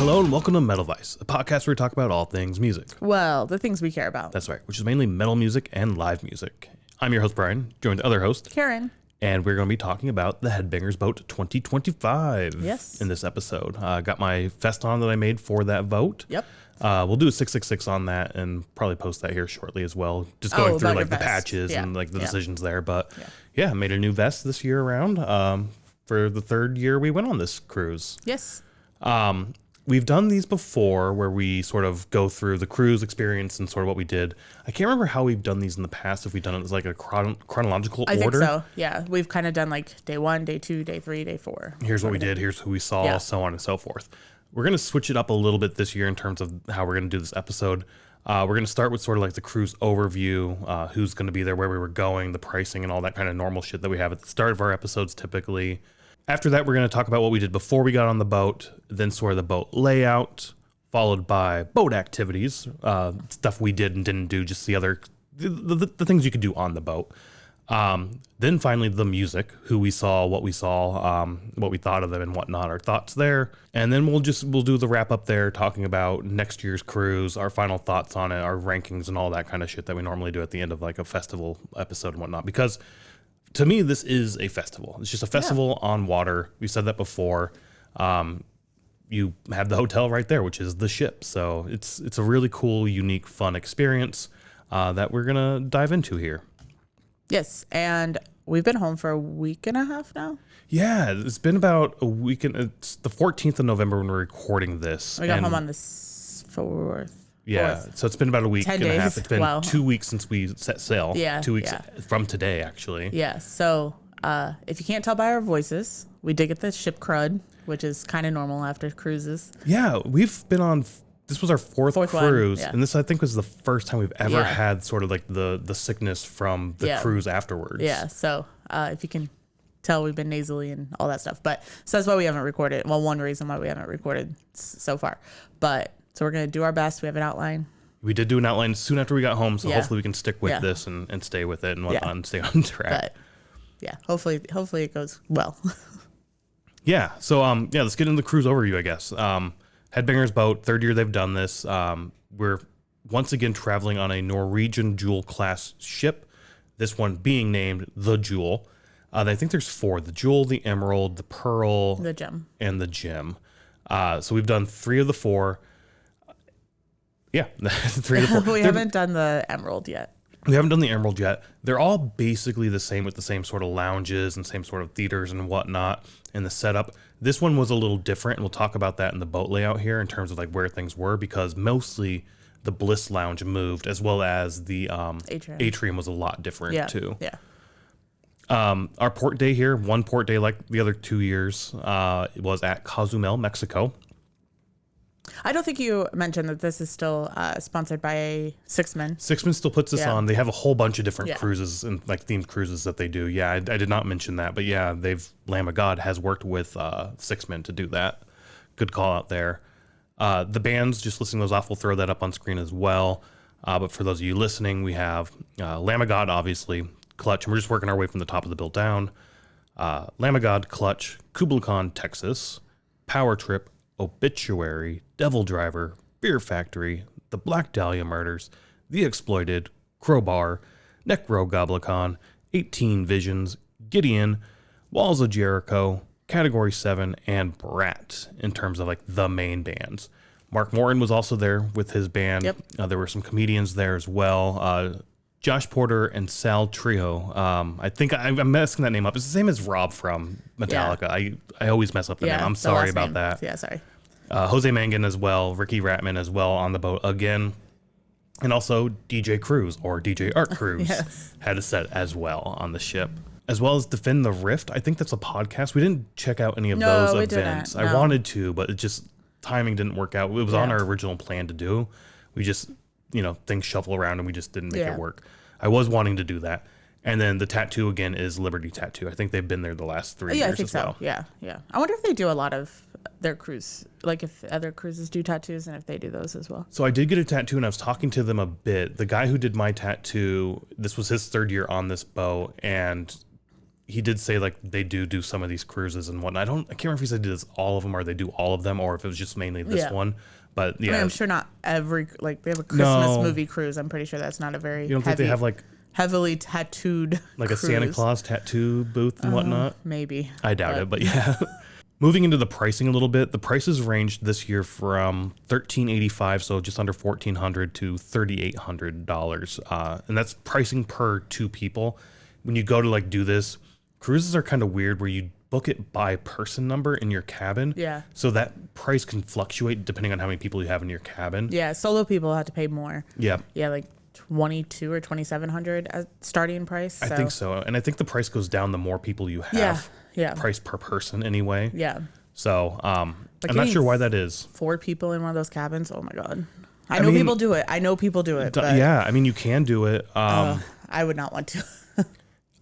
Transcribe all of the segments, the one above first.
Hello and welcome to Metal Vice, a podcast where we talk about all things music. Well, the things we care about. That's right, which is mainly metal music and live music. I'm your host, Brian, joined with other host, Karen. And we're going to be talking about the Headbangers Boat 2025 Yes. in this episode. Got my vest on that I made for that vote. Yep. We'll do a 666 on that and probably post that here shortly as well. Just going through like the patches and like the decisions there. But yeah, made a new vest this year around for the third year we went on this cruise. Yes. We've done these before where we sort of go through the cruise experience and sort of what we did. I can't remember how we've done these in the past, if we've done it as like a chronological order. I think so, yeah. We've kind of done like day 1, day 2, day 3, day 4. Here's what we did, here's who we saw, so on and so forth. We're going to switch it up a little bit this year in terms of how we're going to do this episode. We're going to start with sort of like the cruise overview, who's going to be there, where we were going, the pricing, and all that kind of normal shit that we have at the start of our episodes typically. After that, we're going to talk about what we did before we got on the boat, then sort of the boat layout, followed by boat activities, stuff we did and didn't do, just the other, the things you could do on the boat. Then finally the music, who we saw, what we thought of them and whatnot, our thoughts there. And then we'll do the wrap up there, talking about next year's cruise, our final thoughts on it, our rankings and all that kind of shit that we normally do at the end of like a festival episode and whatnot, because to me, this is a festival. It's just a festival on water. We said that before. You have the hotel right there, which is the ship. So it's a really cool, unique, fun experience that we're going to dive into here. Yes, and we've been home for a week and a half now. Yeah, it's been about a week. It's the 14th of November when we're recording this. We got home on the 4th. Yeah, so it's been about a week 10 and days. a half. It's been 2 weeks since we set sail. Yeah. 2 weeks from today, actually. Yeah, so if you can't tell by our voices, we did get the ship crud, which is kind of normal after cruises. Yeah, we've been on, this was our fourth cruise, one, and this I think was the first time we've ever had sort of like the sickness from the cruise afterwards. Yeah, so if you can tell, we've been nasally and all that stuff. But so that's why we haven't recorded. Well, one reason why we haven't recorded so far. But so we're going to do our best. We have an outline. We did do an outline soon after we got home, so hopefully we can stick with this and stay with it and whatnot and stay on track. But yeah, hopefully it goes well. Yeah, so let's get into the cruise overview, I guess. Headbangers Boat, third year they've done this. We're once again traveling on a Norwegian Jewel class ship, this one being named the Jewel. I think there's 4, the Jewel, the Emerald, the Pearl, the Gem, and the Gem. So we've done 3 of the 4. Yeah, 3 of the 4. We haven't done the Emerald yet. We haven't done the Emerald yet. They're all basically the same, with the same sort of lounges and same sort of theaters and whatnot in the setup. This one was a little different, and we'll talk about that in the boat layout here in terms of like where things were, because mostly the Bliss Lounge moved, as well as the atrium was a lot different too. Yeah. Our port day here, one port day like the other 2 years, was at Cozumel, Mexico. I don't think you mentioned that this is still sponsored by Sixman. Sixman still puts this on. They have a whole bunch of different cruises and like themed cruises that they do. Yeah, I did not mention that, but yeah, Lamb of God has worked with Sixman to do that. Good call out there. The bands, just listing those off, we'll throw that up on screen as well. But for those of you listening, we have Lamb of God, obviously, Clutch, and we're just working our way from the top of the bill down. Lamb of God, Clutch, Kubla Khan, Texas, Power Trip, Obituary, Devil Driver, Beer Factory, The Black Dahlia Murders, The Exploited, Crowbar, Necro Goblikon, 18 Visions, Gideon, Walls of Jericho, Category 7, and Brat in terms of like the main bands. Mark Morton was also there with his band. Yep. There were some comedians there as well. Josh Porter and Sal Trio. I think I'm messing that name up. It's the same as Rob from Metallica. Yeah. I always mess up the name. I'm sorry about that. Yeah, sorry. Jose Mangan as well. Ricky Ratman as well on the boat again. And also DJ Cruz, or DJ Art Cruz, had a set as well on the ship. As well as Defend the Rift. I think that's a podcast. We didn't check out any of those events. I wanted to, but it just, timing didn't work out. It was on our original plan to do. We just, things shuffle around and we just didn't make it work. I was wanting to do that. And then the tattoo again is Liberty Tattoo. I think they've been there the last 3 years as well. Yeah, yeah. I wonder if they do a lot of their cruise, like if other cruises do tattoos and if they do those as well. So I did get a tattoo and I was talking to them a bit. The guy who did my tattoo, this was his 3rd year on this boat, and he did say like they do some of these cruises and whatnot. I can't remember if he said he does all of them or they do all of them or if it was just mainly this one. But yeah, I mean, I'm sure not every, like they have a Christmas movie cruise. I'm pretty sure that's not a very you don't think they have like heavily tattooed like cruise. A Santa Claus tattoo booth and whatnot? Maybe. I doubt it, but yeah. Moving into the pricing a little bit, the prices ranged this year from $1,385, so just under $1,400 to $3,800, and that's pricing per 2 people. When you go to like do this, cruises are kind of weird where you book it by person number in your cabin. Yeah. So that price can fluctuate depending on how many people you have in your cabin. Yeah, solo people have to pay more. Yeah. Yeah, like 22 or 2,700 as starting price. I think so, and I think the price goes down the more people you have. Yeah. Price per person anyway. Yeah. So I'm not sure why that is. 4 people in one of those cabins. Oh my God. I mean, people do it. But yeah, I mean, you can do it. I would not want to.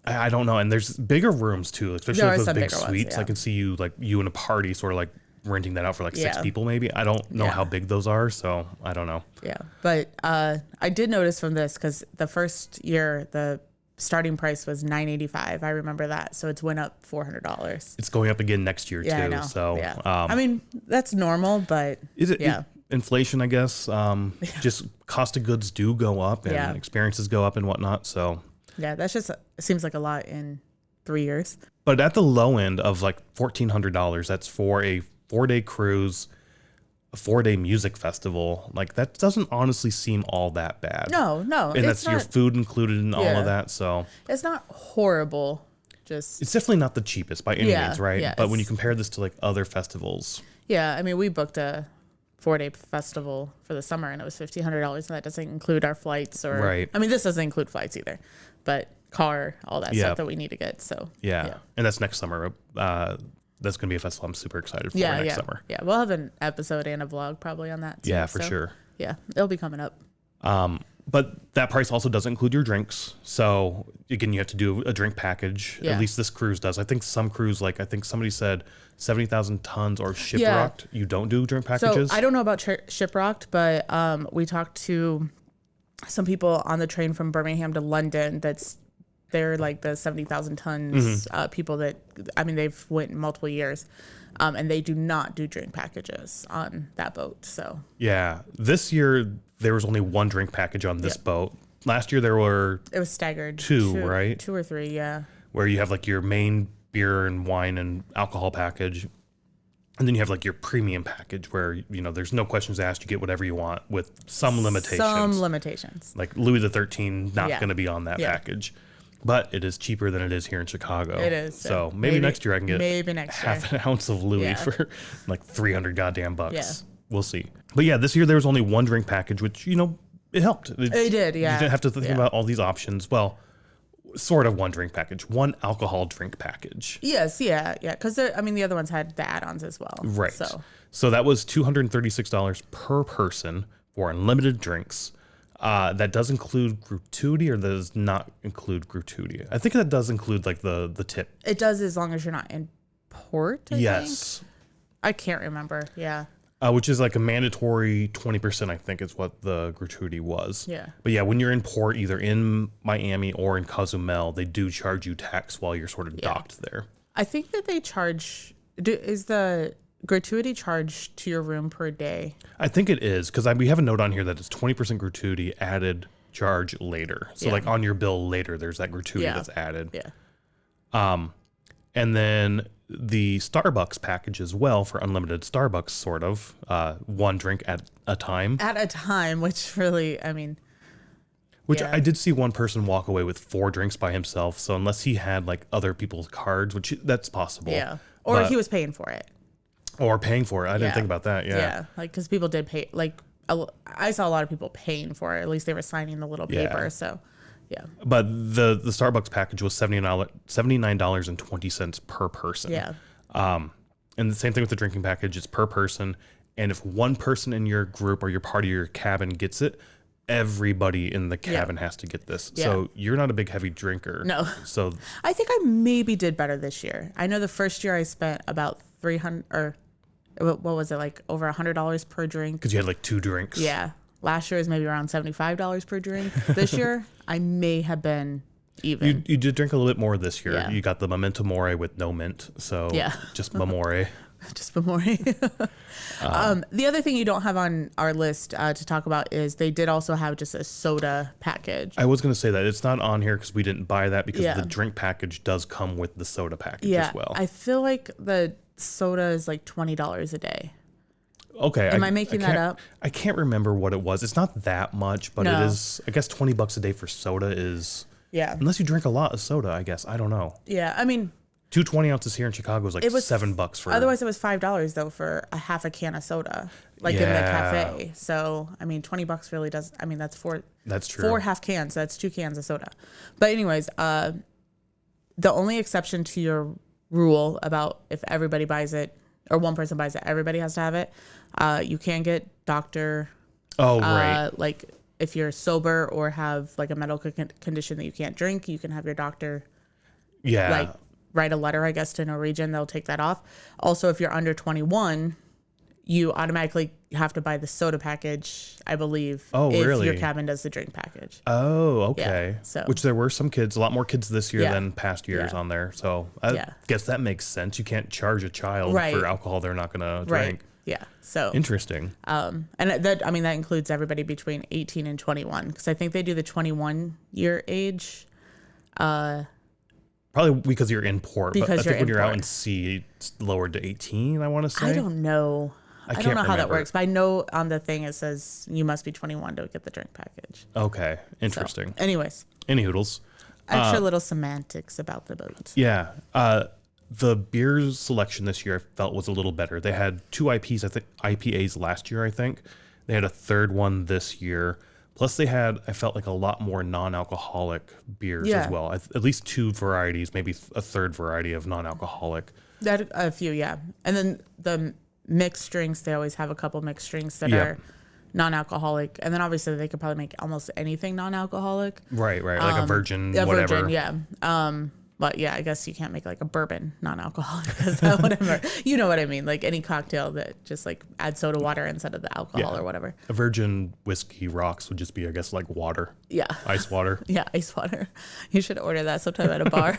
I don't know. And there's bigger rooms too, especially like those big suites. Ones, yeah. I can see you like you in a party sort of like renting that out for like 6 people maybe. I don't know how big those are, so I don't know. Yeah. But I did notice from this because the first year the starting price was $985. I remember that. So it's went up $400. It's going up again next year too. I know. So I mean, that's normal, but is it inflation, I guess. Just cost of goods do go up and experiences go up and whatnot. So yeah, that's just seems like a lot in 3 years. But at the low end of like $1,400, that's for a 4-day cruise, a 4-day music festival. Like that doesn't honestly seem all that bad. No. And that's your food included in all of that. So it's not horrible. Just it's definitely not the cheapest by any means, right? Yeah, but when you compare this to like other festivals. Yeah, I mean, we booked a 4-day festival for the summer and it was $1,500 and that doesn't include our flights or right. I mean, this doesn't include flights either, but car, all that stuff that we need to get. So yeah. And that's next summer. That's going to be a festival I'm super excited for next summer. Yeah, we'll have an episode and a vlog probably on that too. Yeah, for sure. Yeah, it'll be coming up. But that price also doesn't include your drinks. So again, you have to do a drink package. At least this cruise does. I think some cruise, like I think somebody said 70,000 tons or Shiprocked, you don't do drink packages. So I don't know about Shiprocked, but we talked to some people on the train from Birmingham to London they're like the 70,000 tons people that, I mean, they've went multiple years and they do not do drink packages on that boat. So yeah, this year there was only 1 drink package on this boat. Last year it was staggered. 2, right? 2 or 3, yeah. Where you have like your main beer and wine and alcohol package. And then you have like your premium package where, you know, there's no questions asked. You get whatever you want with some limitations. Like Louis XIII not going to be on that package. But it is cheaper than it is here in Chicago. It is. So maybe next year I can get half an ounce of Louis for like 300 goddamn bucks. Yeah. We'll see. But yeah, this year there was only 1 drink package, which, you know, it helped. It did, yeah. You didn't have to think about all these options. Well, sort of 1 drink package, 1 alcohol drink package. Yes, yeah. Because, I mean, the other ones had the add-ons as well. Right. So that was $236 per person for unlimited drinks. That does include gratuity or does not include gratuity? I think that does include like the tip. It does as long as you're not in port, I think. I can't remember. Yeah. Which is like a mandatory 20%, I think is what the gratuity was. Yeah. But yeah, when you're in port, either in Miami or in Cozumel, they do charge you tax while you're sort of docked there. I think that they charge, is the gratuity charged to your room per day? I think it is because we have a note on here that it's 20% gratuity added charge later. So like on your bill later, there's that gratuity that's added. Yeah. And then the Starbucks package as well for unlimited Starbucks, sort of 1 drink at a time. At a time, which really, I mean. Which I did see one person walk away with 4 drinks by himself. So unless he had like other people's cards, which that's possible. Yeah. Or he was paying for it. Or paying for it. I didn't think about that. Yeah. Yeah. Like, because people did pay, like, I saw a lot of people paying for it. At least they were signing the little paper. So, yeah. But the Starbucks package was $79.20 per person. Yeah. And the same thing with the drinking package. It's per person. And if 1 person in your group or your party or your cabin gets it, everybody in the cabin has to get this. Yeah. So you're not a big heavy drinker. No. So I think I maybe did better this year. I know the first year I spent about $300 or what was it, like over $100 per drink? Because you had like 2 drinks. Yeah. Last year was maybe around $75 per drink. This year I may have been even. You did drink a little bit more this year. Yeah. You got the Memento Mori with no mint, so just Memore. Just Memore. The other thing you don't have on our list to talk about is they did also have just a soda package. I was going to say that it's not on here because we didn't buy that because Yeah. the drink package does come with the soda package Yeah, as well. I feel like the soda is like $20 a day. Okay. Am I making that up? I can't remember what it was. It's not that much, but No. it is, I guess $20 a day for soda is, Yeah. unless you drink a lot of soda, I guess. I don't know. Yeah. I mean, 2 20 ounces here in Chicago is like $7 for. Otherwise, it was $5 though for a half a can of soda, like in the cafe. So, I mean, $20 really does. I mean, that's four. That's true. 4 half cans. So that's 2 cans of soda. But anyways, the only exception to your rule about if everybody buys it or one person buys it, everybody has to have it. You can get doctor. Oh, right. Like if you're sober or have like a medical condition that you can't drink, you can have your doctor. Yeah. Like write a letter, I guess, to Norwegian. They'll take that off. Also, if you're under 21, you automatically have to buy the soda package, I believe. Oh, if really? your cabin does the drink package. Oh, okay. Yeah, so- Which there were some kids, a lot more kids this year Yeah. than past years Yeah. on there. So I guess that makes sense. You can't charge a child Right. for alcohol they're not going to Right. drink. Yeah. So, Interesting. and that, I mean, that includes everybody between 18 and 21, because I think they do the 21-year age. Probably because you're in port. But I Because think you're when in you're out port. in sea, it's lowered to 18, I want to say. I don't know. I don't can't know how that remember. works, but I know on the thing it says you must be 21 to get the drink package. Okay. So, Interesting. anyways, Any hoodles. extra little semantics about the boat. Yeah. The beer selection this year I felt was a little better. They had 2 IPAs last year, I think. They had a third one this year. Plus they had, I felt like a lot more non-alcoholic beers as well. At least 2 varieties, maybe a third variety of non-alcoholic. That a few, yeah. And then the mixed drinks, they always have a couple mixed drinks that Yeah. are non-alcoholic. And then obviously they could probably make almost anything non-alcoholic. Right. Like a virgin, A whatever. virgin, yeah. But yeah, I guess you can't make like a bourbon non-alcoholic because that whatever. You know what I mean? Like any cocktail that just like add soda water instead of the alcohol or whatever. A virgin whiskey rocks would just be, I guess, like water. Yeah. Ice water. Yeah, ice water. You should order that sometime at a bar.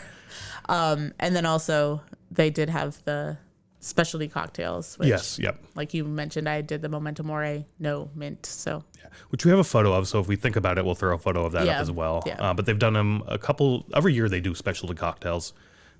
And then also they did have the specialty cocktails. Which, Yes. Yep. like you mentioned, I did the Memento Mori, no mint. So Yeah. Which we have a photo of. So if we think about it, we'll throw a photo of that Yeah. up as well. Yeah. But they've done them every year they do specialty cocktails.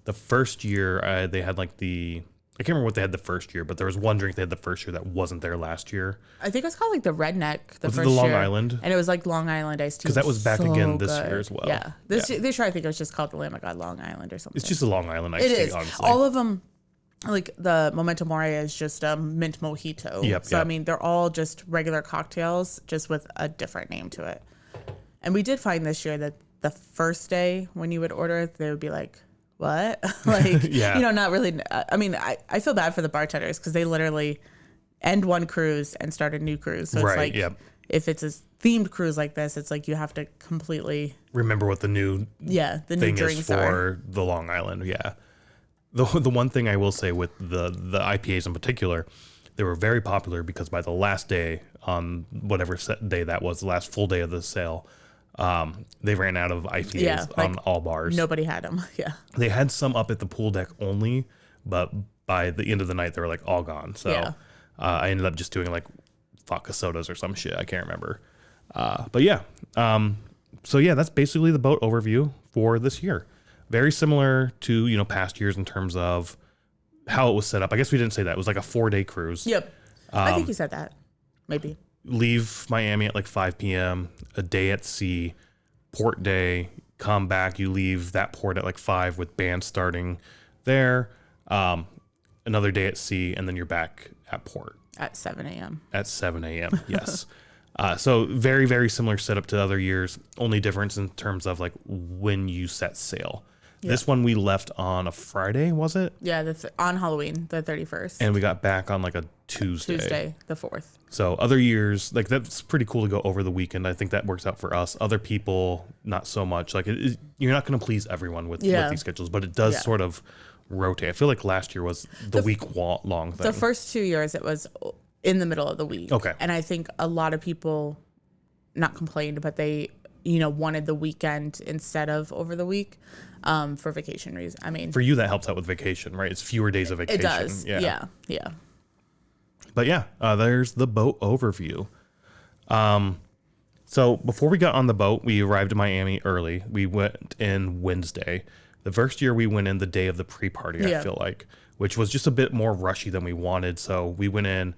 The first year they had like I can't remember what they had the first year, but there was one drink they had the first year that wasn't there last year. I think it was called like the Redneck. The Was it first the Long year. Island? And it was like Long Island iced tea. 'Cause that was back So again this year good. as well. Yeah. This year I think it was just called the Lamb of God Long Island or something. It's just a Long Island iced It tea, is. honestly. All of them, like the Memento Mori is just a mint mojito. Yep, So, I yep. mean, they're all just regular cocktails, just with a different name to it. And we did find this year that the first day when you would order it, they would be like, what? Like, Yeah. you know, not really. I mean, I feel bad for the bartenders because they literally end one cruise and start a new cruise. So it's Right, like, yep. if it's a themed cruise like this, it's like you have to completely, Remember what the new the new thing is drinks for are. the Long Island. Yeah. The one thing I will say with the IPAs in particular, they were very popular because by the last day, on whatever set day that was, the last full day of the sale, they ran out of IPAs Yeah, like, on all bars. Nobody had them. Yeah. They had some up at the pool deck only, but by the end of the night, they were like all gone. So Yeah. I ended up just doing like vodka sodas or some shit. I can't remember. But yeah. So yeah, that's basically the boat overview for this year. Very similar to, past years in terms of how it was set up. I guess we didn't say that. It was like a 4-day cruise. Yep. I think you said that. Maybe. Leave Miami at like 5 p.m., a day at sea, port day, come back. You leave that port at like 5 with band starting there. Another day at sea, and then you're back at port. At 7 a.m. At 7 a.m., yes. So very, very similar setup to other years. Only difference in terms of like when you set sail. Yeah. This one we left on a Friday, was it? Yeah, on Halloween, the 31st. And we got back on like a Tuesday, the 4th. So other years, like that's pretty cool to go over the weekend. I think that works out for us. Other people, not so much. Like you're not going to please everyone with these schedules, but it does sort of rotate. I feel like last year was the week-long thing. The first 2 years, it was in the middle of the week. Okay. And I think a lot of people, not complained, but they wanted the weekend instead of over the week for vacation reasons. I mean, For you, that helps out with vacation, right? It's fewer days of vacation. it does. Yeah. But yeah, there's the boat overview. So before we got on the boat, we arrived in Miami early. We went in Wednesday. The first year we went in the day of the pre-party, I feel like, which was just a bit more rushy than we wanted. So we went in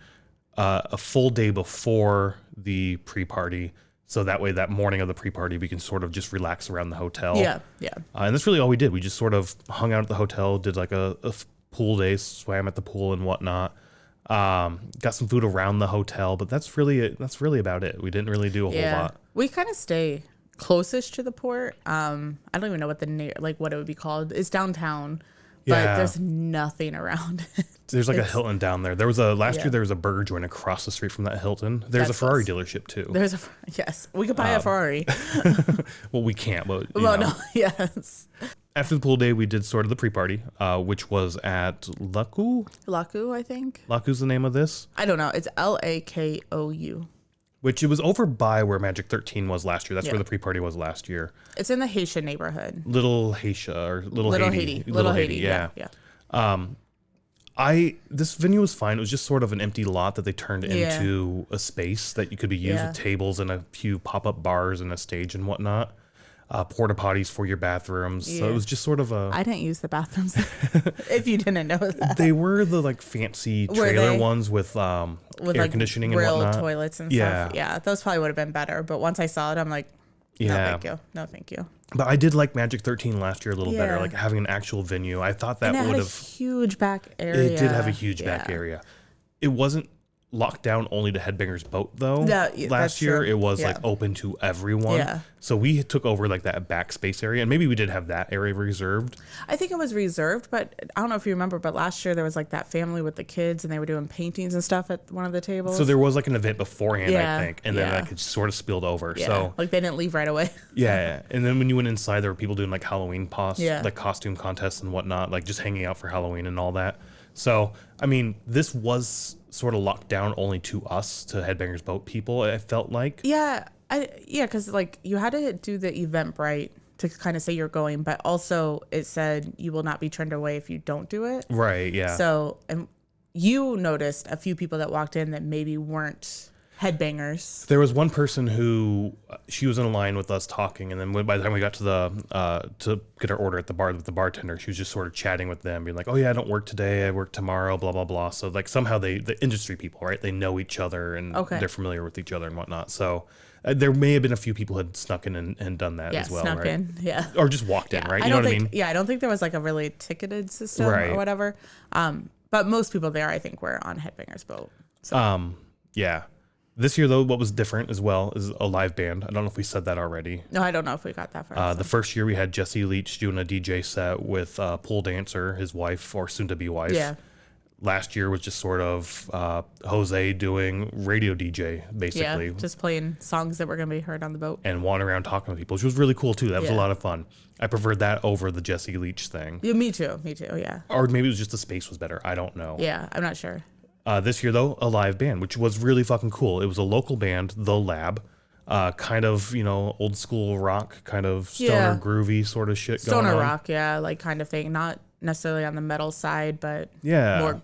a full day before the pre-party. So that way, that morning of the pre-party, we can sort of just relax around the hotel. Yeah. And that's really all we did. We just sort of hung out at the hotel, did like a pool day, swam at the pool and whatnot. Got some food around the hotel, but that's really it. That's really about it. We didn't really do a whole lot. We kind of stay closest to the port. I don't even know what what it would be called. It's downtown, but there's nothing around. There's like a Hilton down there. There was last year there was a burger joint across the street from that Hilton. There's a Ferrari dealership too. Yes, we could buy a Ferrari. Well, we can't, but yes. After the pool day, we did sort of the pre-party, which was at Laku. Laku, I think. Laku's the name of this. I don't know. It's Lakou. Which it was over by where Magic 13 was last year. That's where the pre-party was last year. It's in the Haitian neighborhood. Little Haiti or Little Haiti. Little Haiti. Yeah. This venue was fine. It was just sort of an empty lot that they turned into a space that you could be used with tables and a few pop-up bars and a stage and whatnot. Porta potties for your bathrooms. So it was just sort of I didn't use the bathrooms. If you didn't know that. They were the like fancy trailer ones with air conditioning and whatnot. Toilets and stuff. Yeah, those probably would have been better. But once I saw it, I'm like, no, thank you. But I did like Magic 13 last year a little better, like having an actual venue. I thought that would have huge back area. It did have a huge back area. It wasn't locked down only to Headbangers Boat though. Last year it was like open to everyone. Yeah. So we took over like that backspace area, and maybe we did have that area reserved. I think it was reserved, but I don't know if you remember, but last year there was like that family with the kids and they were doing paintings and stuff at one of the tables. So there was like an event beforehand, I think, and then like it sort of spilled over. So like they didn't leave right away. And then when you went inside, there were people doing like Halloween like costume contests and whatnot, like just hanging out for Halloween and all that. So, I mean, this was sort of locked down only to us, to Headbangers Boat people, it felt like. Because like you had to do the Eventbrite to kind of say you're going, but also it said you will not be turned away if you don't do it. Right, yeah. So, and you noticed a few people that walked in that maybe weren't headbangers. There was one person who she was in a line with us talking, and then by the time we got to the to get our order at the bar with the bartender, she was just sort of chatting with them, being like, "Oh yeah, I don't work today. I work tomorrow." Blah blah blah. So like somehow the industry people, right? They know each other and they're familiar with each other and whatnot. So there may have been a few people who had snuck in and done that as well, snuck right? in, or just walked in, right? You know what I mean? Yeah, I don't think there was like a really ticketed system or whatever. But most people there, I think, were on Headbangers Boat. So. Yeah. This year, though, what was different as well is a live band. I don't know if we said that already. No, I don't know if we got that far. The first year, we had Jesse Leach doing a DJ set with Pool Dancer, his wife, or soon-to-be wife. Yeah. Last year was just sort of Jose doing radio DJ, basically. Yeah, just playing songs that were going to be heard on the boat. And wandering around talking with people, which was really cool, too. That was a lot of fun. I preferred that over the Jesse Leach thing. Yeah, me too, yeah. Or maybe it was just the space was better. I don't know. Yeah, I'm not sure. This year, though, a live band, which was really fucking cool. It was a local band, The Lab, kind of, old school rock, kind of stoner groovy sort of shit going on. Stoner rock, like kind of thing. Not necessarily on the metal side, but more,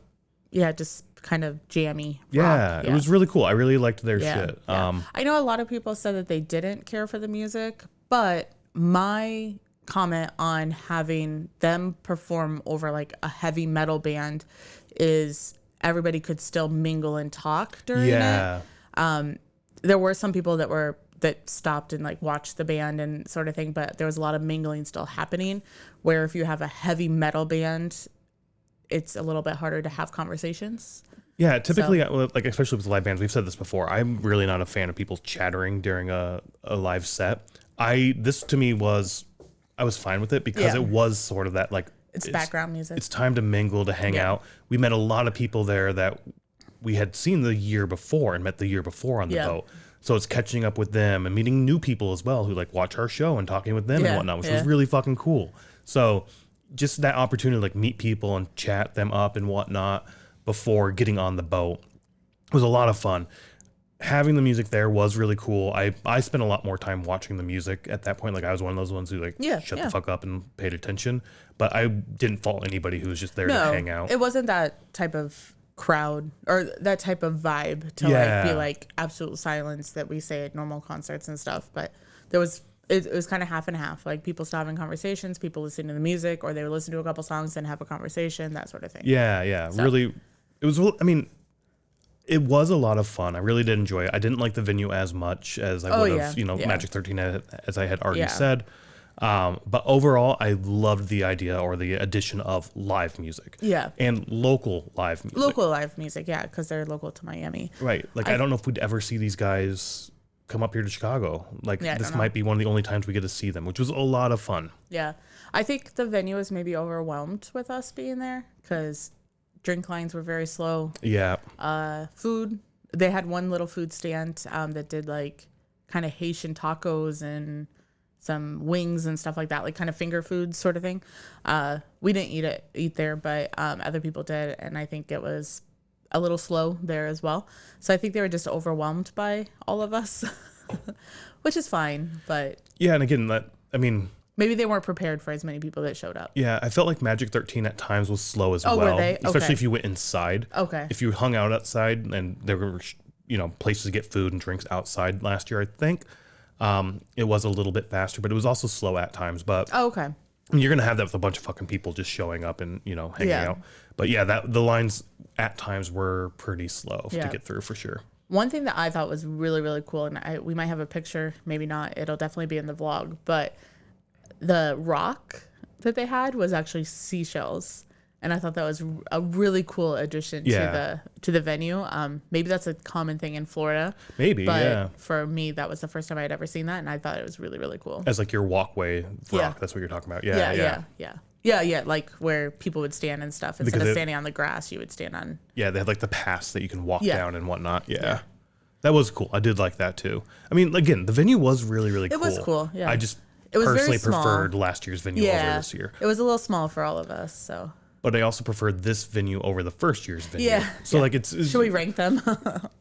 just kind of jammy rock. It was really cool. I really liked their shit. Yeah. I know a lot of people said that they didn't care for the music, but my comment on having them perform over like a heavy metal band is everybody could still mingle and talk during it. There were some people that stopped and like watched the band and sort of thing, but there was a lot of mingling still happening, where if you have a heavy metal band, it's a little bit harder to have conversations. Yeah, typically, like especially with live bands, we've said this before, I'm really not a fan of people chattering during a live set. This to me I was fine with it because it was sort of that like, it's background music. It's time to mingle, to hang out. We met a lot of people there that we had seen the year before and met the year before on the boat. So it's catching up with them and meeting new people as well who like watch our show and talking with them and whatnot, which was really fucking cool. So just that opportunity to like meet people and chat them up and whatnot before getting on the boat was a lot of fun. having the music there was really cool. I spent a lot more time watching the music at that point. Like I was one of those ones who like shut the fuck up and paid attention. But I didn't fault anybody who was just there to hang out. It wasn't that type of crowd or that type of vibe to like be like absolute silence that we say at normal concerts and stuff. But there was it was kind of half and half. Like people still having conversations, people listening to the music, or they would listen to a couple songs and have a conversation, that sort of thing. Yeah. So. Really, it was. I mean. It was a lot of fun. I really did enjoy it. I didn't like the venue as much as I would have, Magic 13, as I had already said. But overall, I loved the idea or the addition of live music. Yeah. And local live music. Local live music, yeah, because they're local to Miami. Right. Like, I don't know if we'd ever see these guys come up here to Chicago. Like, this might be one of the only times we get to see them, which was a lot of fun. Yeah. I think the venue was maybe overwhelmed with us being there because drink lines were very slow. Yeah. Food. They had one little food stand that did like kind of Haitian tacos and some wings and stuff like that, like kind of finger food sort of thing. We didn't eat there, but other people did, and I think it was a little slow there as well. So I think they were just overwhelmed by all of us, which is fine. But yeah, and again, maybe they weren't prepared for as many people that showed up. Yeah, I felt like Magic 13 at times was slow as well. Were they? Especially if you went inside. Okay. If you hung out outside, and there were, places to get food and drinks outside last year, I think, it was a little bit faster, but it was also slow at times. But okay. You're going to have that with a bunch of fucking people just showing up and, hanging out. But yeah, the lines at times were pretty slow to get through for sure. One thing that I thought was really, really cool, and we might have a picture, maybe not, it'll definitely be in the vlog, but the rock that they had was actually seashells, and I thought that was a really cool addition to the venue. Maybe that's a common thing in Florida. Maybe, but for me, that was the first time I had ever seen that, and I thought it was really, really cool. As like your walkway rock, that's what you're talking about. Yeah. Like where people would stand and stuff. Instead of standing on the grass, you would stand on. Yeah, they had like the paths that you can walk down and whatnot. Yeah. That was cool. I did like that too. I mean, again, the venue was really, really cool. It was cool. Yeah. I just personally preferred last year's venue over this year. It was a little small for all of us, so. But I also preferred this venue over the first year's venue. Yeah. So like it's should we rank them?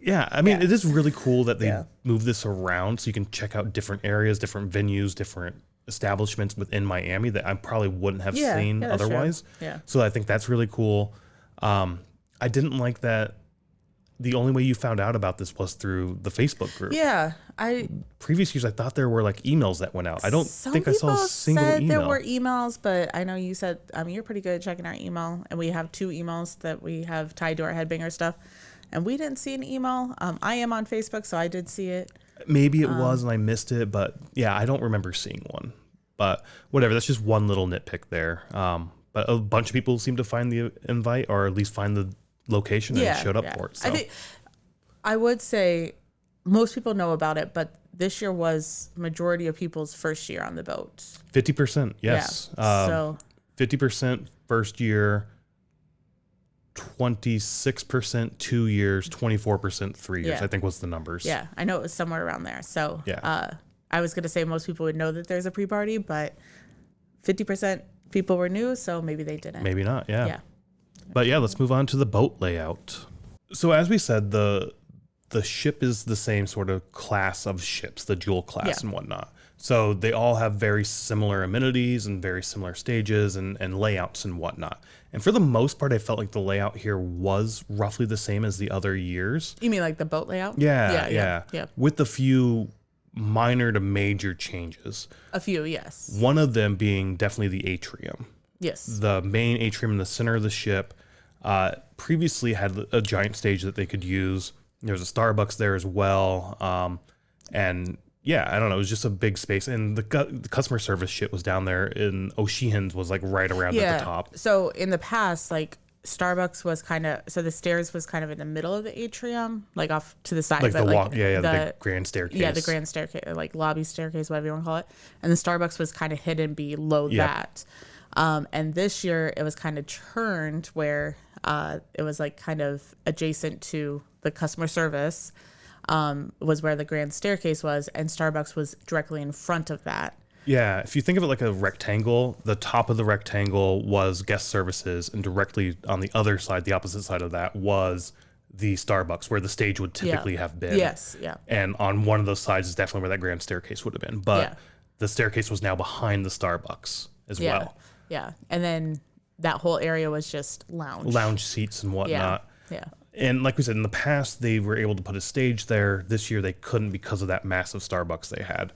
Yeah. I mean, it is really cool that they move this around so you can check out different areas, different venues, different establishments within Miami that I probably wouldn't have seen otherwise. True. Yeah. So I think that's really cool. I didn't like that the only way you found out about this was through the Facebook group. Yeah. Previous years, I thought there were like emails that went out. I don't think I saw a single email. There were emails, but I know you said, you're pretty good at checking our email, and we have 2 emails that we have tied to our Headbanger stuff, and we didn't see an email. I am on Facebook, so I did see it. Maybe it was and I missed it, but yeah, I don't remember seeing one. But whatever, that's just one little nitpick there. But a bunch of people seem to find the invite, or at least find the location and showed up for it. So. I would say most people know about it, but this year was majority of people's first year on the boat. 50%, yes. Yeah. So 50% first year, 26% 2 years, 24% 3 years. I think was the numbers. Yeah, I know it was somewhere around there. So I was going to say most people would know that there's a pre-party, but 50% people were new, so maybe they didn't. Maybe not, yeah. But yeah, let's move on to the boat layout. So as we said, the ship is the same sort of class of ships, the jewel class and whatnot. So they all have very similar amenities and very similar stages and layouts and whatnot. And for the most part, I felt like the layout here was roughly the same as the other years. You mean like the boat layout? Yeah. With a few minor to major changes. A few, yes. One of them being definitely the atrium. Yes. The main atrium in the center of the ship previously had a giant stage that they could use. There was a Starbucks there as well. And yeah, I don't know. It was just a big space. And the customer service shit was down there, and O'Sheehan's was like right around at the top. So in the past, like Starbucks was kind of, so the stairs was kind of in the middle of the atrium, like off to the side. Like the walk, the big grand staircase. Yeah, the grand staircase, like lobby staircase, whatever you want to call it. And the Starbucks was kind of hidden below that. And this year it was kind of turned where it was like kind of adjacent to the customer service, was where the grand staircase was, and Starbucks was directly in front of that. Yeah, if you think of it like a rectangle, the top of the rectangle was guest services, and directly on the other side, the opposite side of that, was the Starbucks where the stage would typically have been. Yes, yeah. And on one of those sides is definitely where that grand staircase would have been. But Yeah. the staircase was now behind the Starbucks as well. Yeah. And then that whole area was just Lounge seats and whatnot. Yeah. And like we said, in the past, they were able to put a stage there. This year, they couldn't because of that massive Starbucks they had.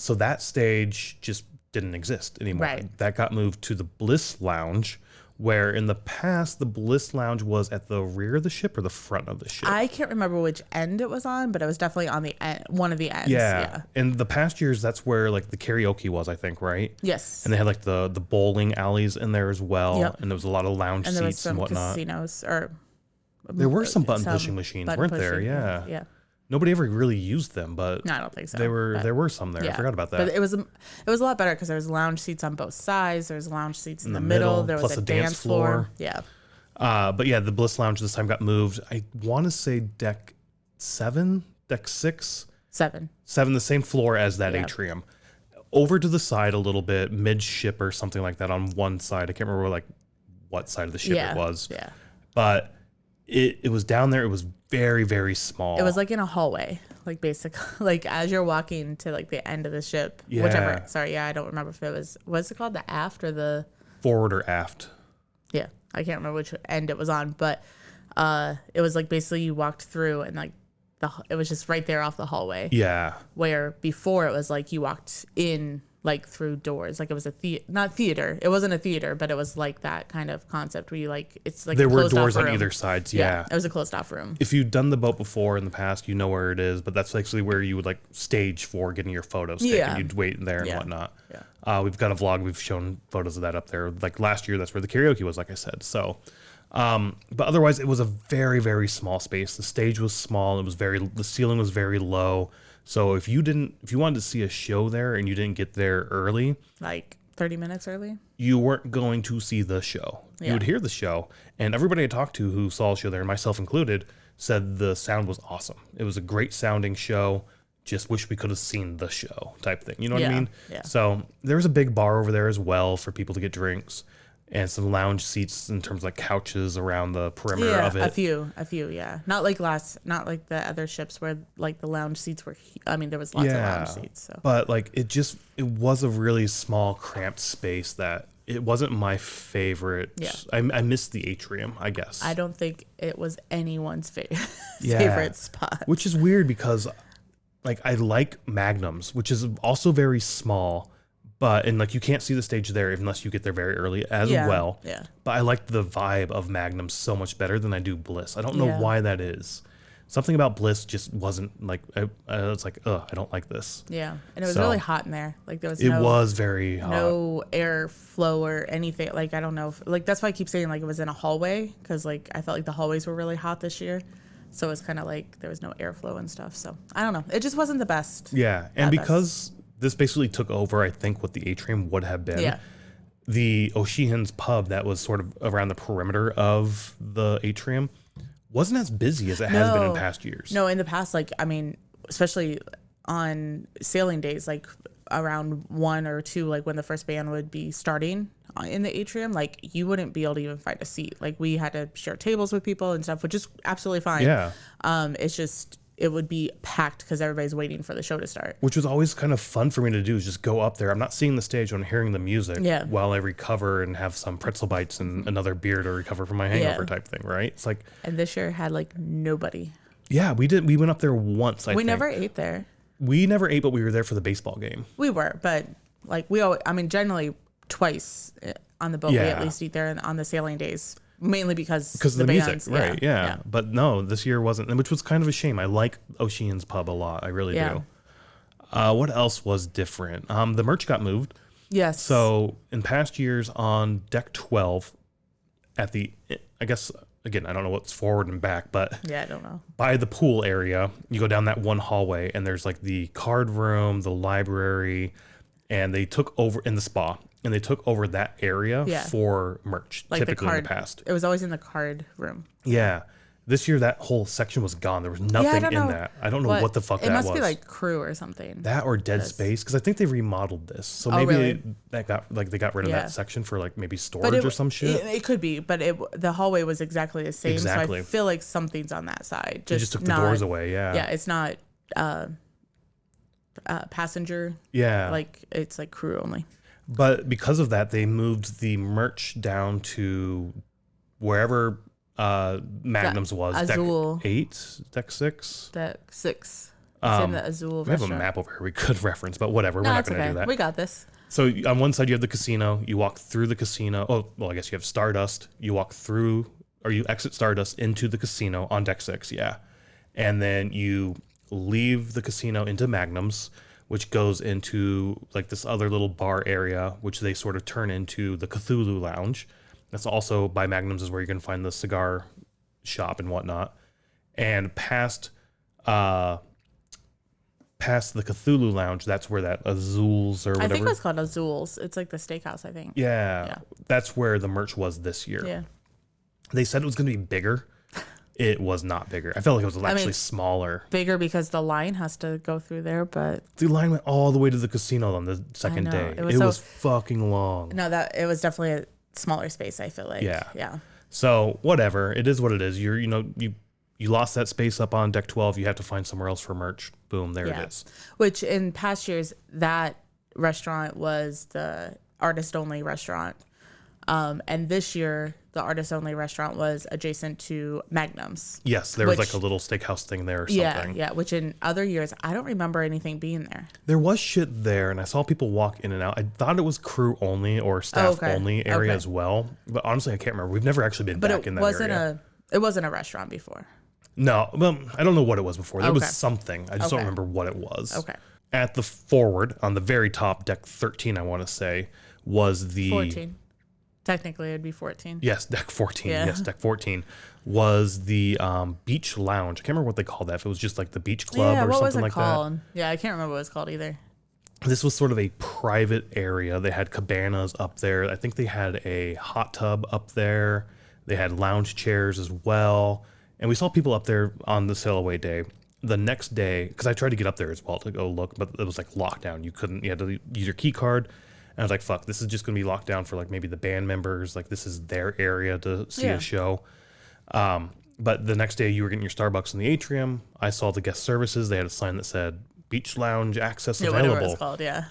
So that stage just didn't exist anymore. Right. That got moved to the Bliss Lounge, where in the past, the Bliss Lounge was at the rear of the ship or the front of the ship. I can't remember which end it was on, but it was definitely on the end, one of the ends. Yeah. In the past years, that's where like the karaoke was, I think, right? Yes. And they had like the bowling alleys in there as well. Yep. And there was a lot of lounge And there was seats some and whatnot. casinos or There were some button pushing machines, weren't there? Yeah. Yeah. Nobody ever really used them, but No, I don't think so. there were some there. I forgot about that. But it was a lot better because there was lounge seats on both sides. There was lounge seats in the middle. There was plus a a dance floor. Yeah. But yeah, the Bliss Lounge this time got moved. I want to say deck 7, deck 6, 7, the same floor as that Yeah. atrium. Over to the side a little bit, midship or something like that on one side. I can't remember like what side of the ship Yeah. it was. Yeah. But it was down there. It was very, very small. It was like in a hallway, like basically, like as you're walking to like the end of the ship, Yeah. whichever. Sorry, yeah, I don't remember if it was what's it called, the aft or the forward or aft. yeah, I can't remember which end it was on, but it was like basically you walked through and like it was just right there off the hallway. Yeah. Where before it was like you walked in like through doors, like it was a not theater. It wasn't a theater, but it was like that kind of concept where you like it's like There a were closed doors off on room. either sides. Yeah. It was a closed off room. If you've done the boat before in the past, you know where it is, but that's actually where you would like stage for getting your photos taken. Yeah. You'd wait there and Yeah. whatnot. Yeah. We've got a vlog. We've shown photos of that up there. Like last year, that's where the karaoke was, like I said. So, but otherwise, it was a very, very small space. The stage was small. The ceiling was very low. So if you wanted to see a show there and you didn't get there early, Like 30 minutes early. you weren't going to see the show. Yeah. You would hear the show, and everybody I talked to who saw a show there, myself included, said the sound was awesome. It was a great sounding show. Just wish we could have seen the show type thing. You know what I Yeah, mean? yeah. So there was a big bar over there as well for people to get drinks and some lounge seats in terms of like couches around the perimeter Yeah, of it. a few, yeah. Not like the other ships where like the lounge seats were. I mean, there was lots of lounge seats. So, But like it was a really small, cramped space that it wasn't my favorite. Yeah. I missed the atrium, I guess. I don't think it was anyone's Yeah. favorite spot. Which is weird because like I like Magnums, which is also very small, and like you can't see the stage there unless you get there very early as well. Yeah. But I like the vibe of Magnum so much better than I do Bliss. I don't know Yeah. why that is. Something about Bliss just wasn't like it's like, I don't like this. Yeah, and it was So, really hot in there. Like there was It was very hot. no air flow or anything. Like I don't know. Like that's why I keep saying like it was in a hallway because like I felt like the hallways were really hot this year. So it's kind of like there was no airflow and stuff. So I don't know. It just wasn't the best. Yeah, and At because this basically took over, I think, what the atrium would have been. Yeah. The O'Sheehan's pub that was sort of around the perimeter of the atrium wasn't as busy as it has been in past years. No, in the past, like I mean, especially on sailing days, like around 1 or 2, like when the first band would be starting in the atrium, like you wouldn't be able to even find a seat. Like we had to share tables with people and stuff, which is absolutely fine. Yeah. It's just it would be packed because everybody's waiting for the show to start. Which was always kind of fun for me to do, is just go up there. I'm not seeing the stage, I'm hearing the music while I recover and have some pretzel bites and another beer to recover from my hangover type thing, right? It's like, And this year had like nobody. yeah, we went up there once, I We think. never ate there. We never ate, but we were there for the baseball game. We were, but like we always, I mean, generally twice on the boat, we Yeah. at least eat there on the sailing days. Mainly because Because of the music, bands, right? Yeah. But no, this year wasn't, which was kind of a shame. I like O'Sheehan's pub a lot. I really do. What else was different? The merch got moved. Yes. So in past years on deck 12, I guess, again, I don't know what's forward and back, but Yeah, I don't know. by the pool area, you go down that one hallway and there's like the card room, the library, and they took over in the spa. And they took over that area for merch, Like typically the card, in the past. It was always in the card room. Yeah. This year, that whole section was gone. There was nothing in that. I don't know what the fuck that was. It must be like crew or something. That or Dead Space, because I think they remodeled this. So maybe that got like they got rid of that section for like maybe storage or some shit. It could be, but the hallway was exactly the same. Exactly. So I feel like something's on that side. They just took the doors away. Yeah. Yeah, it's not passenger. Yeah. Like it's like crew only. But because of that, they moved the merch down to wherever Magnum's was. Azul. Deck 8, Deck 6? Deck 6. It's in the Azul We have a map over here we could reference, but whatever. We're not going to do that. We got this. So on one side, you have the casino. You walk through the casino. Oh, well, I guess you have Stardust. You walk through, or you exit Stardust into the casino on Deck 6, yeah. And then you leave the casino into Magnum's, which goes into like this other little bar area, which they sort of turn into the Cthulhu Lounge. That's also by Magnum's is where you can find the cigar shop and whatnot. And past the Cthulhu Lounge, that's where that Azul's or whatever. I think it was called Azul's. It's like the steakhouse, I think. Yeah. That's where the merch was this year. Yeah. They said it was going to be bigger. It was not bigger. I felt like it was actually smaller. Bigger because the line has to go through there, but the line went all the way to the casino on the second day. It was fucking long. No, it was definitely a smaller space, I feel like. Yeah. So whatever. It is what it is. You lost that space up on Deck 12. You have to find somewhere else for merch. Boom, there it is. Which in past years, that restaurant was the artist only restaurant. And this year, the artist only restaurant was adjacent to Magnum's. Yes, there was like a little steakhouse thing there or something. Yeah, which in other years, I don't remember anything being there. There was shit there, and I saw people walk in and out. I thought it was crew only or staff only area as well. But honestly, I can't remember. We've never actually been back in that area. It wasn't a restaurant before. No, well, I don't know what it was before. There was something. I just don't remember what it was. Okay. At the forward, on the very top, Deck 13, I want to say, was the... 14. Technically, it'd be 14. Yes, Deck 14. Yeah. Yes, Deck 14 was the beach lounge. I can't remember what they called that. If it was just like the beach club or something like that. Yeah, I can't remember what it was called either. This was sort of a private area. They had cabanas up there. I think they had a hot tub up there. They had lounge chairs as well. And we saw people up there on the sail away day. The next day, because I tried to get up there as well to go look, but it was like lockdown. You had to use your key card. And I was like, fuck, this is just going to be locked down for like maybe the band members. Like this is their area to see a show. But the next day you were getting your Starbucks in the atrium. I saw the guest services. They had a sign that said beach lounge access available. Whatever it's called, yeah.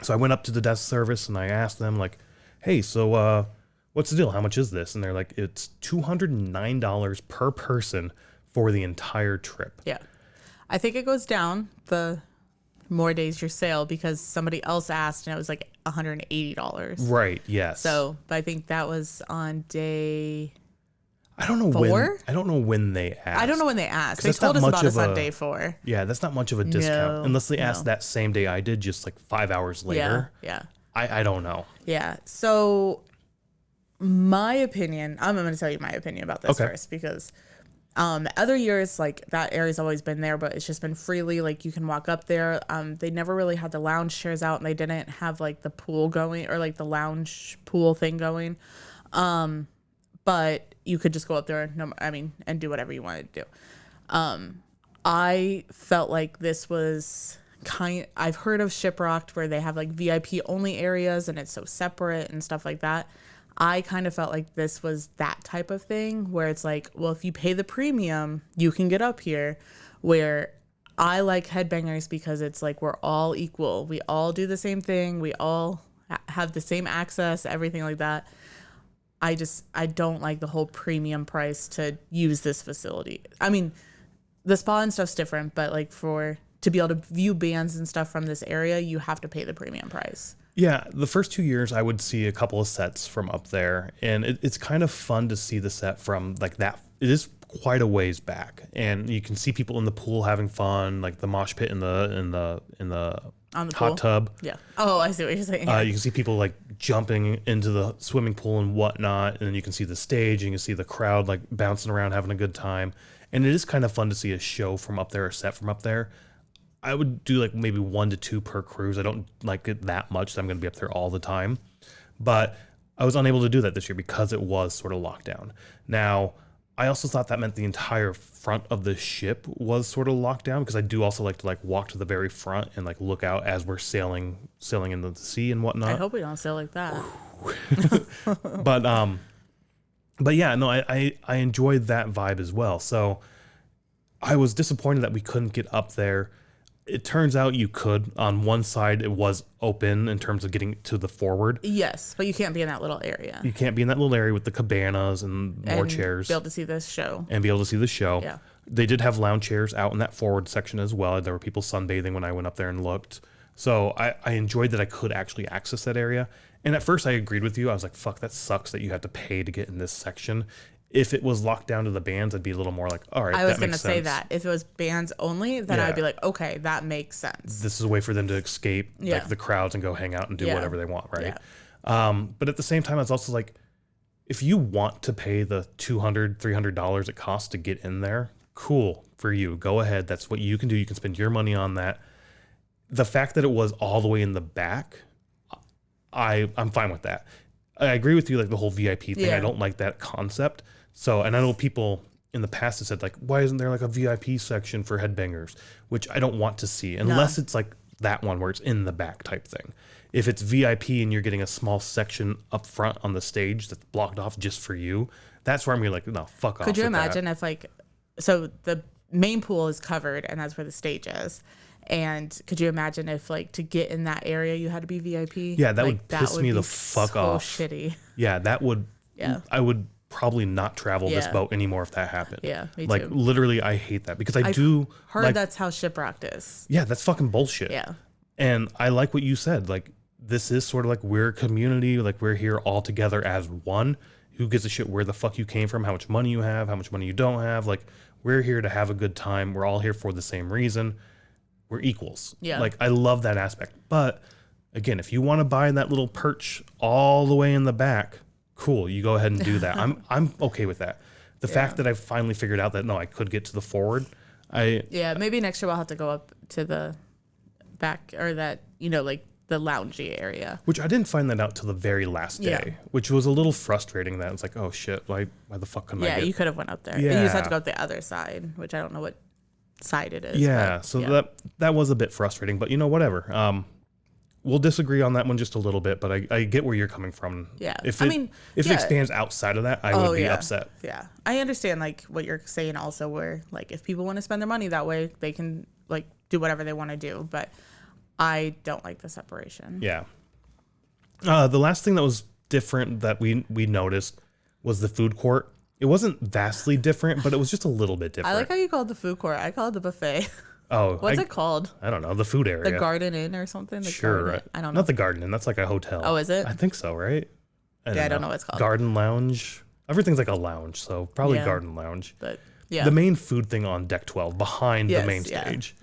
So I went up to the desk service and I asked them like, hey, so what's the deal? How much is this? And they're like, it's $209 per person for the entire trip. Yeah. I think it goes down the more days your sail because somebody else asked and it was like $180. Right, yes. So, but I think that was on day... I don't know 4? when. I don't know when they asked. I don't know when they asked. They told us about us on day 4. Yeah, that's not much of a discount unless they asked that same day I did, just like 5 hours later. Yeah. I don't know. Yeah. So my opinion, I'm going to tell you my opinion about this first because other years like that area's always been there, but it's just been freely like you can walk up there. They never really had the lounge chairs out and they didn't have like the pool going or like the lounge pool thing going. But you could just go up there and do whatever you wanted to do. I felt like this was I've heard of Shiprocked where they have like VIP only areas and it's so separate and stuff like that. I kind of felt like this was that type of thing where it's like, well, if you pay the premium, you can get up here. Where I like Headbangers because it's like we're all equal. We all do the same thing. We all have the same access, everything like that. I don't like the whole premium price to use this facility. I mean, the spa and stuff's different, but like to be able to view bands and stuff from this area, you have to pay the premium price. Yeah, the first 2 years I would see a couple of sets from up there, and it's kind of fun to see the set from like that. It is quite a ways back, and you can see people in the pool having fun, like the mosh pit in the on the hot pool? tub. Yeah. Oh, I see what you're saying. You can see people like jumping into the swimming pool and whatnot, and then you can see the stage, and you can see the crowd like bouncing around having a good time, and it is kind of fun to see a show from up there, a set from up there. I would do like maybe 1 to 2 per cruise. I don't like it that much, so I'm going to be up there all the time. But I was unable to do that this year because it was sort of locked down. Now, I also thought that meant the entire front of the ship was sort of locked down, because I do also like to like walk to the very front and like look out as we're sailing into the sea and whatnot. I hope we don't sail like that. But yeah, no, I enjoyed that vibe as well. So I was disappointed that we couldn't get up there. It turns out you could. On one side, it was open in terms of getting to the forward. Yes, but you can't be in that little area. You can't be in that little area with the cabanas and more chairs. Be able to see this show. And be able to see the show. Yeah. They did have lounge chairs out in that forward section as well. There were people sunbathing when I went up there and looked. So I enjoyed that I could actually access that area. And at first I agreed with you. I was like, fuck, that sucks that you had to pay to get in this section. If it was locked down to the bands, I'd be a little more like, all right, I was going to say that. If it was bands only, then I'd be like, okay, that makes sense. This is a way for them to escape like the crowds and go hang out and do whatever they want, right? Yeah. But at the same time, I was also like, if you want to pay the $200, $300 it costs to get in there, cool for you. Go ahead. That's what you can do. You can spend your money on that. The fact that it was all the way in the back, I'm fine with that. I agree with you, like the whole VIP thing. Yeah. I don't like that concept. So, and I know people in the past have said like, why isn't there like a VIP section for Headbangers? Which I don't want to see unless it's like that one where it's in the back type thing. If it's VIP and you're getting a small section up front on the stage that's blocked off just for you, that's where I'm gonna be like, no, fuck off. Could you imagine if like, so the main pool is covered and that's where the stage is. And could you imagine if like to get in that area you had to be VIP? Yeah, that would piss me the fuck off. Shitty. Yeah, that would. Yeah. I would probably not travel this boat anymore if that happened. Yeah, me like too. Literally, I hate that because I've heard like, that's how shipwrecked is. Yeah, that's fucking bullshit. Yeah. And I like what you said. Like, this is sort of like we're a community. Like, we're here all together as one. Who gives a shit where the fuck you came from, how much money you have, how much money you don't have? Like, we're here to have a good time. We're all here for the same reason. We're equals. Yeah. Like, I love that aspect. But again, if you want to buy that little perch all the way in the back, cool. You go ahead and do that. I'm okay with that. The fact that I finally figured out that no, I could get to the forward. Maybe next year we'll have to go up to the back, or that, you know, like the loungy area. Which I didn't find that out till the very last day, which was a little frustrating. That it's like, oh shit, why the fuck couldn't I get? Yeah, you could have went up there. Yeah. You just had to go up the other side, which I don't know what side it is. Yeah, so that was a bit frustrating, but you know, whatever. We'll disagree on that one just a little bit, but I get where you're coming from. Yeah. If it expands outside of that, I would be upset. Yeah. I understand like what you're saying also, where like if people want to spend their money that way, they can like do whatever they want to do, but I don't like the separation. Yeah. The last thing that was different that we noticed was the food court. It wasn't vastly different, but it was just a little bit different. I like how you call it the food court. I call it the buffet. Oh, what's it called? I don't know. The food area. The Garden Inn or something? Sure. I don't know. Not the Garden Inn. That's like a hotel. Oh, is it? I think so, right? I don't know what it's called. Garden Lounge. Everything's like a lounge, so probably Garden Lounge. But yeah. The main food thing on deck 12 behind the main stage.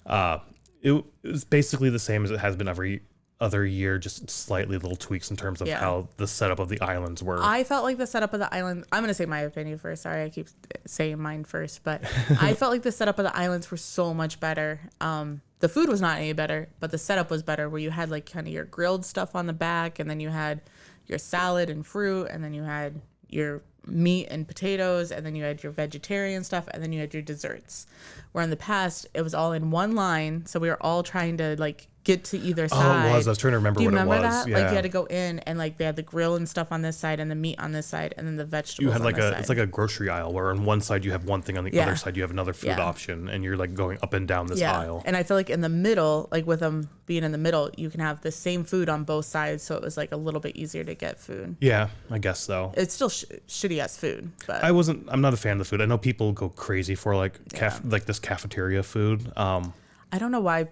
Yeah. It was basically the same as it has been every other year, just slightly little tweaks in terms of how the setup of the islands were. I felt like the setup of the island, I'm going to say my opinion first. Sorry, I keep saying mine first, but I felt like the setup of the islands were so much better. The food was not any better, but the setup was better, where you had like kind of your grilled stuff on the back, and then you had your salad and fruit, and then you had your meat and potatoes, and then you had your vegetarian stuff, and then you had your desserts. Where in the past, it was all in one line, so we were all trying to like get to either side. Oh, it was. I was trying to remember what it was. Do you remember that? Yeah. Like you had to go in and like they had the grill and stuff on this side and the meat on this side and then the vegetables you had on like this a side. It's like a grocery aisle where on one side you have one thing, on the other side you have another food option, and you're like going up and down this aisle. And I feel like in the middle, like with them being in the middle, you can have the same food on both sides, so it was like a little bit easier to get food. Yeah, I guess so. It's still shitty ass food, but I'm not a fan of the food. I know people go crazy for like like this cafeteria food. I don't know why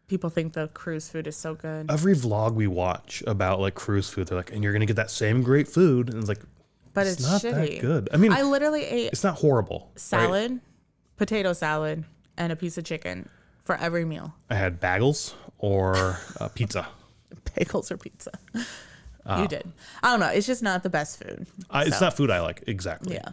people think the cruise food is so good. Every vlog we watch about like cruise food, they're like, and you're gonna get that same great food, and it's like, but it's not shitty. that good. I mean, I literally ate it's not horrible. Salad, right? Potato salad, and a piece of chicken for every meal. I had bagels or pizza. Bagels or pizza. You did. I don't know. It's just not the best food. It's not food I like. Exactly. Yeah.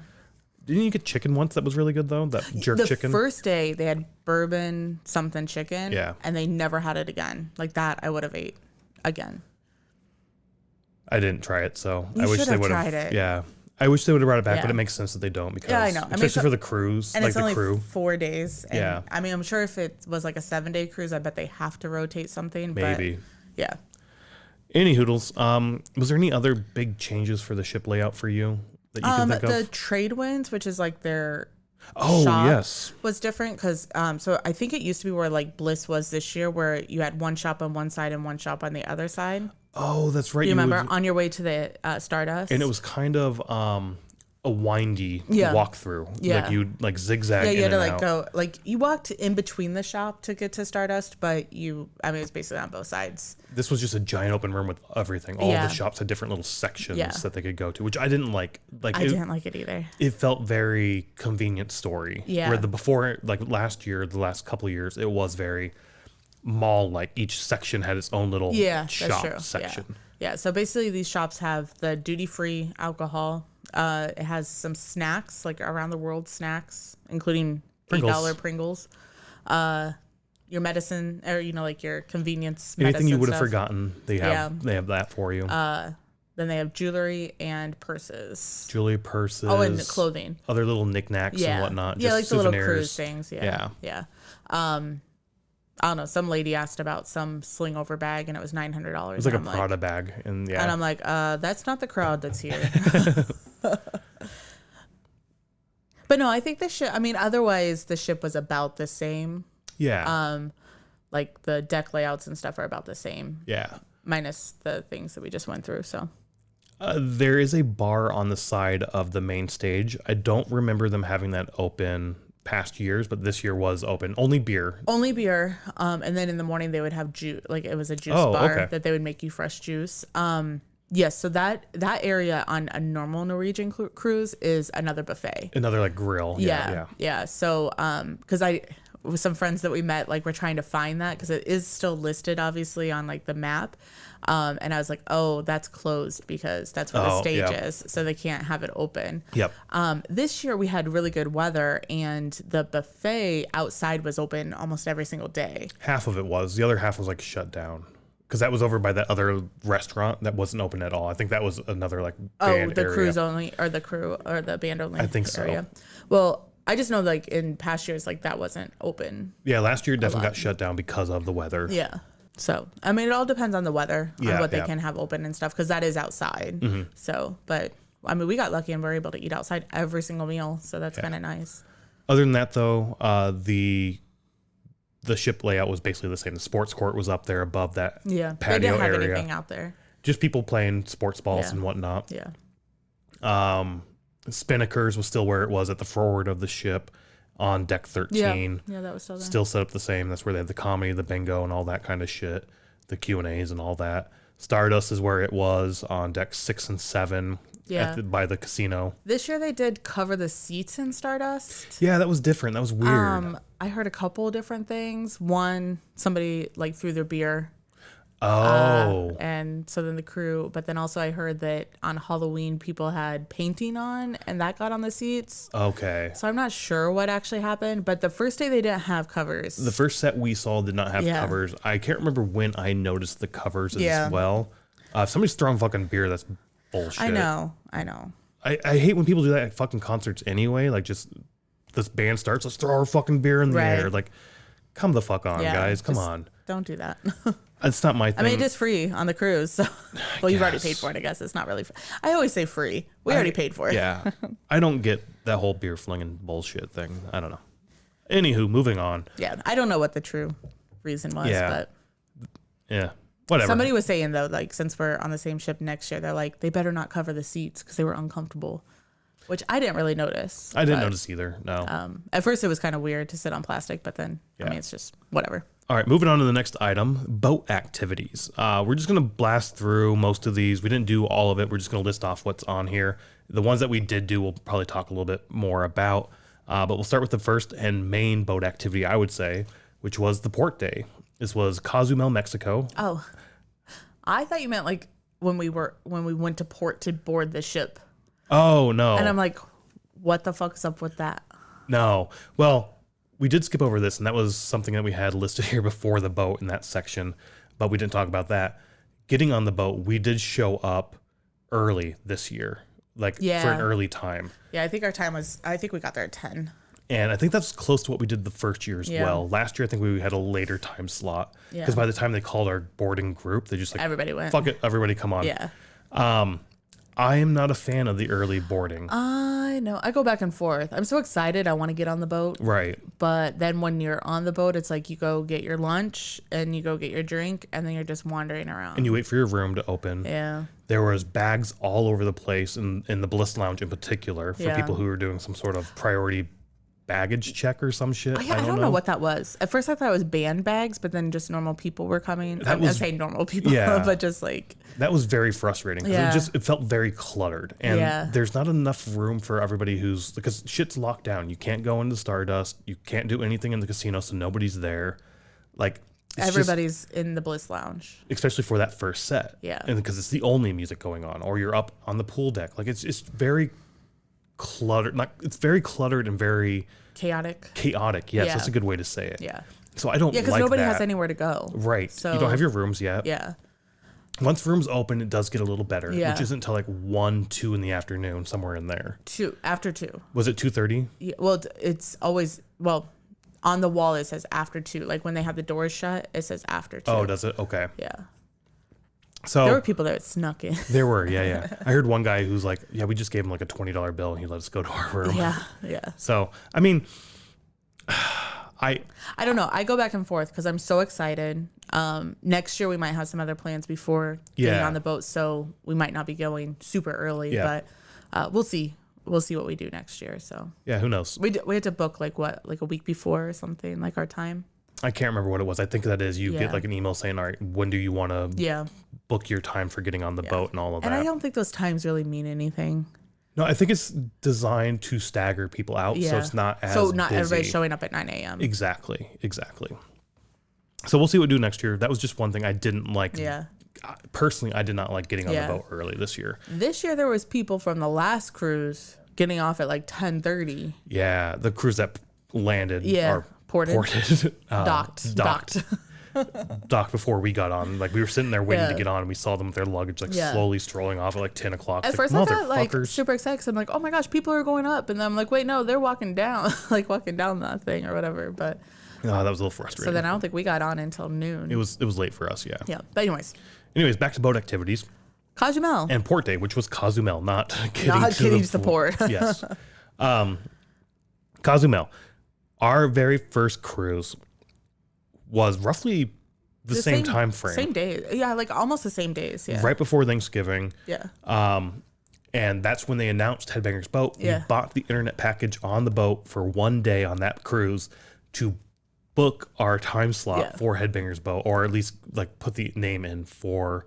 Didn't you get chicken once that was really good though? That jerk chicken? The first day they had bourbon something chicken. Yeah. And they never had it again. Like that I would have ate again. I didn't try it, so You I wish should they have would tried it. Yeah. I wish they would have brought it back, Yeah. but it makes sense that they don't because Yeah, I know. I mean, especially for the cruise, And like it's the only crew. 4 days. And Yeah. I mean, I'm sure if it was like a 7-day cruise, I bet they have to rotate something. Maybe. But yeah. Any hoodles. Was there any other big changes for the ship layout for you that you can think The of? trade winds, which is like their Oh, shop, yes. was different because so I think it used to be where like Bliss was this year, where you had one shop on one side and one shop on the other side. Oh, that's right. Do you remember on your way to the Stardust? And it was kind of a windy Yeah. walkthrough. Yeah. Like you like zigzag. Yeah, you had in to and like out. go like you walked in between the shop to get to Stardust, but it was basically on both sides. This was just a giant open room with everything. All Yeah. the shops had different little sections Yeah. that they could go to, which I didn't like. I didn't like it either. It felt very convenient story. Yeah. Where the last year, the last couple of years, it was very mall like. Each section had its own little shop that's true. section. Yeah. So basically, these shops have the duty-free alcohol. It has some snacks, like around the world snacks, including $8 Pringles. Your medicine, or like your convenience. Anything you medicine would have stuff. forgotten, they have that for you. Then they have jewelry and purses. Jewelry, purses. Oh, and clothing. Other little knickknacks and whatnot. Yeah, just like souvenirs. the little cruise things. Yeah. I don't know. Some lady asked about some sling over bag, and it was $900. It was like a Prada bag, and And I'm like, that's not the crowd that's here. But no, I think the ship. I mean, otherwise the ship was about the same. yeah, Like the deck layouts and stuff are about the same, yeah. minus the things that we just went through. So There is a bar on the side of the main stage. I don't remember them having that open past years, but this year was open. Only beer. only beer. And then in the morning they would have juice. Like it was a juice Oh, bar okay. that they would make you fresh juice. Yes. So that area on a normal Norwegian cruise is another buffet. Another like grill. Yeah. So, because with some friends that we met, like we're trying to find that because it is still listed obviously on like the map. And I was like, oh, that's closed because that's where the stage is. So they can't have it open. Yep. This year we had really good weather and the buffet outside was open almost every single day. Half of it was. The other half was like shut down. Because that was over by that other restaurant that wasn't open at all. I think that was another like band the area. cruise only or the crew or the band only. I think so. area. Well, I just know like in past years, like that wasn't open. Yeah, last year definitely got shut down because of the weather. Yeah. So, I mean, it all depends on the weather, on Yeah, what they yeah. can have open and stuff, because that is outside. So, but I mean, we got lucky and we're able to eat outside every single meal. So that's kind of nice. Other than that, though, the ship layout was basically the same. The sports court was up there above that Yeah. patio They didn't have area. anything out there. Just people playing sports balls Yeah. and whatnot. Yeah. Spinnakers was still where it was at the forward of the ship on deck 13. Yeah, that was still there. Still set up the same. That's where they had the comedy, the bingo, and all that kind of shit. The Q&As and all that. Stardust is where it was on deck 6 and 7 Yeah. by the casino. This year they did cover the seats in Stardust. Yeah, that was different. That was weird. I heard a couple different things. One, somebody like threw their beer. And so then the crew, but then also I heard that on Halloween people had painting on and that got on the seats. Okay. So I'm not sure what actually happened, but the first day they didn't have covers. The first set we saw did not have Yeah. covers. I can't remember when I noticed the covers Yeah. as well. If somebody's throwing fucking beer, that's bullshit. I know. I hate when people do that at fucking concerts anyway. Like, just this band starts, let's throw our fucking beer in the Right. air. Like, come the fuck on, Yeah, guys. Come just on. Don't do that. It's not my thing. I mean, it is free on the cruise. So. Well, you've already paid for it, I guess. It's not really free. I always say free. We already paid for it. Yeah. I don't get that whole beer flinging bullshit thing. I don't know. Anywho, moving on. Yeah. I don't know what the true reason was, Yeah. but Yeah. Whatever. somebody was saying, though, like, since we're on the same ship next year, they're like, they better not cover the seats because they were uncomfortable, which I didn't really notice. I didn't but, notice either. No. At first, it was kind of weird to sit on plastic, but then, I Yeah. mean, it's just whatever. All right, moving on to the next item, boat activities. We're just going to blast through most of these. We didn't do all of it. We're just going to list off what's on here. The ones that we did do, we'll probably talk a little bit more about. But we'll start with the first and main boat activity, I would say, which was the port day. This was Cozumel, Mexico. Oh, I thought you meant like when we went to port to board the ship. Oh, no. And I'm like, what the fuck's up with that? No. Well, we did skip over this, and that was something that we had listed here before the boat in that section, but we didn't talk about that. Getting on the boat, we did show up early this year. like for Yeah. an early time. Yeah, I think we got there at 10. And I think that's close to what we did the first year as well. Last year, I think we had a later time slot because by the time they called our boarding group, they just like, everybody went. Fuck it, everybody come on. Yeah. I am not a fan of the early boarding. I know. I go back and forth. I'm so excited. I want to get on the boat. Right. But then when you're on the boat, it's like you go get your lunch and you go get your drink and then you're just wandering around. And you wait for your room to open. Yeah. There was bags all over the place in the Bliss Lounge in particular for people who were doing some sort of priority baggage check or some shit. Oh, yeah, I don't know what that was. At first I thought it was band bags, but then just normal people were coming. I'm saying normal people, but just like... That was very frustrating because it felt very cluttered. And there's not enough room for everybody because shit's locked down. You can't go into Stardust. You can't do anything in the casino, so nobody's there. Like... Everybody's in the Bliss Lounge. Especially for that first set. Yeah. And because it's the only music going on, or you're up on the pool deck. Like it's very cluttered. Like it's very cluttered and very chaotic. Yes, that's a good way to say it. Yeah. So I don't like that. because nobody has anywhere to go. Right. So you don't have your rooms yet. Yeah. Once rooms open, it does get a little better, Yeah. which isn't until like 1, 2 in the afternoon, somewhere in there. After 2. Was it 2:30? Yeah, well, it's always, on the wall it says after 2. Like when they have the doors shut, it says after 2. Oh, does it? Okay. Yeah. So there were people that snuck in. There were, yeah. I heard one guy who's like, yeah, we just gave him like a $20 bill and he let us go to our room. Yeah. So, I mean, I don't know. I go back and forth because I'm so excited. Next year we might have some other plans before getting on the boat, so we might not be going super early, but we'll see. We'll see what we do next year. So yeah, who knows? We had to book like a week before or something, like our time. I can't remember what it was. I think that is you get like an email saying, all right, when do you want to book your time for getting on the boat and all of that. And I don't think those times really mean anything. No, I think it's designed to stagger people out, so it's not as busy. Everybody's showing up at 9 a.m. Exactly. So we'll see what we do next year. That was just one thing I didn't like. Yeah. Personally, I did not like getting on the boat early this year. This year there was people from the last cruise getting off at like 10:30. Yeah, the cruise that landed or ported. Docked. Docked before we got on. Like we were sitting there waiting to get on, and we saw them with their luggage slowly strolling off at like 10 o'clock. At first I got like super excited because I'm like, oh my gosh, people are going up, and then I'm like, wait, no, they're walking down, like walking down that thing or whatever. But that was a little frustrating. So then I don't think we got on until noon. It was late for us, yeah. Yeah, but anyways, back to boat activities. Cozumel and port day, which was Cozumel, not kidding to the port. Yes. Cozumel. Our very first cruise was roughly the same time frame. Same day. Yeah, like almost the same days. Yeah. Right before Thanksgiving. Yeah. And that's when they announced Headbangers Boat. Yeah. We bought the internet package on the boat for one day on that cruise to book our time slot for Headbangers Boat, or at least like put the name in for,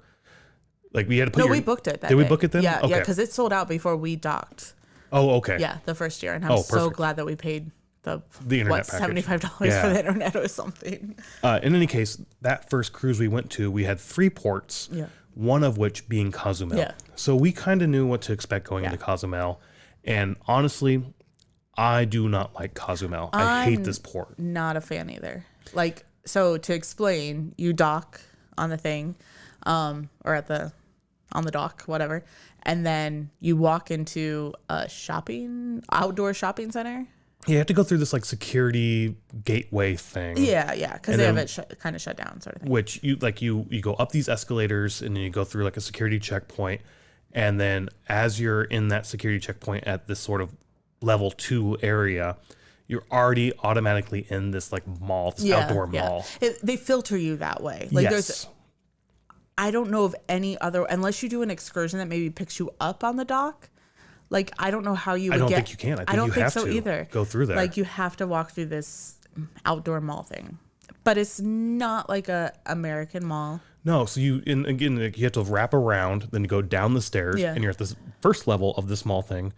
like we had to put we booked it that Did day. we book it then? Yeah, yeah, because it sold out before we docked. Oh, okay. Yeah, the first year. And I'm so glad that we paid the internet package. $75 for the internet or something. In any case, that first cruise we went to, we had 3 ports, one of which being Cozumel. Yeah. So we kind of knew what to expect going into Cozumel. And honestly, I do not like Cozumel. I hate this port. Not a fan either. Like, so to explain, you dock on the thing, or on the dock, whatever, and then you walk into a outdoor shopping center. You have to go through this like security gateway thing. Yeah, because they have it kind of shut down, sort of thing. Which you go up these escalators and then you go through like a security checkpoint, and then as you're in that security checkpoint at this sort of level 2 area, you're already automatically in this like mall, this outdoor mall. They filter you that way. Like I don't know of any other, unless you do an excursion that maybe picks you up on the dock. Like, I don't know how you would I don't think you can. I don't think so either. Go through there. Like, you have to walk through this outdoor mall thing. But it's not like a American mall. No, so you have to wrap around, then you go down the stairs, and you're at this first level of this mall thing.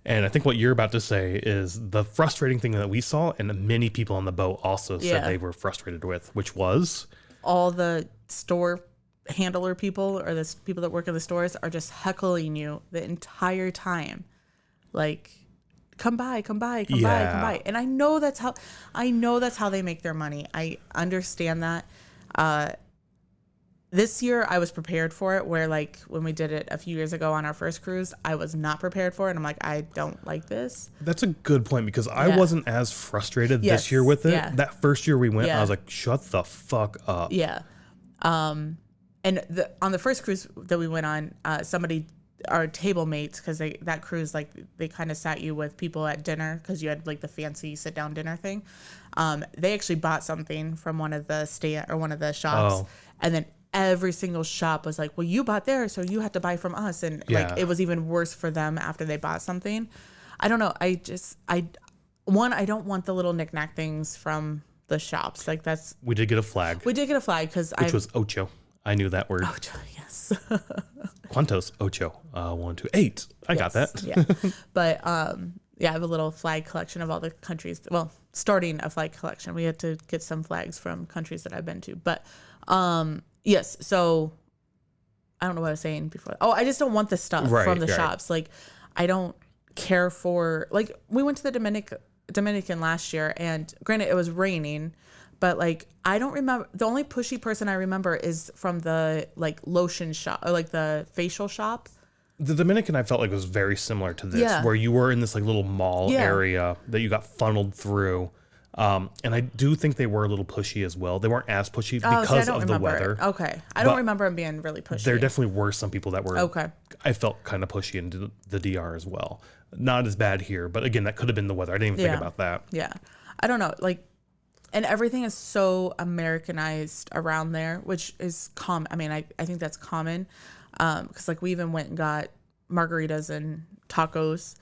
And I think what you're about to say is the frustrating thing that we saw, and many people on the boat also said they were frustrated with, which was all the store handler people or the people that work in the stores are just heckling you the entire time, like, come by. And I know that's how they make their money. I understand that. this year I was prepared for it, where like when we did it a few years ago on our first cruise, I was not prepared for it. And I'm like, I don't like this. That's a good point, because I wasn't as frustrated this year with it. Yeah. That first year we went, I was like, shut the fuck up. Yeah. And on the first cruise that we went on, somebody, our table mates, because that cruise, like they kind of sat you with people at dinner because you had like the fancy sit down dinner thing. They actually bought something from one of the shops, and then every single shop was like, well, you bought there, so you have to buy from us. And like, it was even worse for them after they bought something. I don't know. I don't want the little knickknack things from the shops. Like we did get a flag. We did get a flag which was ocho. I knew that word. Ocho, yes. ¿Cuántos? Ocho. 1, 2, 8. I got that. Yeah. But I have a little flag collection of all the countries. Well, starting a flag collection. We had to get some flags from countries that I've been to. But yes, so I don't know what I was saying before. Oh, I just don't want the stuff from the shops. Like, I don't care for, like, we went to the Dominican last year, and granted it was raining, but like, I don't remember, the only pushy person I remember is from the like lotion shop, or like the facial shop. The Dominican, I felt like, was very similar to this, where you were in this like little mall area that you got funneled through. And I do think they were a little pushy as well. They weren't as pushy because of the weather. Okay. I don't remember them being really pushy. There definitely were some people that were, I felt kind of pushy into the DR as well. Not as bad here, but again, that could have been the weather. I didn't even think about that. Yeah. I don't know. Like, and everything is so Americanized around there, which is common. I mean, I think that's common. Because like we even went and got margaritas and tacos,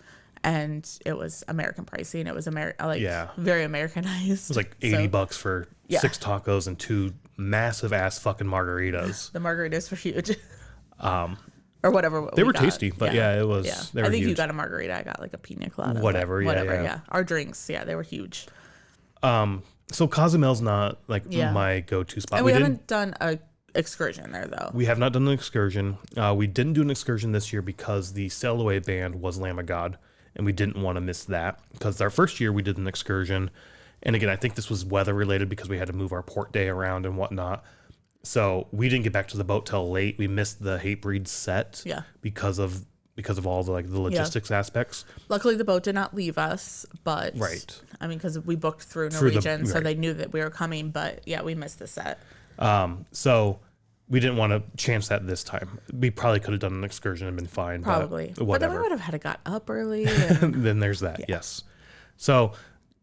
and it was American pricing. It was very Americanized. It was like $80 for 6 tacos and 2 massive ass fucking margaritas. The margaritas were huge. Or whatever. They were tasty, but it was. Yeah. They were I think huge. you got a margarita. I got like a pina colada. Whatever. Yeah. Our drinks, they were huge. So Cozumel's not like my go-to spot. And we haven't done a excursion there though. We have not done an excursion. We didn't do an excursion this year because the Sail Away band was Lamb of God, and we didn't want to miss that, because our first year we did an excursion, and again I think this was weather related because we had to move our port day around and whatnot. So we didn't get back to the boat till late. We missed the Hatebreed set because of all the like the logistics aspects. Luckily, the boat did not leave us, but I mean, because we booked through Norwegian, so they knew that we were coming. But yeah, we missed the set. So we didn't want to chance that this time. We probably could have done an excursion and been fine. Probably, but then we would have had to got up early. And then there's that. Yes. So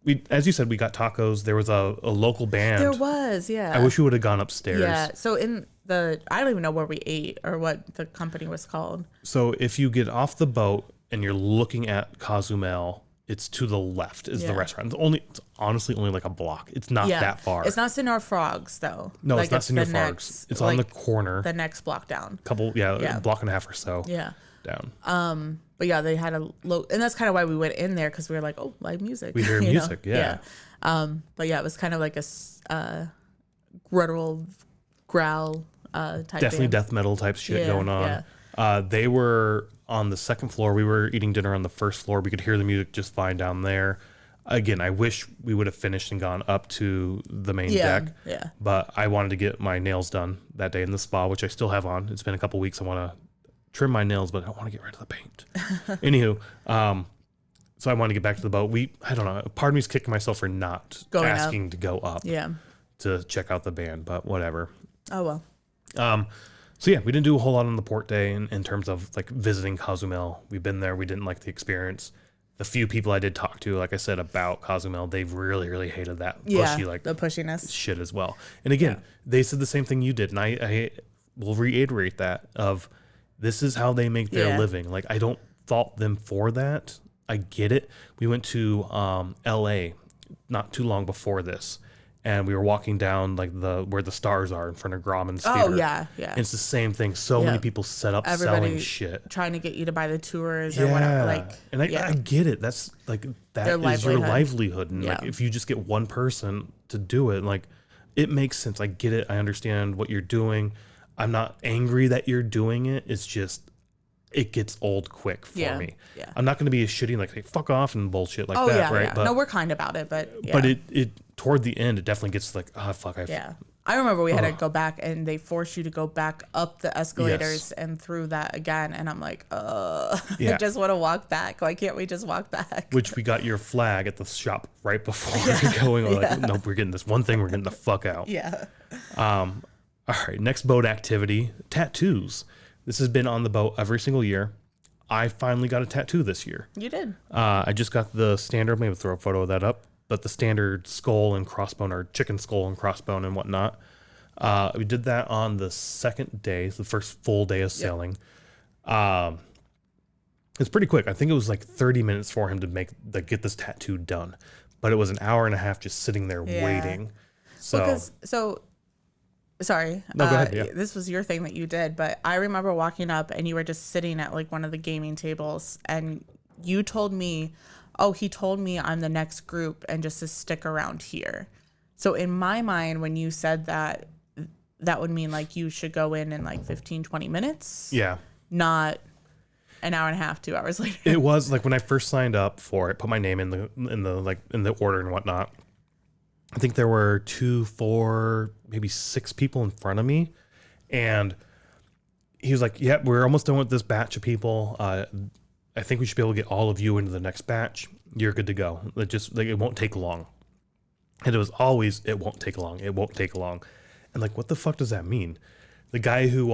we, as you said, we got tacos. There was a local band. There was, I wish we would have gone upstairs. Yeah. So I don't even know where we ate or what the company was called. So if you get off the boat and you're looking at Cozumel, it's to the left is the restaurant. It's honestly only like a block. It's not that far. It's not Senor Frogs though. No, like, it's not Senor Frogs. It's on the corner. The next block down. A block and a half or so. Yeah. Down. But yeah, they had a low, and that's kind of why we went in there, because we were like, oh, live music. We hear music, yeah. But yeah, it was kind of like a guttural growl type. Definitely band. death metal type shit going on. Yeah. They were on the second floor. We were eating dinner on the first floor. We could hear the music just fine down there. Again, I wish we would have finished and gone up to the main deck. Yeah. But I wanted to get my nails done that day in the spa, which I still have on. It's been a couple weeks. I want to trim my nails, but I don't want to get rid of the paint. Anywho, so I want to get back to the boat. I don't know. Part of me is kicking myself for not asking to go up to check out the band, but whatever. Oh, well. So yeah, we didn't do a whole lot on the port day in terms of like visiting Cozumel. We've been there. We didn't like the experience. The few people I did talk to, like I said, about Cozumel, they've really, really hated that pushy, like the pushiness shit as well. And again, they said the same thing you did. And I will reiterate that of, this is how they make their living. Like, I don't fault them for that. I get it. We went to LA not too long before this, and we were walking down like where the stars are in front of Grauman's Theater. Oh yeah. And it's the same thing. So many people set up selling shit, trying to get you to buy the tours or whatever. Like, and I get it. That's like that is your livelihood, and like if you just get one person to do it, like it makes sense. I get it. I understand what you're doing. I'm not angry that you're doing it. It's just, it gets old quick for me. Yeah. I'm not going to be shitting like, hey, fuck off and bullshit like that, right? Yeah. But, no, we're kind about it, but but it toward the end, it definitely gets like, oh fuck, I remember we had to go back, and they forced you to go back up the escalators and through that again. And I'm like, I just want to walk back. Why can't we just walk back? Which we got your flag at the shop right before going. We're like, nope, we're getting this one thing. We're getting the fuck out. Yeah. All right. Next boat activity, tattoos. This has been on the boat every single year. I finally got a tattoo this year. You did. I just got the standard, maybe throw a photo of that up, but the standard skull and crossbone, or chicken skull and crossbone and whatnot. We did that on the second day, the first full day of sailing. It's pretty quick. I think it was like 30 minutes for him to get this tattoo done, but it was an hour and a half just sitting there waiting. So, sorry. No, go ahead. Yeah. This was your thing that you did, but I remember walking up and you were just sitting at like one of the gaming tables, and you told me, he told me I'm the next group and just to stick around here. So in my mind, when you said that, that would mean like you should go in like 15, 20 minutes. Yeah. Not an hour and a half, 2 hours later. It was like when I first signed up for it, put my name in the order and whatnot. I think there were 2, 4, maybe 6 people in front of me, and he was like, "Yeah, we're almost done with this batch of people. I think we should be able to get all of you into the next batch. You're good to go. It won't take long." And it was always, "It won't take long. It won't take long." And like, what the fuck does that mean? The guy who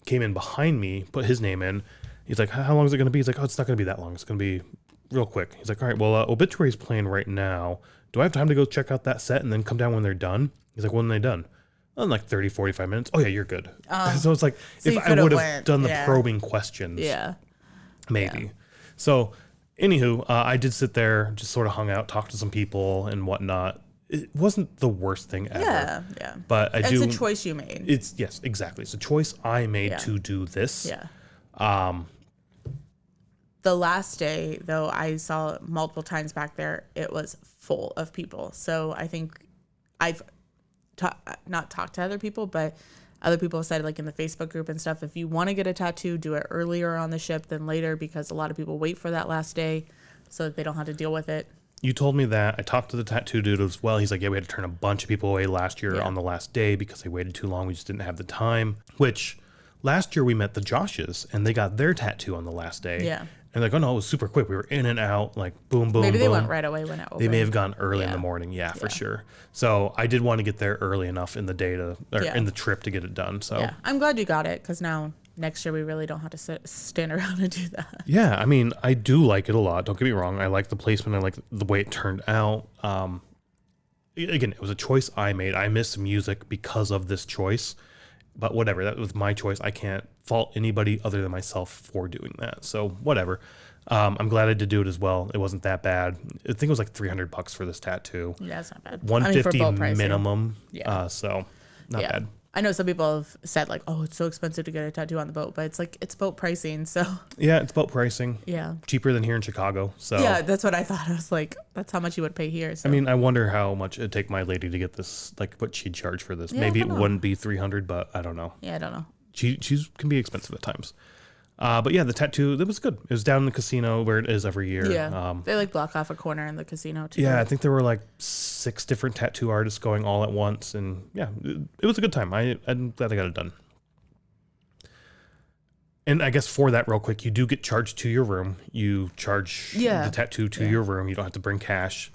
came in behind me put his name in. He's like, "How long is it going to be?" He's like, "Oh, it's not going to be that long. It's going to be real quick." He's like, "All right, well, Obituary's playing right now. Do I have time to go check out that set and then come down when they're done?" He's like, "When are they done?" "Oh, in like 30, 45 minutes. "Oh yeah, you're good." So it's like, if I would have done the probing questions, maybe. Yeah. So anywho, I did sit there, just sort of hung out, talked to some people and whatnot. It wasn't the worst thing ever. Yeah. But it's a choice you made. Yes, exactly. It's a choice I made to do this. Yeah. The last day, though, I saw multiple times back there, it was full of people. So I think I've not talked to other people, but other people said, like in the Facebook group and stuff, if you want to get a tattoo, do it earlier on the ship than later, because a lot of people wait for that last day so that they don't have to deal with it. You told me that. I talked to the tattoo dude as well. He's like, "Yeah, we had to turn a bunch of people away last year on the last day because they waited too long. We just didn't have the time." Which last year we met the Joshes and they got their tattoo on the last day. Yeah. And like, "Oh no, it was super quick. We were in and out, like boom, boom, Maybe boom." they went right away when it opened. They may have gone early in the morning. Yeah, for sure. So I did want to get there early enough in the day in the trip to get it done. So yeah, I'm glad you got it, because now next year we really don't have to stand around and do that. Yeah, I mean, I do like it a lot. Don't get me wrong. I like the placement. I like the way it turned out. Again, it was a choice I made. I missed music because of this choice, but whatever. That was my choice. I can't fault anybody other than myself for doing that. So whatever. I'm glad I did do it as well. It wasn't that bad. I think it was like $300 for this tattoo. Yeah, it's not bad. $150 minimum. Yeah. So not bad. I know some people have said like, "Oh, it's so expensive to get a tattoo on the boat," but it's like, it's boat pricing. So yeah, it's boat pricing. Yeah. Cheaper than here in Chicago. So yeah, that's what I thought. I was like, that's how much you would pay here. So. I mean, I wonder how much it'd take my lady to get this, like what she'd charge for this. Maybe it wouldn't be $300, but I don't know. Yeah, I don't know. She can be expensive at times. But yeah, the tattoo, that was good. It was down in the casino where it is every year. Yeah. They like block off a corner in the casino too. Yeah, I think there were like 6 different tattoo artists going all at once. And yeah, it was a good time. I'm glad I got it done. And I guess for that, real quick, you do get charged to your room. You charge the tattoo to your room. You don't have to bring cash.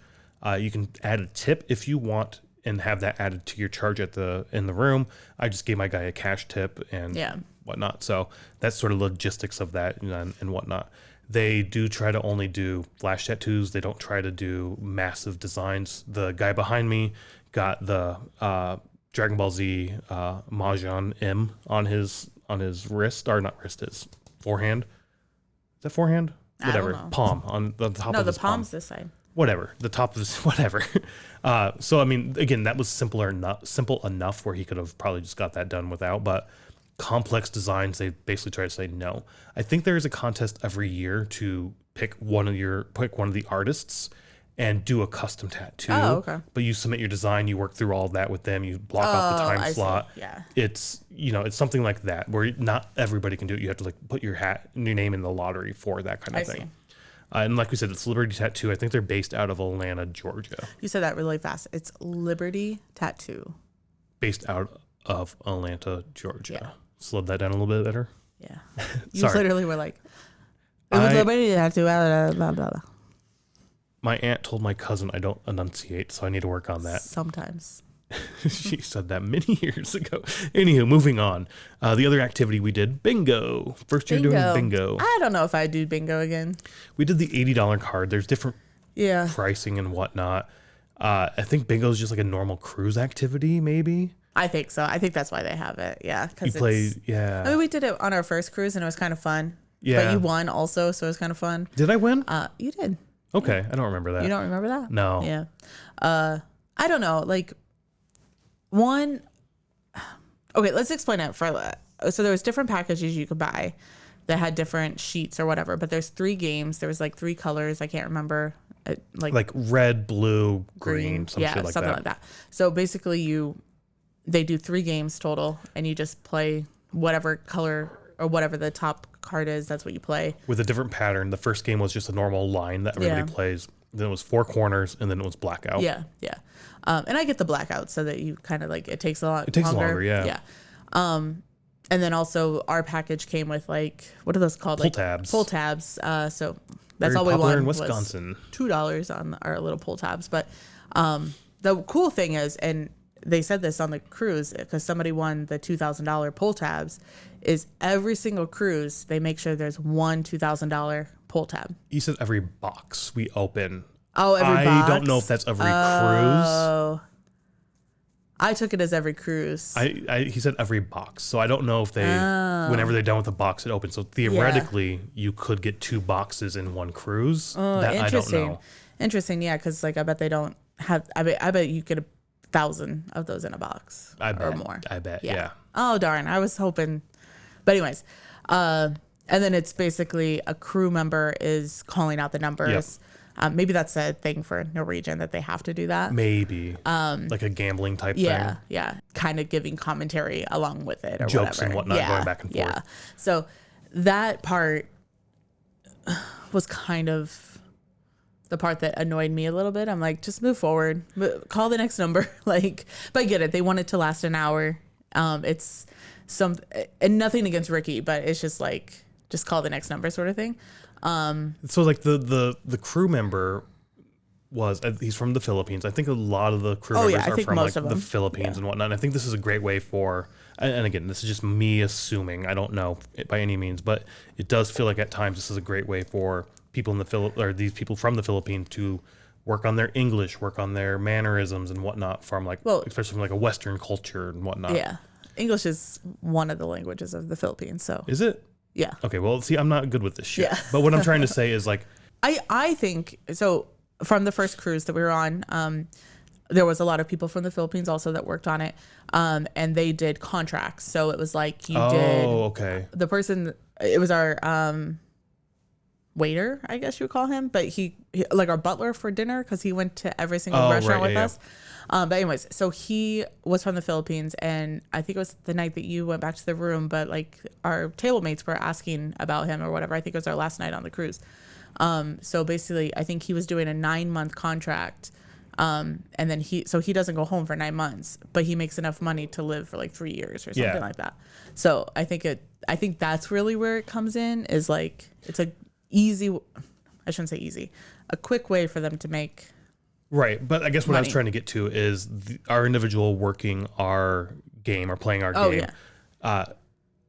You can add a tip if you want and have that added to your charge in the room. I just gave my guy a cash tip and whatnot. So that's sort of logistics of that and whatnot. They do try to only do flash tattoos. They don't try to do massive designs. The guy behind me got the Dragon Ball Z Mahjong M on his wrist, or not wrist, his forehand. Is that forehand? Whatever. I don't know. Palm on the top of his palm. No, the palm's this side. Whatever, the top of this, whatever. So I mean, again, that was simple enough where he could have probably just got that done without. But complex designs, they basically try to say no. I think there is a contest every year to pick one of the artists and do a custom tattoo. Oh, okay. But you submit your design, you work through all of that with them, you block off the time slot. See. Yeah. It's it's something like that where not everybody can do it. You have to like put your name in the lottery for that kind of thing. See. And like we said, it's Liberty Tattoo. I think they're based out of Atlanta, Georgia. You said that really fast. It's Liberty Tattoo. based out of Atlanta, Georgia. Yeah. Slowed that down a little bit better. Yeah. You Sorry. literally were like, My aunt told my cousin I don't enunciate, so I need to work on that. sometimes. She said that many years ago. Anywho, moving on. The other activity we did, bingo. First year doing bingo. I don't know if I'd do bingo again. We did the $80 card. There's different pricing and whatnot. I think bingo is just like a normal cruise activity, maybe. I think so. I think that's why they have it. Yeah. You play, I mean, we did it on our first cruise and it was kind of fun. Yeah. But you won also, so it was kind of fun. Did I win? You did. Okay. I don't remember that. You don't remember that? No. Yeah. I don't know. Like, one. Okay, let's explain it for that. So there was different packages you could buy that had different sheets or whatever, but there's 3 games. There was like 3 colors. I can't remember. Like red, blue, green, some shit like something that. like that. So basically they do 3 games total and you just play whatever color or whatever the top card is. That's what you play. With a different pattern. The first game was just a normal line that everybody plays. Then it was 4 corners and then it was blackout. Yeah. Yeah. And I get the blackout so that you kind of like, it takes a lot. It takes longer. Yeah. Yeah. And then also our package came with like, what are those called? Pull tabs. Pull tabs. So that's Very all we popular won in Wisconsin. was $2 on our little pull tabs. But the cool thing is, and they said this on the cruise because somebody won the $2,000 pull tabs, is every single cruise they make sure there's one $2,000 pull tab. You said every box we open. Oh, every box? I don't know if that's every cruise. I took it as every cruise. He said every box, so I don't know if they, whenever they're done with the box, it opens. So theoretically, you could get 2 boxes in one cruise. That interesting. I don't know. Interesting, yeah, because like I bet they don't have. I bet you get 1,000 of those in a box or more. I bet, yeah. Oh darn! I was hoping, but anyways, and then it's basically a crew member is calling out the numbers. Yep. Maybe that's a thing for Norwegian that they have to do that. Maybe. Like a gambling type thing. Yeah. Kind of giving commentary along with it or jokes whatever. and whatnot going back and forth. Yeah. So that part was kind of the part that annoyed me a little bit. I'm like, just move forward, call the next number. Like, but I get it. They want it to last an hour. It's and nothing against Ricky, but it's just like, just call the next number sort of thing. So like the crew member he's from the Philippines. I think a lot of the crew members are from like the Philippines and whatnot. And I think this is a great way for, and again, this is just me assuming, I don't know it by any means, but it does feel like at times this is a great way for people in the these people from the Philippines to work on their English, work on their mannerisms and whatnot from like, especially from like a Western culture and whatnot. Yeah. English is one of the languages of the Philippines. So is it? Yeah. Okay. Well, see, I'm not good with this shit. Yeah. But what I'm trying to say is like, I think so. From the first cruise that we were on, there was a lot of people from the Philippines also that worked on it, and they did contracts. So it was like you did. Oh, okay. The person, it was our waiter, I guess you would call him, but he like our butler for dinner because he went to every single restaurant with us. But anyways, so he was from the Philippines, and I think it was the night that you went back to the room, but like our table mates were asking about him or whatever. I think it was our last night on the cruise. So basically, I think he was doing a 9-month contract, and then he doesn't go home for 9 months, but he makes enough money to live for like 3 years or something like that. So I think that's really where it comes in, is like it's a quick way for them to make. Right. But I guess what money. I was trying to get to is our individual working our game or playing our game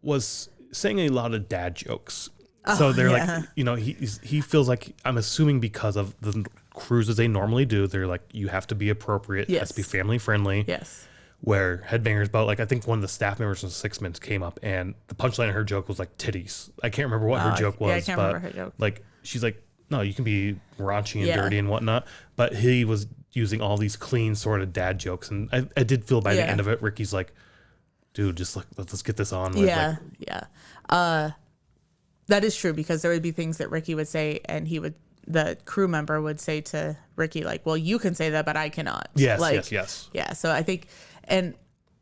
was saying a lot of dad jokes. So they're like, he feels like, I'm assuming because of the cruises they normally do, they're like, you have to be appropriate. Yes. It has to be family friendly. Yes. Where Headbangers Boat, like I think one of the staff members from Six Minutes came up and the punchline of her joke was like titties. I can't remember what her joke was. Yeah, I can't remember her joke. Like, she's like, no, you can be raunchy and dirty and whatnot. But he was using all these clean sort of dad jokes. And I did feel by the end of it, Ricky's like, dude, just like, let's get this on with. That is true, because there would be things that Ricky would say and the crew member would say to Ricky, like, well, you can say that, but I cannot. Yes, like, yes. Yeah. So I think, and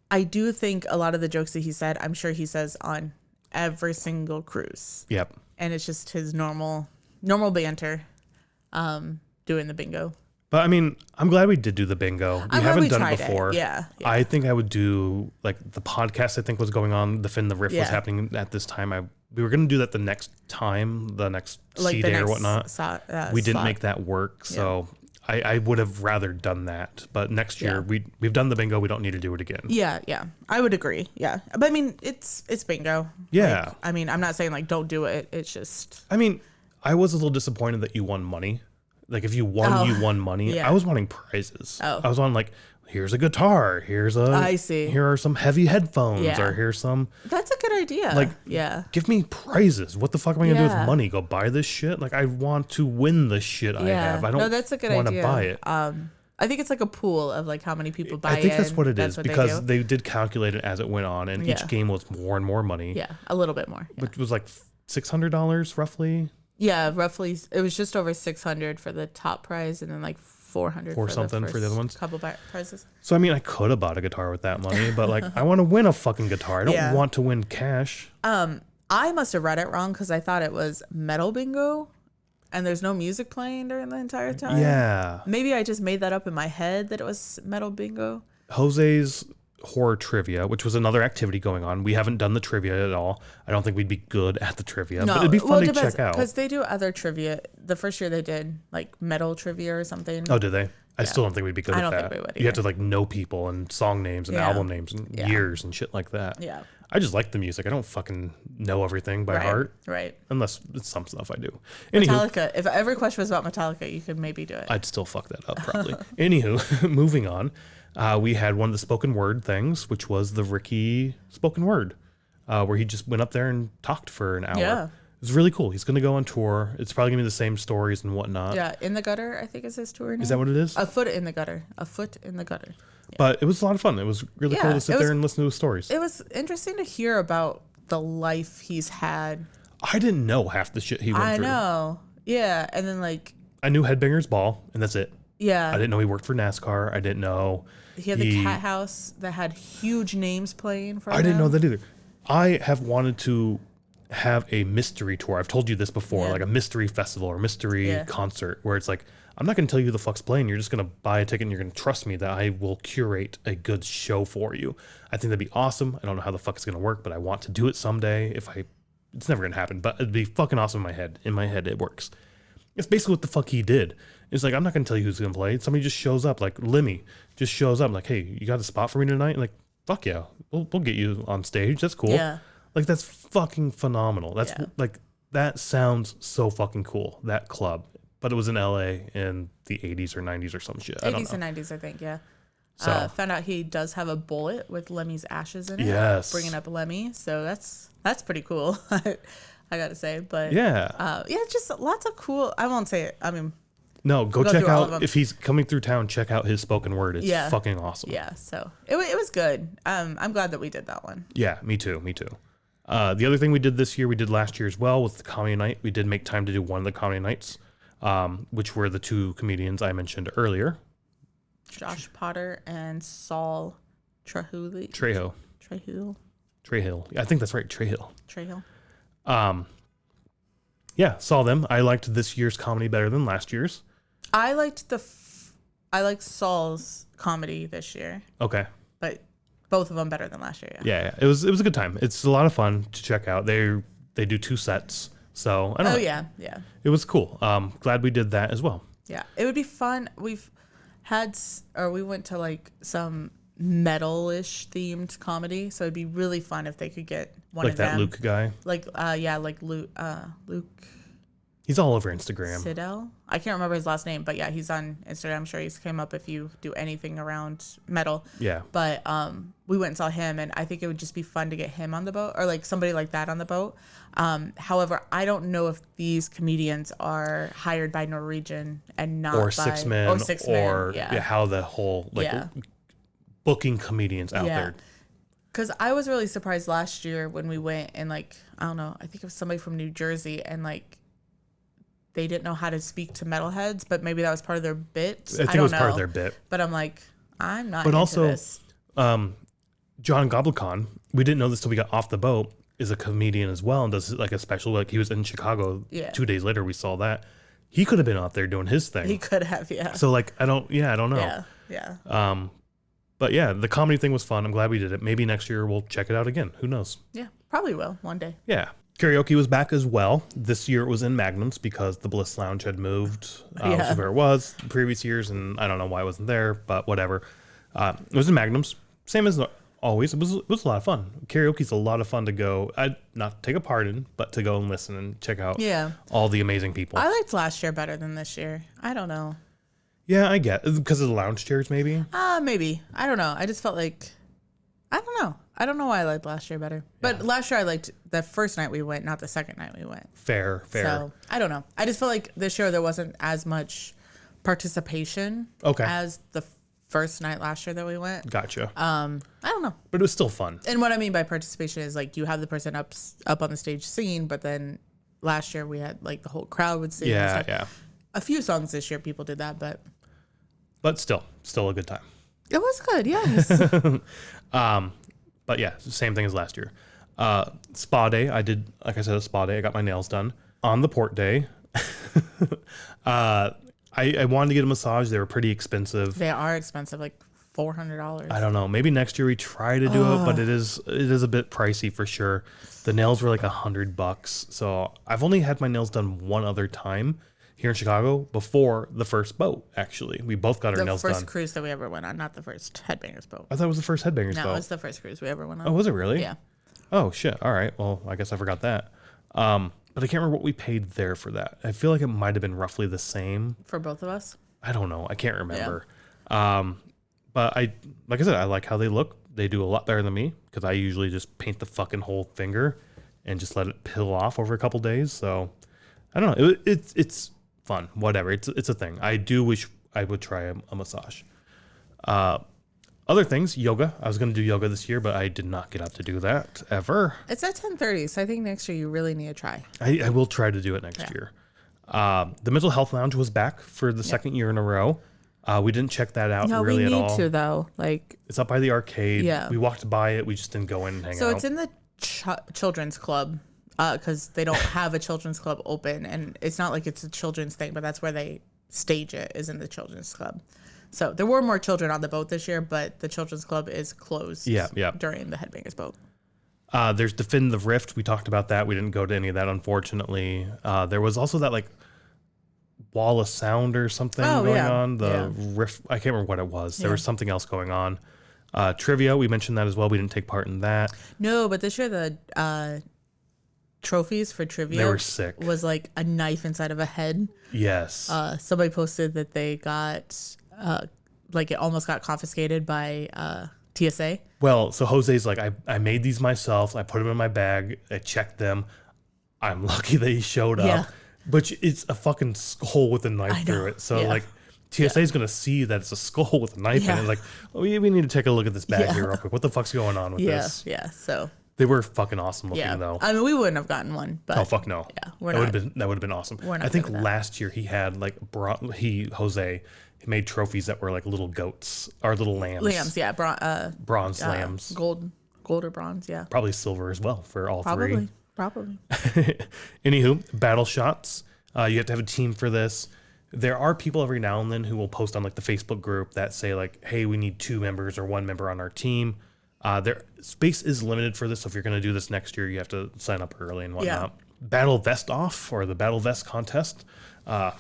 I do think a lot of the jokes that he said, I'm sure he says on every single cruise. Yep. And it's just his normal banter, doing the bingo. But I mean, I'm glad we did do the bingo. We haven't done it before. Yeah. I think I would do like the podcast. I think was going on. The Finn the Riff was happening at this time. We were going to do that the next time, the next sea day or whatnot. We didn't make that work, so I would have rather done that. But next year we've done the bingo. We don't need to do it again. Yeah, I would agree. Yeah, but I mean, it's bingo. Yeah. Like, I mean, I'm not saying like don't do it. It's just. I mean, I was a little disappointed that you won money. Like if you won, you won money. I was wanting prizes. I was on like, here's a guitar. Here's a. I see. Here are some heavy headphones, or here's some. That's a good idea. Like, give me prizes. What the fuck am I gonna do with money? Go buy this shit? Like, I want to win the shit I have. I don't. No, that's a good idea. Want to buy it. I think it's like a pool of like how many people buy it. I think that's what it is because they did calculate it as it went on, and each game was more and more money. Yeah, a little bit more. Which was like $600 roughly. Yeah, roughly. It was just over 600 for the top prize, and then like 400 or something for the other ones. Couple prizes. So I mean, I could have bought a guitar with that money, but like, I want to win a fucking guitar. I don't want to win cash. I must have read it wrong because I thought it was metal bingo, and there's no music playing during the entire time. Yeah. Maybe I just made that up in my head that it was metal bingo. Jose's horror trivia, which was another activity going on. We haven't done the trivia at all. I don't think we'd be good at the trivia, but it'd be fun to check out. Because they do other trivia. The first year they did like metal trivia or something. Oh, did they? I still don't think we'd be good at that. I don't think we would either. You have to like know people and song names and album names and years and shit like that. Yeah. I just like the music. I don't fucking know everything by heart. Right. Unless it's some stuff I do. Metallica. If every question was about Metallica, you could maybe do it. I'd still fuck that up probably. Anywho, moving on. We had one of the spoken word things, which was the Ricky spoken word, where he just went up there and talked for an hour. Yeah. It was really cool. He's going to go on tour. It's probably going to be the same stories and whatnot. Yeah. In the Gutter, I think is his tour name. Is that what it is? A Foot in the Gutter. A Foot in the Gutter. Yeah. But it was a lot of fun. It was really cool to sit there and listen to his stories. It was interesting to hear about the life he's had. I didn't know half the shit he went through. I know. Yeah. And then like. I knew Headbangers Ball, and that's it. Yeah. I didn't know he worked for NASCAR. I didn't know. He had the cat house that had huge names playing for him. I didn't know that either. I have wanted to have a mystery tour. I've told you this before, like a mystery festival or mystery concert where it's like, I'm not going to tell you who the fuck's playing. You're just going to buy a ticket and you're going to trust me that I will curate a good show for you. I think that'd be awesome. I don't know how the fuck it's going to work, but I want to do it someday. It's never going to happen, but it'd be fucking awesome in my head. In my head, it works. It's basically what the fuck he did. It's like, I'm not going to tell you who's going to play. Somebody just shows up, like Lemmy just shows up like, hey, you got a spot for me tonight? And like, fuck yeah, we'll get you on stage. That's cool. Yeah. Like, that's fucking phenomenal. That's like, that sounds so fucking cool, that club. But it was in LA in the 80s or 90s or some shit. 80s and 90s, I think, yeah. So found out he does have a bullet with Lemmy's ashes in it. Yes. Bringing up Lemmy. So that's pretty cool, I got to say. But just lots of cool. I won't say it. I mean, no, go check out. If he's coming through town, check out his spoken word. It's fucking awesome. Yeah, so it was good. I'm glad that we did that one. Yeah, me too. The other thing we did this year, we did last year as well with the comedy night. We did make time to do one of the comedy nights, which were the two comedians I mentioned earlier. Josh Potter and Saul Trejo. Yeah, I think that's right. Trehill. Yeah, saw them. I liked this year's comedy better than last year's. I liked Saul's comedy this year. Okay. But both of them better than last year. Yeah. It was a good time. It's a lot of fun to check out. They do 2 sets. So I don't know. Yeah. It was cool. Glad we did that as well. Yeah. It would be fun. We went to like some metal-ish themed comedy. So it'd be really fun if they could get one of them. Like that Luke guy? Like Luke. He's all over Instagram. Siddell? I can't remember his last name, but yeah, he's on Instagram. I'm sure he's came up if you do anything around metal. Yeah. But we went and saw him, and I think it would just be fun to get him on the boat or like somebody like that on the boat. However, I don't know if these comedians are hired by Norwegian and not or by Six Men or how the whole booking comedians out there. Because I was really surprised last year when we went and like, I don't know, I think it was somebody from New Jersey and like they didn't know how to speak to metalheads, but maybe that was part of their bit. I think it was part of their bit. But I'm like, I'm not into also, this. John Goblikon, we didn't know this till we got off the boat, is a comedian as well and does like a special, like he was in Chicago 2 days later, we saw that. he could have been out there doing his thing. He could have, yeah. So like, I don't know. Yeah. But yeah, the comedy thing was fun. I'm glad we did it. Maybe next year we'll check it out again. Who knows? Yeah, probably will one day. Yeah. Karaoke was back as well. This year it was in Magnums because the Bliss Lounge had moved, which is where it was the previous years, and I don't know why it wasn't there, but whatever. It was in Magnums. Same as always. It was a lot of fun. Karaoke's a lot of fun to go. Not take a part in, but to go and listen and check out all the amazing people. I liked last year better than this year. I don't know. Yeah, I get it. Because of the lounge chairs, maybe? Maybe. I don't know. I just felt like, I don't know. I don't know why I liked last year better. But last year I liked the first night we went, not the second night we went. Fair. So, I don't know. I just felt like this year there wasn't as much participation as the first night last year that we went. Gotcha. I don't know. But it was still fun. And what I mean by participation is like you have the person up on the stage singing, but then last year we had like the whole crowd would sing. Yeah. A few songs this year people did that, but still a good time. It was good, yes. But yeah, same thing as last year. Spa day, I did, like I said, a spa day. I got my nails done. On the port day, I wanted to get a massage. They were pretty expensive. They are expensive, like $400. I don't know. Maybe next year we try to do it, but it is a bit pricey for sure. The nails were like $100. So I've only had my nails done one other time here in Chicago before the first boat, actually. We both got our nails done. The first cruise that we ever went on, not the first Headbangers Boat. I thought it was the first Headbangers Boat. No, it was the first cruise we ever went on. Oh, was it really? Yeah. Oh, shit. All right. Well, I guess I forgot that. But I can't remember what we paid there for that. I feel like it might have been roughly the same. For both of us? I don't know. I can't remember. Yeah. But like I said, I like how they look. They do a lot better than me because I usually just paint the fucking whole finger and just let it peel off over a couple days. So I don't know. It's fun. Whatever. It's a thing. I do wish I would try a massage. Other things, yoga. I was going to do yoga this year, but I did not get up to do that ever. It's at 10:30, so I think next year you really need to try. I will try to do it next year. The mental health lounge was back for the second year in a row. We didn't check that out really at all. We need to though. Like it's up by the arcade. Yeah. We walked by it. We just didn't go in and hang out. So it's in the children's club because they don't have a children's club open, and it's not like it's a children's thing, but that's where they stage it, is in the children's club. So there were more children on the boat this year, but the children's club is closed during the Headbangers Boat. There's Defend the Rift. We talked about that. We didn't go to any of that, unfortunately. There was also that like wall of sound or something going on. The rift, I can't remember what it was. There was something else going on. Trivia, we mentioned that as well. We didn't take part in that. No, but this year the trophies for trivia, they were sick. Was like a knife inside of a head. Yes. Somebody posted that they got like it almost got confiscated by TSA. Well, so Jose's like, I made these myself. I put them in my bag. I checked them. I'm lucky that he showed up. Yeah. But it's a fucking skull with a knife through it. So like TSA is going to see that it's a skull with a knife in it. Like, we need to take a look at this bag here real quick. What the fuck's going on with this? Yeah. So they were fucking awesome looking though. I mean, we wouldn't have gotten one, but oh fuck no. Yeah, that would have been awesome. I think last year he had like Jose made trophies that were like little goats or little lambs. Lambs, yeah, bronze lambs. Gold or bronze, yeah. Probably silver as well for all three. Probably. Anywho, battle shots. You have to have a team for this. There are people every now and then who will post on like the Facebook group that say like, hey, we need 2 members or 1 member on our team. Their space is limited for this. So if you're going to do this next year, you have to sign up early and whatnot. Yeah. Battle vest off, or the battle vest contest. That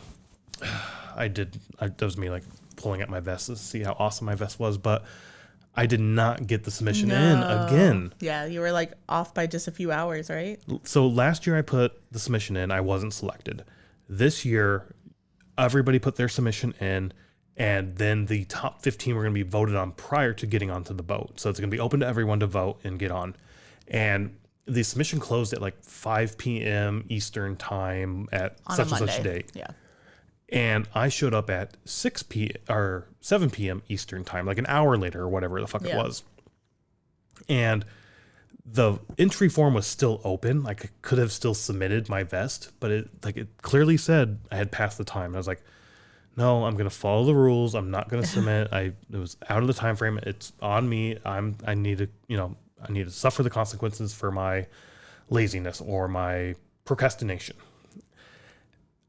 was me like pulling up my vest to see how awesome my vest was, but I did not get the submission in again. Yeah, you were like off by just a few hours, right? So last year I put the submission in. I wasn't selected. This year, everybody put their submission in, and then the top 15 were going to be voted on prior to getting onto the boat. So it's going to be open to everyone to vote and get on. And the submission closed at like 5 p.m. Eastern time at on such and such a date. Yeah. And I showed up at 6 p.m. or 7 p.m. Eastern time, like an hour later or whatever the fuck it was. And the entry form was still open. Like I could have still submitted my vest, but it clearly said I had passed the time. And I was like, no, I'm going to follow the rules. I'm not going to submit. It was out of the time frame. It's on me. I need to suffer the consequences for my laziness or my procrastination.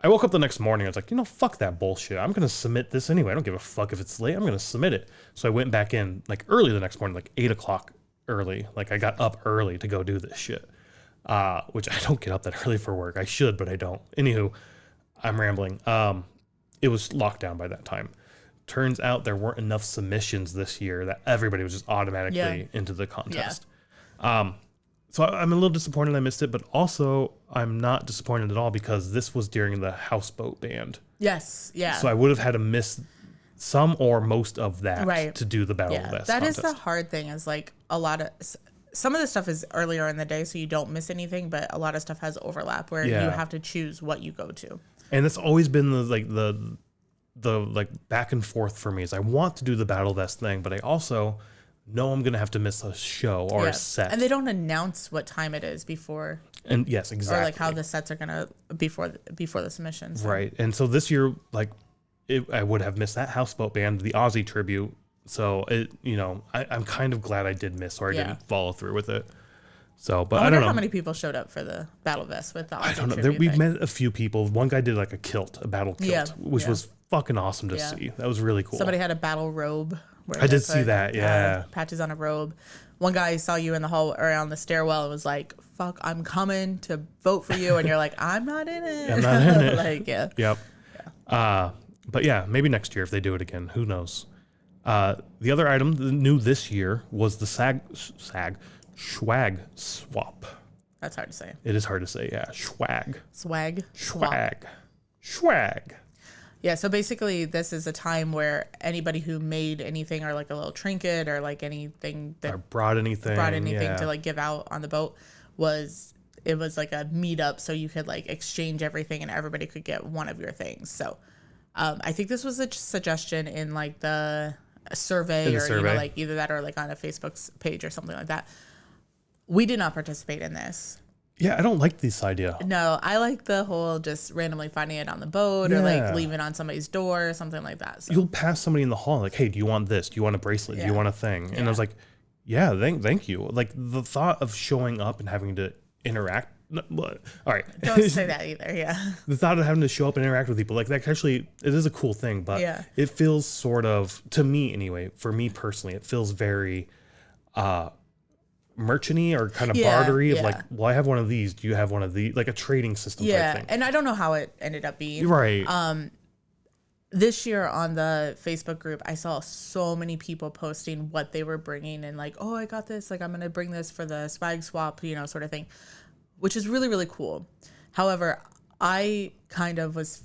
I woke up the next morning. I was like, fuck that bullshit. I'm going to submit this anyway. I don't give a fuck if it's late. I'm going to submit it. So I went back in like early the next morning, like 8 o'clock early. Like I got up early to go do this shit, which I don't get up that early for work. I should, but I don't. Anywho, I'm rambling. It was locked down by that time. Turns out there weren't enough submissions this year that everybody was just automatically into the contest. Yeah. So I'm a little disappointed I missed it, but also I'm not disappointed at all because this was during the houseboat band. Yes, yeah. So I would have had to miss some or most of that to do the Battle of the Vest contest. Is the hard thing is like some of the stuff is earlier in the day so you don't miss anything, but a lot of stuff has overlap where you have to choose what you go to. And it's always been the back and forth for me is I want to do the Battle Vest thing, but I also know I'm going to have to miss a show or a set. And they don't announce what time it is before. And yes, exactly. Or like how the sets are going to before the submissions. So. Right. And so this year, I would have missed that houseboat band, the Aussie tribute. So I'm kind of glad I did miss or I didn't follow through with it. So, but I don't know how many people showed up for the Battle Vest with the Aussie I don't know. tribute We met a few people. One guy did like a battle kilt, which was fucking awesome to see. That was really cool. Somebody had a battle robe. I did see that, yeah. Patches on a robe. One guy saw you in the hall or on the stairwell and was like, fuck, I'm coming to vote for you. And you're like, I'm not in it. I'm not in it. Yep. Yeah. But yeah, maybe next year if they do it again. Who knows? The other item new this year was the swag swap. That's hard to say. It is hard to say, yeah. Swag. Yeah, so basically this is a time where anybody who made anything or like a little trinket or like anything that or brought anything to like give out on the boat was like a meetup so you could like exchange everything and everybody could get one of your things. So I think this was a suggestion in like the survey or like either that or like on a Facebook page or something like that. We did not participate in this. Yeah, I don't like this idea. No, I like the whole just randomly finding it on the boat or like leaving it on somebody's door or something like that. So. You'll pass somebody in the hall like, hey, do you want this? Do you want a bracelet? Do you want a thing? And I was like, yeah, thank you. Like the thought of showing up and having to interact. All right. Don't say that either, yeah. The thought of having to show up and interact with people, like that actually, it is a cool thing, but it feels sort of, to me anyway, for me personally, it feels very merchanty or kind of bartery of like, well, I have one of these. Do you have one of these? Like a trading system type thing. And I don't know how it ended up being. Right. This year on the Facebook group, I saw so many people posting what they were bringing and like, oh, I got this. Like, I'm going to bring this for the swag swap, sort of thing, which is really, really cool. However, I kind of was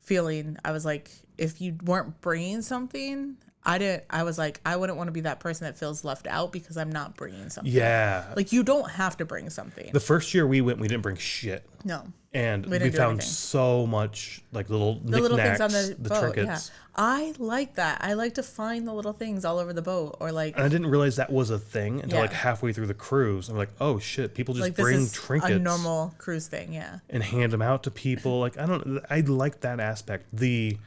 feeling, I was like, if you weren't bringing something, I was like, I wouldn't want to be that person that feels left out because I'm not bringing something. Yeah. Like, you don't have to bring something. The first year we went, we didn't bring shit. No. And we found so much, like little knickknacks, things on the boat, trinkets. Yeah. I like that. I like to find the little things all over the boat or like. And I didn't realize that was a thing until like halfway through the cruise. I'm like, oh shit, people just like, bring this is trinkets. A normal cruise thing, yeah. And hand them out to people. Like, I like that aspect. The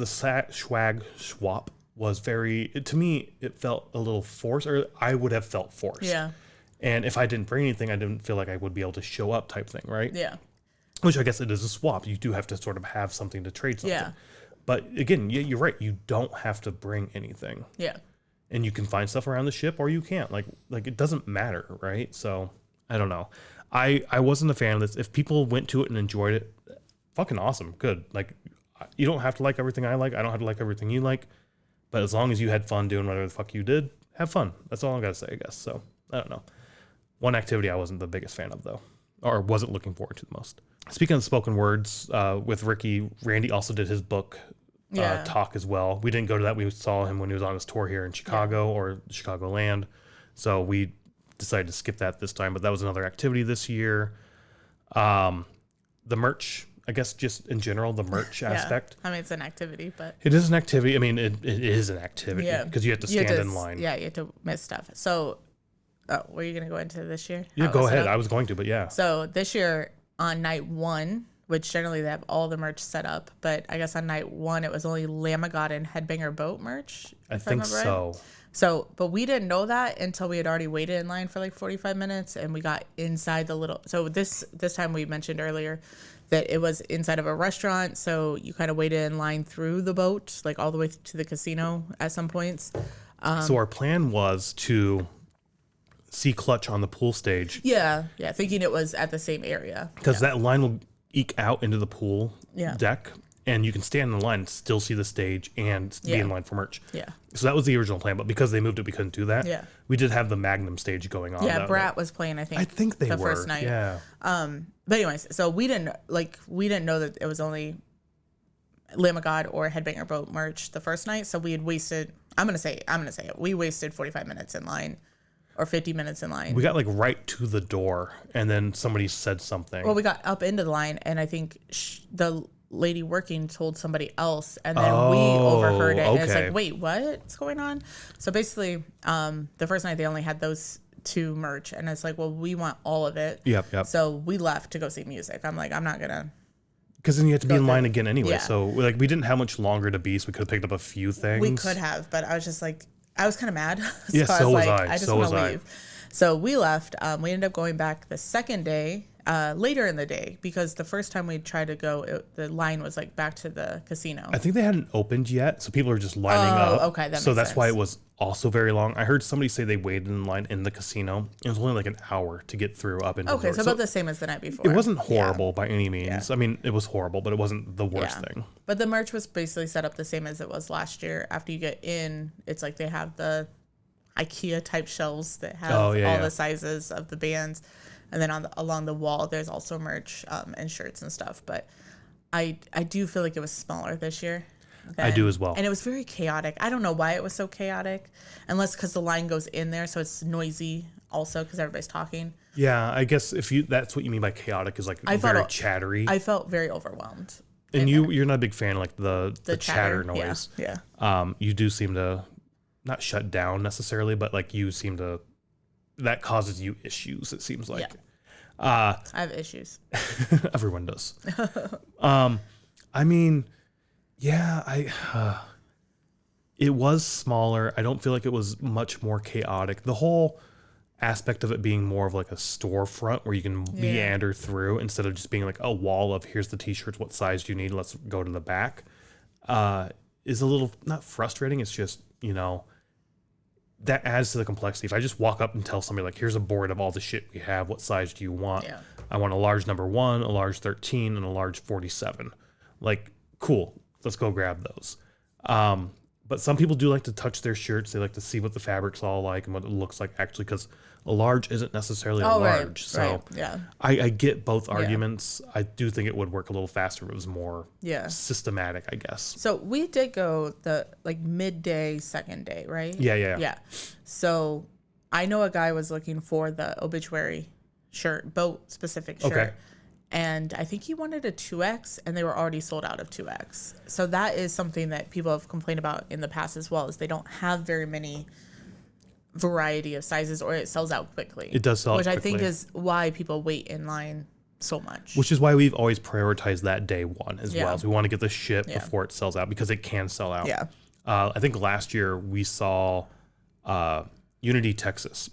swag swap was to me, it felt a little forced, or I would have felt forced. Yeah. And if I didn't bring anything, I didn't feel like I would be able to show up type thing, right? Yeah. Which I guess it is a swap. You do have to sort of have something to trade something. Yeah. But again, you're right. You don't have to bring anything. Yeah. And you can find stuff around the ship or you can't. Like it doesn't matter, right? So I don't know. I wasn't a fan of this. If people went to it and enjoyed it, fucking awesome. Good. Like, you don't have to like everything I like. I don't have to like everything you like. But as long as you had fun doing whatever the fuck you did, have fun. That's all I gotta say, I guess. So I don't know. One activity I wasn't the biggest fan of though, or wasn't looking forward to the most. Speaking of spoken words, with Ricky, Randy also did his book talk as well. We didn't go to that. We saw him when he was on his tour here in Chicago or Chicagoland. So we decided to skip that this time, but that was another activity this year. The merch, I guess just in general, the merch aspect. I mean, it's an activity, but. It is an activity. I mean, it is an activity because you have to stand in line. Yeah, you have to miss stuff. So, were you going to go into this year? Yeah, go ahead. I was going to, but yeah. So this year on night one, which generally they have all the merch set up, but I guess on night one, it was only Lamb of God and Headbanger Boat merch. I think so. So, but we didn't know that until we had already waited in line for like 45 minutes, and we got inside the little. So this time we mentioned earlier that it was inside of a restaurant, so you kind of waited in line through the boat, like all the way to the casino at some points. So our plan was to see Clutch on the pool stage. Yeah, thinking it was at the same area. Because that line will eke out into the pool deck, and you can stand in the line, still see the stage, and be in line for merch. Yeah. So that was the original plan, but because they moved it, we couldn't do that. Yeah. We did have the Magnum stage going on. Yeah, Brat was playing, I think. I think they the were. first night. Yeah. But anyways, so we didn't know that it was only Lamb of God or Headbanger Boat merch the first night. So we had wasted, I'm gonna say it. We wasted 45 minutes in line or 50 minutes in line. We got like right to the door, and then somebody said something. Well, we got up into the line, and I think the lady working told somebody else, and then we overheard it. And it's like, wait, what's going on? So basically, the first night they only had those two merch, and it's like, well, we want all of it. Yep. So we left to go see music. I'm like, I'm not gonna. Because then you have to be in line again anyway. Yeah. So like we didn't have much longer to be, so we could have picked up a few things. We could have, but I was just like, I was kind of mad. Yeah, so was I. I just want to leave. So we left. We ended up going back the second day, later in the day, because the first time we tried to go, the line was like back to the casino. I think they hadn't opened yet, so people are just lining up. Okay, that so makes that's sense. why it was also very long. I heard somebody say they waited in line in the casino. It was only like an hour to get through up into. Okay, so about the same as the night before. It wasn't horrible by any means. Yeah. I mean, it was horrible, but it wasn't the worst thing. But the merch was basically set up the same as it was last year. After you get in, it's like they have the IKEA type shelves that have all the sizes of the bands, and then along the wall there's also merch and shirts and stuff. But I do feel like it was smaller this year. I do as well. And it was very chaotic. I don't know why it was so chaotic, unless because the line goes in there, so it's noisy also because everybody's talking. Yeah, I guess that's what you mean by chaotic, is like very chattery. I felt very overwhelmed. And you're not a big fan of like the chatter noise. Yeah. You do seem to not shut down necessarily, but like you seem to, that causes you issues, it seems like. I have issues. Everyone does. I mean, yeah, it was smaller. I don't feel like it was much more chaotic. The whole aspect of it being more of like a storefront where you can meander through instead of just being like a wall of here's the t-shirts, what size do you need, let's go to the back, is a little, not frustrating, it's just, that adds to the complexity. If I just walk up and tell somebody like, here's a board of all the shit we have, what size do you want? Yeah. I want a large number 1, a large 13, and a large 47. Like, cool, let's go grab those. But some people do like to touch their shirts. They like to see what the fabric's all like and what it looks like actually, because a large isn't necessarily a large. Right, so right, yeah. I get both arguments. I do think it would work a little faster if it was more systematic, I guess. So we did go the like midday, second day, right? Yeah. So I know a guy was looking for the obituary shirt, boat specific shirt. Okay. And I think he wanted a 2X, and they were already sold out of 2X. So that is something that people have complained about in the past as well, is they don't have very many variety of sizes, or it sells out quickly. It does sell out quickly. Which I think is why people wait in line so much. Which is why we've always prioritized that day one as well. So we want to get the shit before it sells out, because it can sell out. Yeah. I think last year we saw Unity, Texas.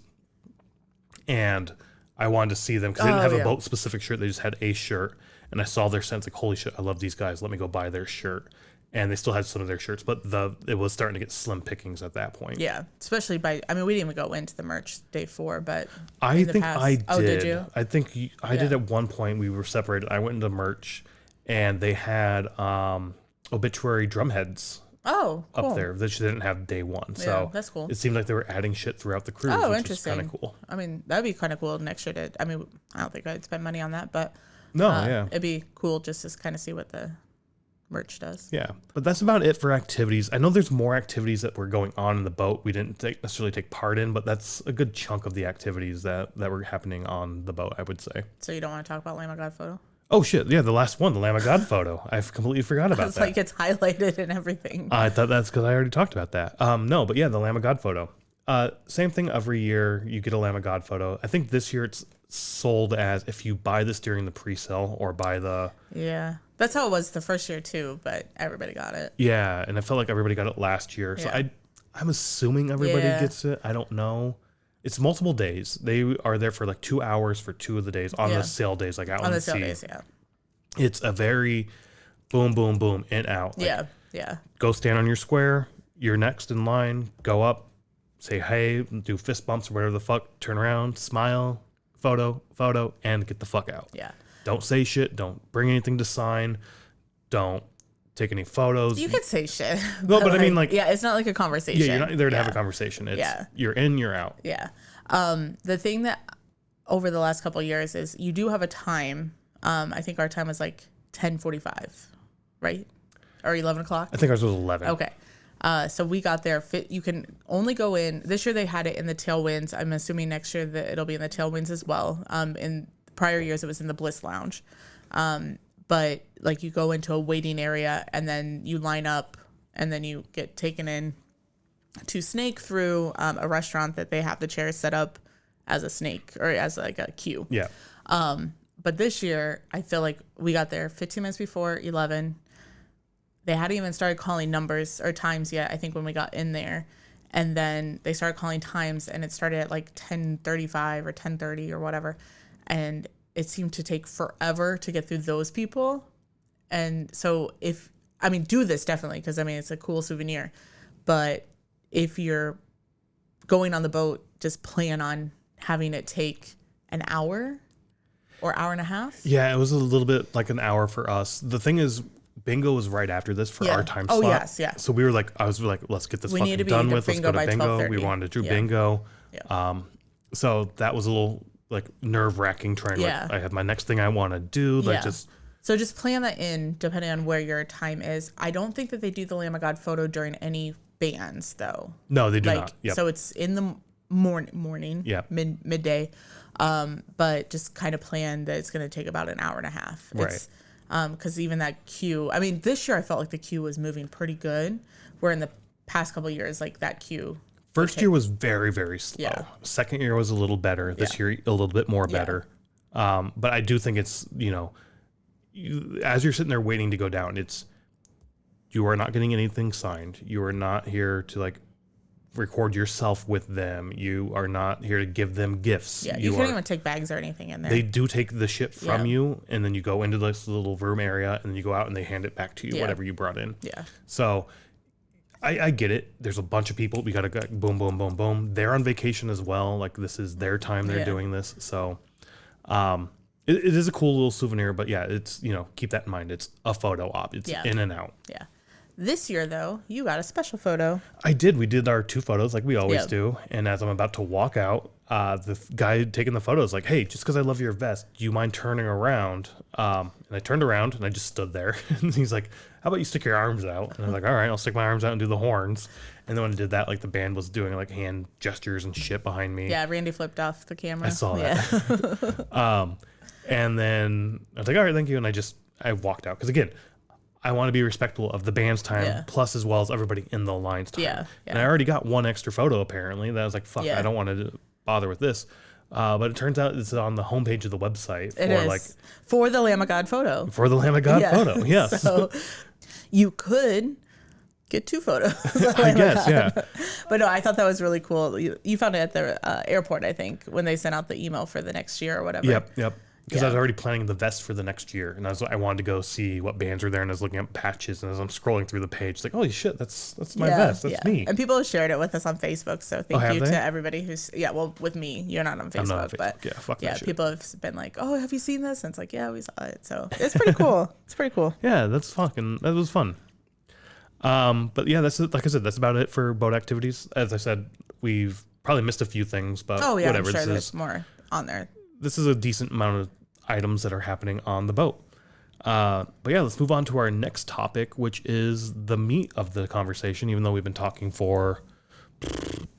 And I wanted to see them because they didn't have a boat specific shirt. They just had a shirt. And I saw their sense like, holy shit, I love these guys. Let me go buy their shirt. And they still had some of their shirts, but it was starting to get slim pickings at that point. Yeah, especially we didn't even go into the merch day 4, but I think I did. Oh, did you? I think I did at one point. We were separated. I went into merch, and they had obituary drumheads. Oh, cool. Up there that she didn't have day one. So that's cool. It seemed like they were adding shit throughout the cruise, which interesting. is kind of cool. I mean, that'd be kind of cool next year I don't think I'd spend money on that, but it'd be cool just to kind of see what the merch does. Yeah, but that's about it for activities. I know there's more activities that were going on in the boat we didn't necessarily take part in, but that's a good chunk of the activities that were happening on the boat, I would say. So you don't want to talk about Lamb of God photo? Oh shit, yeah, the last one, the Lamb of God photo. I've completely forgot about that. It's like it's highlighted and everything. I thought that's because I already talked about that. No, but yeah, the Lamb of God photo. Same thing every year, you get a Lamb of God photo. I think this year it's sold as if you buy this during the pre-sale or buy the... Yeah, that's how it was the first year too, but everybody got it. Yeah, and I felt like everybody got it last year. So I'm assuming everybody gets it. I don't know. It's multiple days. They are there for like 2 hours for 2 of the days on the sail days, like out on the sea. Days, it's a very boom, boom, boom, in, out. Like, go stand on your square. You're next in line. Go up, say hey, do fist bumps or whatever the fuck. Turn around, smile, photo, and get the fuck out. Yeah. Don't say shit. Don't bring anything to sign. Don't take any photos. You could say shit. No, but I mean, like, it's not like a conversation. Yeah, you're not there to have a conversation. It's you're in, you're out. Yeah. The thing that over the last couple of years is you do have a time. I think our time was like 10:45, right? Or 11 o'clock. I think ours was 11. Okay. So we got there. You can only go in. This year they had it in the tailwinds. I'm assuming next year that it'll be in the tailwinds as well. In prior years it was in the Bliss Lounge. But like you go into a waiting area and then you line up and then you get taken in to snake through a restaurant that they have the chairs set up as a snake or as like a queue. Yeah. But this year I feel like we got there 15 minutes before 11. They hadn't even started calling numbers or times yet, I think, when we got in there. And then they started calling times and it started at like 10:35 or 10:30 or whatever. And it seemed to take forever to get through those people. And so do this definitely, because it's a cool souvenir. But if you're going on the boat, just plan on having it take an hour or hour and a half. Yeah, it was a little bit like an hour for us. The thing is, bingo was right after this for our time slot. Oh, yes, yeah. So we were like, I was like, let's get this fucking done with. Let's go to bingo. We wanted to do bingo. Yeah. So that was a little like nerve wracking trying. Like, I have my next thing I want to do. Like So just plan that in depending on where your time is. I don't think that they do the Lamb of God photo during any bands though. No, they do not. Yep. So it's in the morning. Yeah. Midday. But just kind of plan that it's going to take about an hour and a half. Right. Because even that queue, this year I felt like the queue was moving pretty good. Where in the past couple of years, like that queue. First year was very, very slow. Yeah. Second year was a little better. This year, a little bit more better. But I do think it's, as you're sitting there waiting to go down, you are not getting anything signed. You are not here to like record yourself with them. You are not here to give them gifts. Yeah, you can't even take bags or anything in there. They do take the shit from you, and then you go into this little room area, and then you go out and they hand it back to you, whatever you brought in. Yeah. So I get it. There's a bunch of people. We got to go boom, boom, boom, boom. They're on vacation as well. Like this is their time. They're doing this. So it is a cool little souvenir, but it's, keep that in mind. It's a photo op. It's in and out. Yeah. This year, though, you got a special photo. I did. We did our 2 photos like we always do. And as I'm about to walk out, the guy taking the photo is like, hey, just because I love your vest, do you mind turning around? And I turned around and I just stood there. And he's like, how about you stick your arms out? And I was like, all right, I'll stick my arms out and do the horns. And then when I did that, like the band was doing like hand gestures and shit behind me. Yeah, Randy flipped off the camera. I saw that. And then I was like, all right, thank you. And I walked out. Because again, I want to be respectful of the band's time, plus as well as everybody in the line's time. Yeah. And I already got 1 extra photo, apparently. That I was like, fuck, I don't want to bother with this. But it turns out it's on the homepage of the website. For the Lamb of God photo. For the Lamb of God photo, yes. So you could get 2 photos. I guess, yeah. But no, I thought that was really cool. You found it at the airport, I think, when they sent out the email for the next year or whatever. Yep. Because I was already planning the vest for the next year, and I wanted to go see what bands were there, and I was looking at patches, and as I'm scrolling through the page, it's like, holy shit, that's my vest, that's me. And people have shared it with us on Facebook, so thank you to everybody who's with me. You're not on Facebook, I'm not on Facebook. But fuck that shit. People have been like, oh, have you seen this? And it's like, yeah, we saw it. So it's pretty cool. It's pretty cool. Yeah, that was fun. But yeah, that's like I said, that's about it for boat activities. As I said, we've probably missed a few things, but whatever. I'm sure there's more on there. This is a decent amount of items that are happening on the boat. But yeah, let's move on to our next topic, which is the meat of the conversation, even though we've been talking for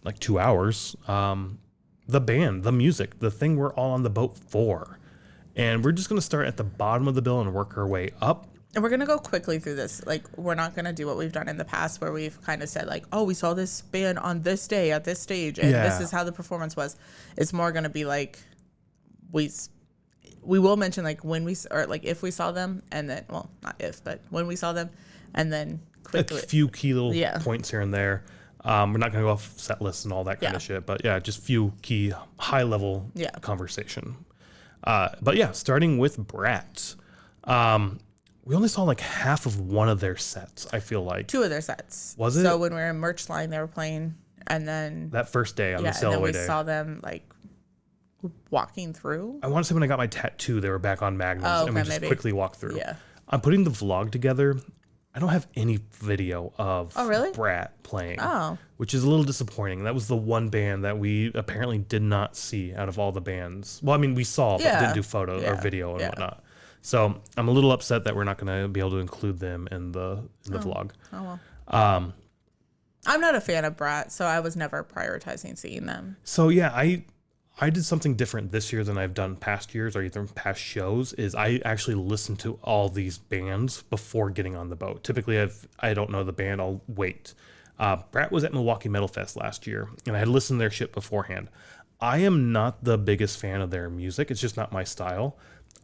like 2 hours. The band, the music, the thing we're all on the boat for. And we're just going to start at the bottom of the bill and work our way up. And we're going to go quickly through this. Like, we're not going to do what we've done in the past where we've kind of said, like, oh, we saw this band on this day at this stage, and this is how the performance was. It's more going to be like, we will mention like when if we saw them, and then, well, not if, but when we saw them, and then quickly a few key little points here and there. We're not going to go off set lists and all that kind of shit, but yeah, just few key high level conversation. But yeah, starting with Brat. We only saw like half of one of their sets, I feel like. 2 of their sets. Was it? So when we were in merch line, they were playing, and then... That first day on the sail away day. we saw them, like, walking through. I want to say when I got my tattoo, they were back on Magnums, and we just quickly walked through. Yeah. I'm putting the vlog together. I don't have any video of Brat playing, which is a little disappointing. That was the one band that we apparently did not see out of all the bands. Well, I mean, we saw, but didn't do photo or video and whatnot. So I'm a little upset that we're not going to be able to include them in the vlog. Oh, well. I'm not a fan of Brat, so I was never prioritizing seeing them. So, yeah, I did something different this year than I've done past years or even past shows, is I actually listened to all these bands before getting on the boat. Typically, I don't know the band, I'll wait. Brat was at Milwaukee Metal Fest last year, and I had listened to their shit beforehand. I am not the biggest fan of their music. It's just not my style.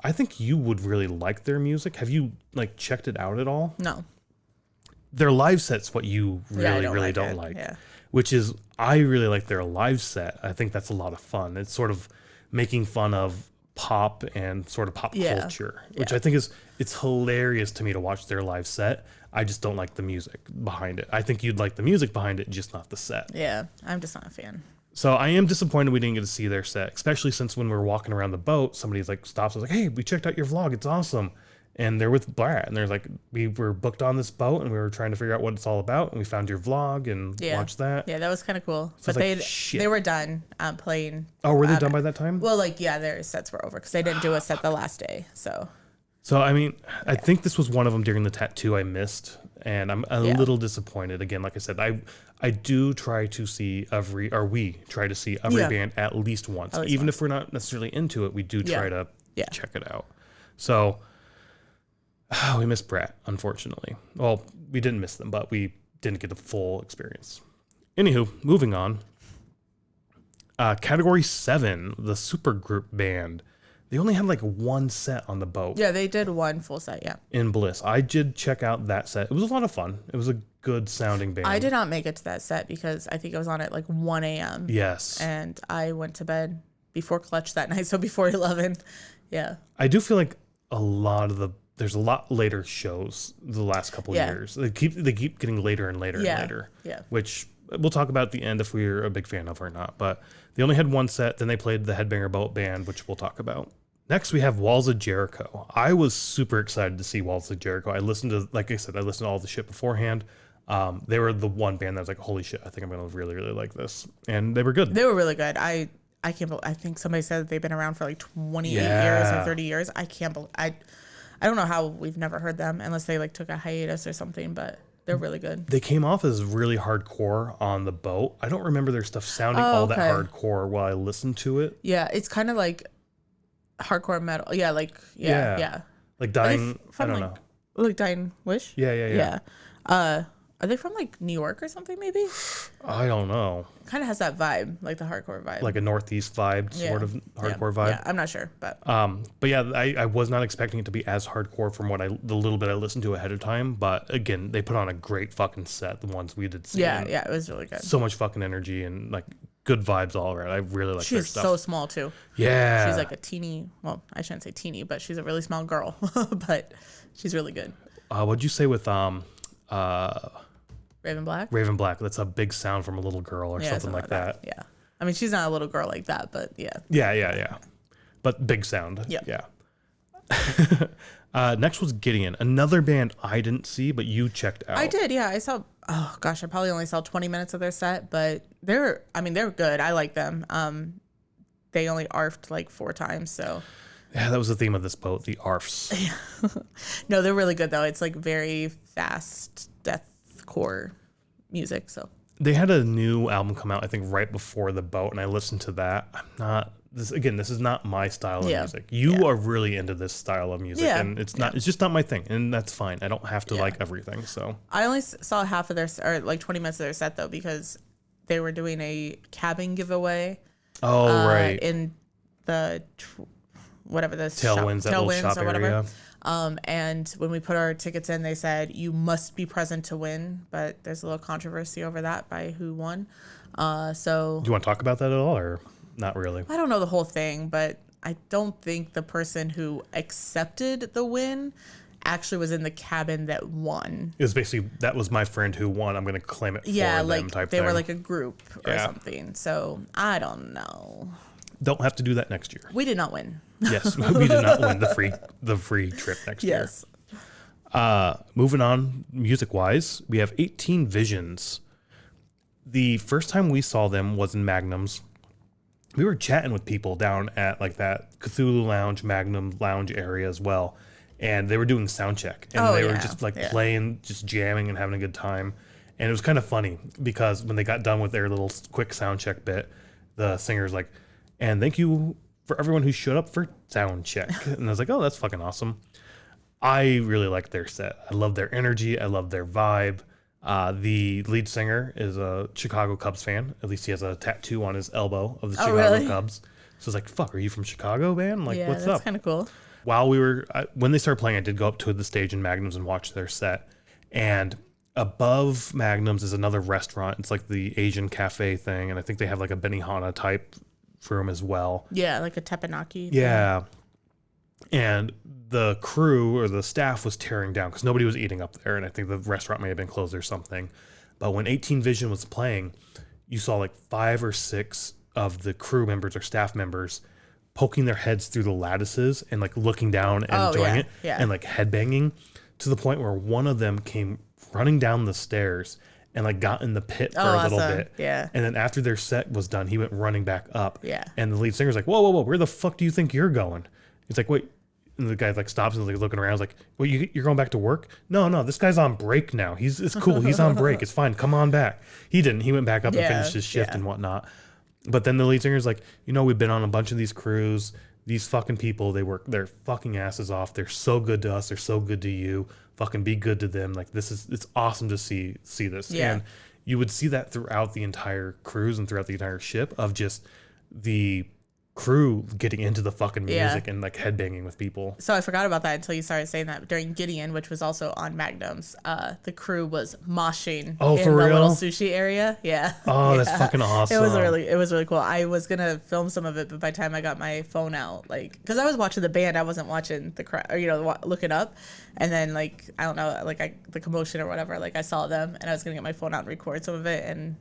I think you would really like their music. Have you like checked it out at all? No. Their live set's what you really don't like. Yeah. Which is, I really like their live set. I think that's a lot of fun. It's sort of making fun of pop and sort of pop culture, which I think it's hilarious to me to watch their live set. I just don't like the music behind it. I think you'd like the music behind it, just not the set. Yeah, I'm just not a fan. So I am disappointed we didn't get to see their set, especially since when we were walking around the boat, somebody's like stops us like, "Hey, we checked out your vlog. It's awesome." And they're with Brat, and they're like, "We were booked on this boat, and we were trying to figure out what it's all about, and we found your vlog and watched that." Yeah, that was kind of cool. So but they were done playing. Oh, were they done by that time? Well, like their sets were over because they didn't do a set the last day. So I mean, I think this was one of them during the tattoo I missed, and I'm a little disappointed. Again, like I said, I do try to see we try to see every band at least once. Even if we're not necessarily into it, we do try to check it out. So we missed Brat, unfortunately. Well, we didn't miss them, but we didn't get the full experience. Anywho, moving on. Category 7, the supergroup band. They only had like one set on the boat. Yeah, they did one full set, in Bliss. I did check out that set. It was a lot of fun. It was a good sounding band. I did not make it to that set because I think I was on at like 1 a.m. Yes. And I went to bed before Clutch that night, so before 11. Yeah. I do feel like there's a lot later shows the last couple of years. They keep getting later and later and later. Yeah. Which we'll talk about at the end if we're a big fan of or not. But they only had one set. Then they played the Headbanger Boat band, which we'll talk about. Next, we have Walls of Jericho. I was super excited to see Walls of Jericho. I listened to all the shit beforehand. They were the one band that was like, holy shit, I think I'm going to really, really like this. And they were good. They were really good. I can't believe, I think somebody said that they've been around for like 28 years or 30 years. I can't believe, I don't know how we've never heard them unless they like took a hiatus or something, but they're really good. They came off as really hardcore on the boat. I don't remember their stuff sounding all that hardcore while I listened to it. Yeah, it's kind of like hardcore metal. Yeah, like yeah. Like Dying, I don't know. Like Dying Wish? Yeah. Are they from like New York or something maybe? I don't know. Kind of has that vibe, like the hardcore vibe. Like a Northeast vibe, sort of hardcore vibe. Yeah, I'm not sure, but yeah, I was not expecting it to be as hardcore from the little bit I listened to ahead of time. But again, they put on a great fucking set. The ones we did see. Yeah, it was really good. So much fucking energy and like good vibes all around. I really like their stuff. She's so small too. Yeah, she's like a teeny. Well, I shouldn't say teeny, but she's a really small girl. But she's really good. What'd you say with Raven Black? Raven Black. That's a big sound from a little girl or something like that. Yeah. I mean, she's not a little girl like that, but yeah. Yeah. But big sound. Yeah. Next was Gideon, another band I didn't see, but you checked out. I did, yeah. I saw, I probably only saw 20 minutes of their set, but they're good. I like them. They only arfed like 4 times, so. Yeah, that was the theme of this boat, the arfs. No, they're really good, though. It's like very fast deathcore music, so. They had a new album come out, I think, right before the boat, and I listened to that. This is not my style of music. You are really into this style of music, and it's just not my thing, and that's fine. I don't have to like everything, so. I only saw half of or like 20 minutes of their set, though, because they were doing a cabin giveaway. Oh, right. In the... whatever the Tailwinds, that little shop or whatever. area. And when we put our tickets in, they said you must be present to win, but there's a little controversy over that by who won. So Do you want to talk about that at all, or not really? I don't know the whole thing, but I don't think the person who accepted the win actually was in the cabin that won. It was basically, that was my friend who won, I'm going to claim it for them type they thing. were like a group or something. So I don't know. Don't have to do that next year. We did not win. Yes, we did not win the free trip next year. Yes. Moving on, music-wise, we have 18 Visions. The first time we saw them was in Magnum's. We were chatting with people down at like that Cthulhu Lounge, Magnum Lounge area as well. And they were doing sound check. And they were just like playing, just jamming and having a good time. And it was kind of funny because when they got done with their little quick sound check bit, the singer's like, and thank you for everyone who showed up for sound check. And I was like, oh, that's fucking awesome. I really like their set. I love their energy. I love their vibe. The lead singer is a Chicago Cubs fan. At least he has a tattoo on his elbow of the Chicago Cubs. So it's like, fuck, are you from Chicago, man? Like, what's up? That's kind of cool. While we were, when they started playing, I did go up to the stage in Magnum's and watch their set. And above Magnum's is another restaurant. It's like the Asian cafe thing. And I think they have like a Benihana type room as well. Yeah, like a teppanyaki. Yeah. And the crew or the staff was tearing down because nobody was eating up there. And I think the restaurant may have been closed or something. But when 18 Vision was playing, you saw like 5 or 6 of the crew members or staff members poking their heads through the lattices and like looking down and enjoying it and like headbanging to the point where one of them came running down the stairs and like got in the pit for a little bit. Yeah. And then after their set was done, he went running back up. Yeah. And the lead singer's like, whoa, where the fuck do you think you're going? He's like, wait. And the guy like stops and like looking around. He's like, well, you're going back to work? No, this guy's on break now. It's cool. He's on break. It's fine. Come on back. He didn't. He went back up and finished his shift and whatnot. But then the lead singer's like, we've been on a bunch of these crews. These fucking people, they work their fucking asses off. They're so good to us. They're so good to you. Fucking be good to them. Like it's awesome to see this. Yeah. And you would see that throughout the entire cruise and throughout the entire ship of just the crew getting into the fucking music and like headbanging with people. So I forgot about that until you started saying that. During Gideon, which was also on Magnum's, the crew was moshing in for the real? little sushi area. Yeah. Oh, that's fucking awesome. It was really cool. I was gonna film some of it, but by the time I got my phone out, like, because I was watching the band, I wasn't watching the crowd, or looking up, and then like I don't know, like the commotion or whatever, like I saw them, and I was gonna get my phone out and record some of it, and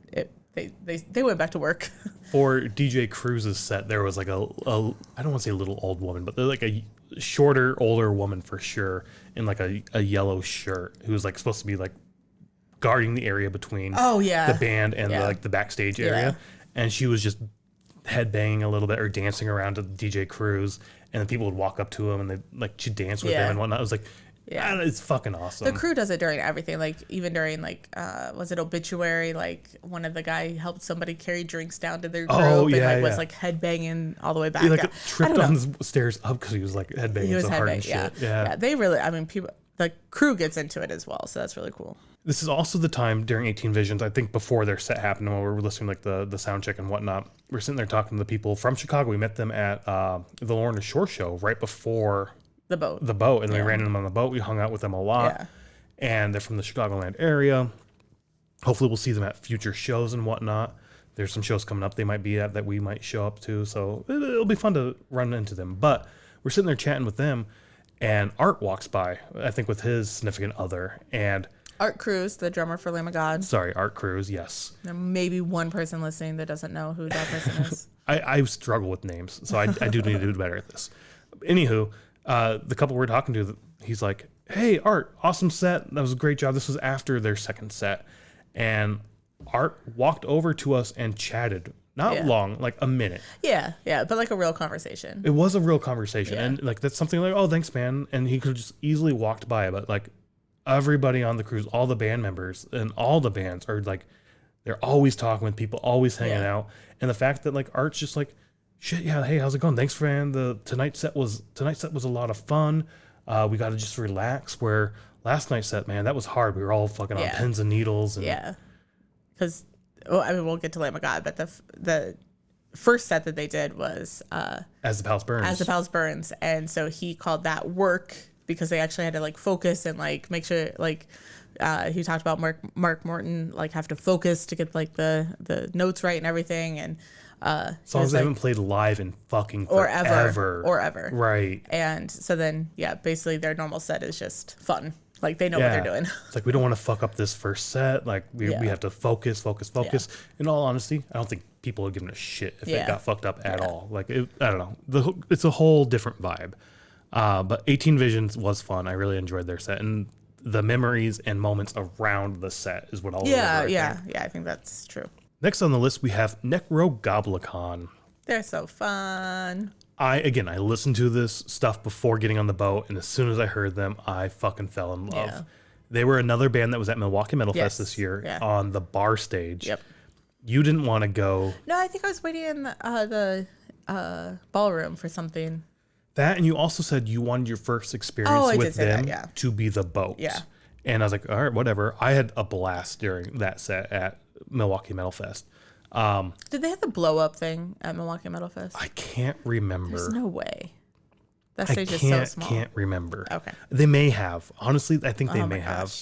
they went back to work. For DJ Cruz's set, there was like a I don't want to say a little old woman, but they're like a shorter, older woman for sure, in like a yellow shirt, who was like supposed to be like guarding the area between the band and the backstage area, and she was just headbanging a little bit or dancing around to DJ Cruz, and then people would walk up to him and they like she'd dance with him and whatnot. It was like, it's fucking awesome. The crew does it during everything, like even during like was it Obituary, like one of the guy helped somebody carry drinks down to their group was like headbanging all the way back. He like tripped on the stairs up because he was like headbanging. He was hard and shit. Yeah, they really, I mean, people, the crew gets into it as well, so that's really cool. This is also the time during 18 Visions, I think before their set happened, when we were listening to like the sound check and whatnot. We're sitting there talking to the people from Chicago. We met them at the Lorna Shore show right before the boat, and we ran into them on the boat. We hung out with them a lot, and they're from the Chicagoland area. Hopefully we'll see them at future shows and whatnot. There's some shows coming up they might be at that we might show up to, so it'll be fun to run into them. But we're sitting there chatting with them, and Art walks by, I think with his significant other, and Art Cruz, the drummer for Lamb of God. Sorry, Art Cruz, yes. There may be one person listening that doesn't know who that person is. I struggle with names, so I do need to do better at this. Anywho, the couple we're talking to, he's like, hey, Art, awesome set. That was a great job. This was after their second set. And Art walked over to us and chatted. Not long, like a minute. Yeah, but like a real conversation. It was a real conversation. And like that's something like, oh, thanks, man. And he could have just easily walked by. But like everybody on the cruise, all the band members and all the bands are like, they're always talking with people, always hanging out. And the fact that like Art's just like, shit, yeah, hey, how's it going? Thanks, man. Tonight's set was a lot of fun. We got to just relax. Where last night's set, man, that was hard. We were all fucking on pins and needles. And because we'll get to Lamb of God, but the first set that they did was As the Palace Burns. And so he called that work because they actually had to like focus and like make sure like he talked about Mark Morton like have to focus to get like the notes right and everything, and songs they haven't played live in fucking forever or ever. Right. And so then basically their normal set is just fun. Like they know what they're doing. It's like we don't want to fuck up this first set. Like we have to focus. Yeah. In all honesty, I don't think people are giving a shit if it got fucked up at all. Like I don't know. It's a whole different vibe. But 18 Visions was fun. I really enjoyed their set, and the memories and moments around the set is what I'll remember. Yeah. I think that's true. Next on the list we have Necrogoblicon. They're so fun. I listened to this stuff before getting on the boat, and as soon as I heard them, I fucking fell in love. Yeah. They were another band that was at Milwaukee Metal Fest this year on the bar stage. Yep. You didn't want to go. No, I think I was waiting in the ballroom for something. That, and you also said you wanted your first experience with them to be the boat. Yeah. And I was like, all right, whatever. I had a blast during that set at Milwaukee Metal Fest. Did they have the blow up thing at Milwaukee Metal Fest? I can't remember. There's no way. That stage is so small. I can't remember. Okay. They may have. Honestly, I think they may have.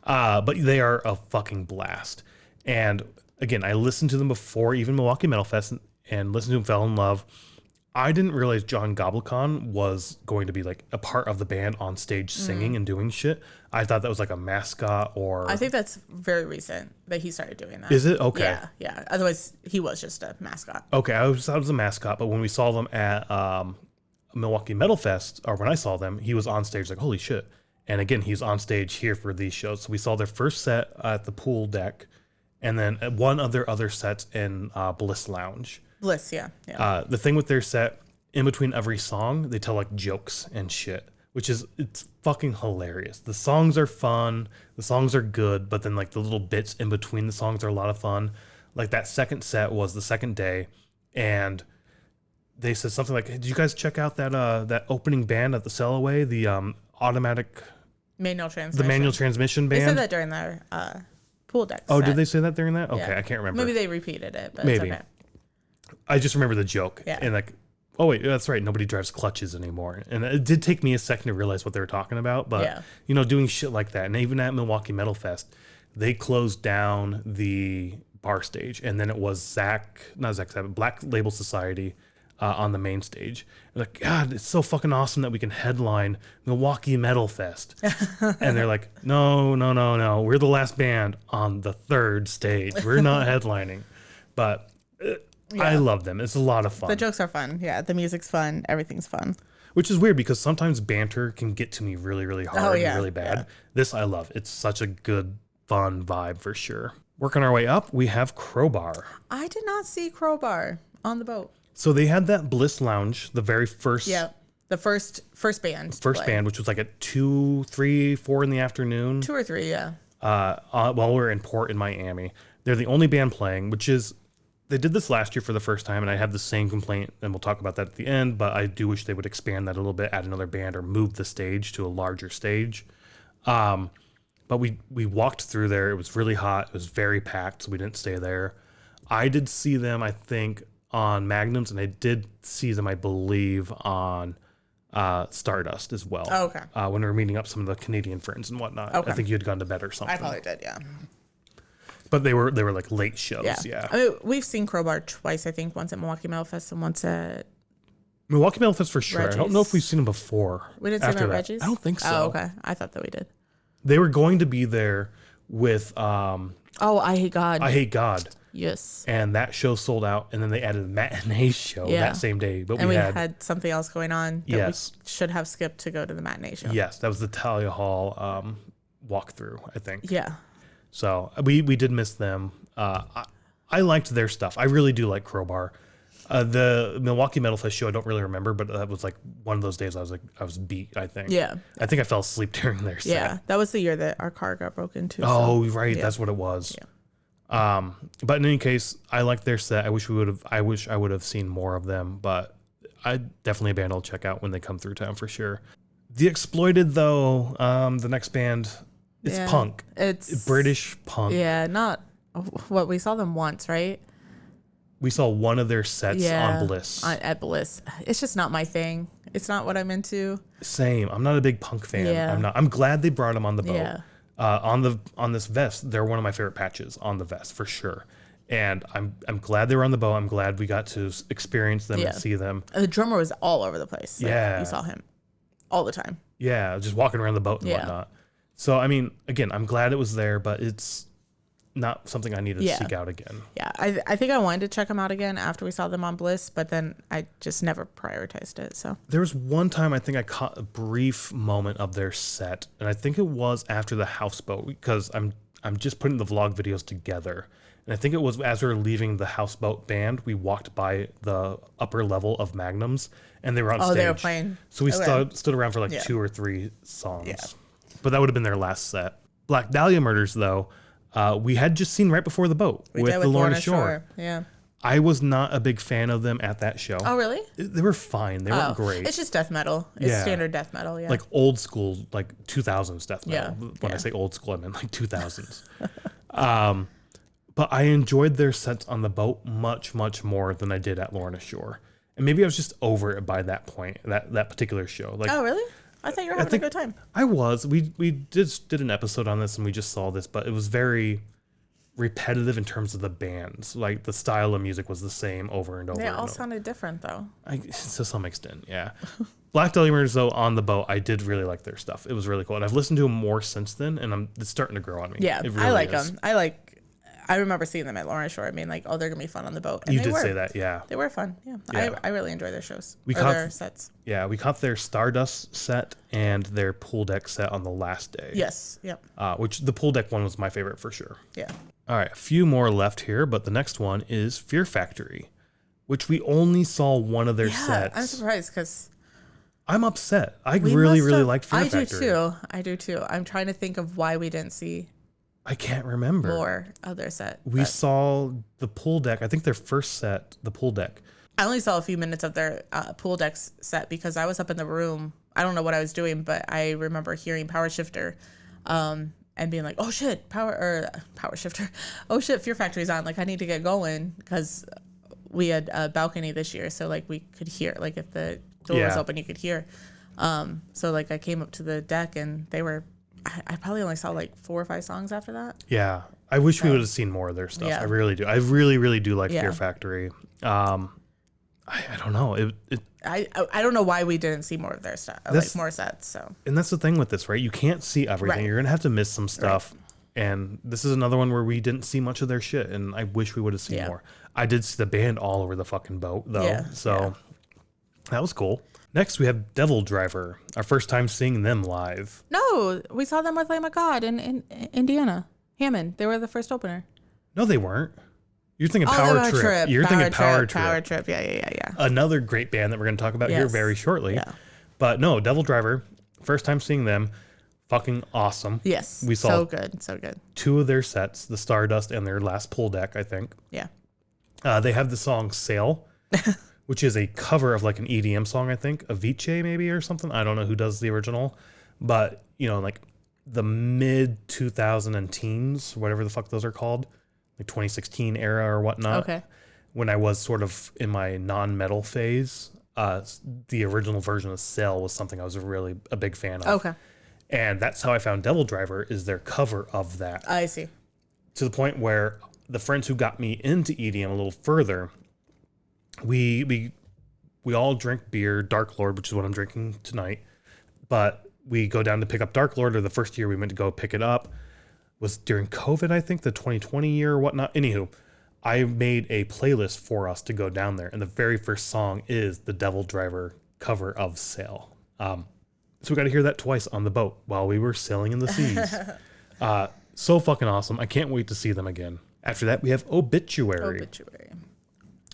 But they are a fucking blast. And again, I listened to them before even Milwaukee Metal Fest and listened to them, fell in love. I didn't realize John Goblicon was going to be like a part of the band on stage singing and doing shit. I thought that was like a mascot or... I think that's very recent that he started doing that. Is it? Okay. Yeah. Otherwise, he was just a mascot. Okay, I thought it was a mascot, but when we saw them at Milwaukee Metal Fest, or when I saw them, he was on stage like, holy shit. And again, he's on stage here for these shows. So we saw their first set at the pool deck, and then one of their other sets in Bliss Lounge. Bliss, yeah. The thing with their set, in between every song, they tell like jokes and shit, it's fucking hilarious. The songs are fun, the songs are good, but then like the little bits in between the songs are a lot of fun. Like that second set was the second day, and they said something like, hey, did you guys check out that opening band at the Sellaway, the automatic manual transmission. The manual transmission band? They said that during their pool deck set. Did they say that during that? Okay, I can't remember. Maybe they repeated it, but maybe. It's okay. I just remember the joke. Yeah. And like, oh wait, that's right. Nobody drives clutches anymore. And it did take me a second to realize what they were talking about. But, doing shit like that. And even at Milwaukee Metal Fest, they closed down the bar stage. And then it was Black Label Society on the main stage. And like, God, it's so fucking awesome that we can headline Milwaukee Metal Fest. And they're like, no. We're the last band on the third stage. We're not headlining. But... I love them. It's a lot of fun. The jokes are fun. Yeah, the music's fun. Everything's fun. Which is weird because sometimes banter can get to me really, really hard and really bad. Yeah. This I love. It's such a good, fun vibe for sure. Working our way up, we have Crowbar. I did not see Crowbar on the boat. So they had that Bliss Lounge, the very first... Yeah, the first band. First band, which was like at 2, 3, 4 in the afternoon. 2 or 3, yeah. While we were in port in Miami. They're the only band playing, which is... They did this last year for the first time, and I have the same complaint, and we'll talk about that at the end, but I do wish they would expand that a little bit, add another band, or move the stage to a larger stage. But we walked through there. It was really hot. It was very packed, so we didn't stay there. I did see them, I think, on Magnums, and I did see them, I believe, on Stardust as well. Oh, okay. When we were meeting up some of the Canadian friends and whatnot. Okay. I think you had gone to bed or something. I probably did, yeah. But they were like late shows, yeah. I mean, we've seen Crowbar twice, I think. Once at Milwaukee Metal Fest and once at... Milwaukee Metal Fest for sure. Reggie's. I don't know if we've seen them before. We didn't see them at Reggie's? I don't think so. Oh, okay. I thought that we did. They were going to be there with... I Hate God. I Hate God. Yes. And that show sold out, and then they added a matinee show that same day. But we had something else going on that we should have skipped to go to the matinee show. Yes, that was the Talia Hall walkthrough, I think. Yeah. So we did miss them. I liked their stuff. I really do like Crowbar. The Milwaukee Metal Fest show I don't really remember, but that was like one of those days I was beat, I think. Yeah. I think I fell asleep during their set. Yeah, that was the year that our car got broken too. Oh, so, right, that's what it was. Yeah. But in any case, I liked their set. I wish I would have seen more of them, but I definitely a band I'll check out when they come through town for sure. The Exploited though, the next band, it's punk. It's British punk. Yeah, not what we saw them once, right? We saw one of their sets on Bliss. At Bliss. It's just not my thing. It's not what I'm into. Same. I'm not a big punk fan. Yeah. I'm glad they brought them on the boat. Yeah. On this vest, they're one of my favorite patches on the vest for sure. And I'm glad they were on the boat. I'm glad we got to experience them and see them. And the drummer was all over the place. Like, yeah. You saw him all the time. Yeah, just walking around the boat and whatnot. So, I mean, again, I'm glad it was there, but it's not something I need to seek out again. Yeah, I think I wanted to check them out again after we saw them on Bliss, but then I just never prioritized it. So there was one time I think I caught a brief moment of their set, and I think it was after the houseboat, because I'm just putting the vlog videos together. And I think it was as we were leaving the houseboat band, we walked by the upper level of Magnums, and they were on stage. Oh, they were playing. So we stood around for like 2 or 3 songs. Yeah. But that would have been their last set. Black Dahlia Murders, though, we had just seen right before the boat with the Lorna Shore. Yeah. I was not a big fan of them at that show. Oh, really? They were fine. They weren't great. It's just death metal. It's standard death metal, Like old school, like 2000s death metal. Yeah. When I say old school, I mean like 2000s. But I enjoyed their sets on the boat much, much more than I did at Lorna Shore. And maybe I was just over it by that point, that particular show. Like, oh, really? I thought you were having a good time. I was. We did an episode on this and we just saw this, but it was very repetitive in terms of the bands. Like the style of music was the same over and over. They all sounded different though. To some extent, yeah. Black Dahlia Murders, though, on the boat, I did really like their stuff. It was really cool. And I've listened to them more since then, and it's starting to grow on me. Yeah, really I like them. I remember seeing them at Lorna Shore. I mean, like, oh, they're going to be fun on the boat. And you did say that, yeah. They were fun, yeah. I really enjoy their shows. Their sets. Yeah, we caught their Stardust set and their pool deck set on the last day. Yes, yep. Which the pool deck one was my favorite for sure. Yeah. All right, a few more left here, but the next one is Fear Factory, which we only saw one of their sets. I'm surprised because... I'm upset. I really liked Fear Factory. I do too. I'm trying to think of why we didn't see... I can't remember. More of their set. We saw the pool deck. I think their first set, the pool deck. I only saw a few minutes of their pool deck set because I was up in the room. I don't know what I was doing, but I remember hearing Power Shifter and being like, oh shit, Power Shifter. Oh shit, Fear Factory's on. Like, I need to get going because we had a balcony this year. So like we could hear, like if the door was open, you could hear. So like I came up to the deck and they were... I probably only saw like 4 or 5 songs after that. Yeah. I wish we would have seen more of their stuff. Yeah. I really do. I really do like Fear Factory. I don't know. I don't know why we didn't see more of their stuff, like more sets. So. And that's the thing with this, right? You can't see everything. Right. You're going to have to miss some stuff. Right. And this is another one where we didn't see much of their shit. And I wish we would have seen more. I did see the band all over the fucking boat, though. Yeah. So that was cool. Next, we have Devil Driver, our first time seeing them live. No, we saw them with Lamb of God in Indiana. Hammond. They were the first opener. No, they weren't. You're thinking Power Trip. You're thinking Power Trip. Power Trip, yeah. Another great band that we're going to talk about here very shortly. Yeah. But no, Devil Driver, first time seeing them, fucking awesome. Yes, we saw so good. 2 of their sets, the Stardust and their last pool deck, I think. Yeah. They have the song Sail. Which is a cover of like an EDM song, I think, Avicii maybe or something. I don't know who does the original, but you know, like the mid 2010s, whatever the fuck those are called, like 2016 era or whatnot. Okay. When I was sort of in my non-metal phase, the original version of Sail was something I was really a big fan of. Okay. And that's how I found Devil Driver is their cover of that. I see. To the point where the friends who got me into EDM a little further, we all drink beer, Dark Lord, which is what I'm drinking tonight. But we go down to pick up Dark Lord, or the first year we went to go pick it up was during COVID, I think, the 2020 year or whatnot. Anywho, I made a playlist for us to go down there, and the very first song is the Devil Driver cover of Sail. So we got to hear that twice on the boat while we were sailing in the seas. So fucking awesome. I can't wait to see them again. After that, we have Obituary.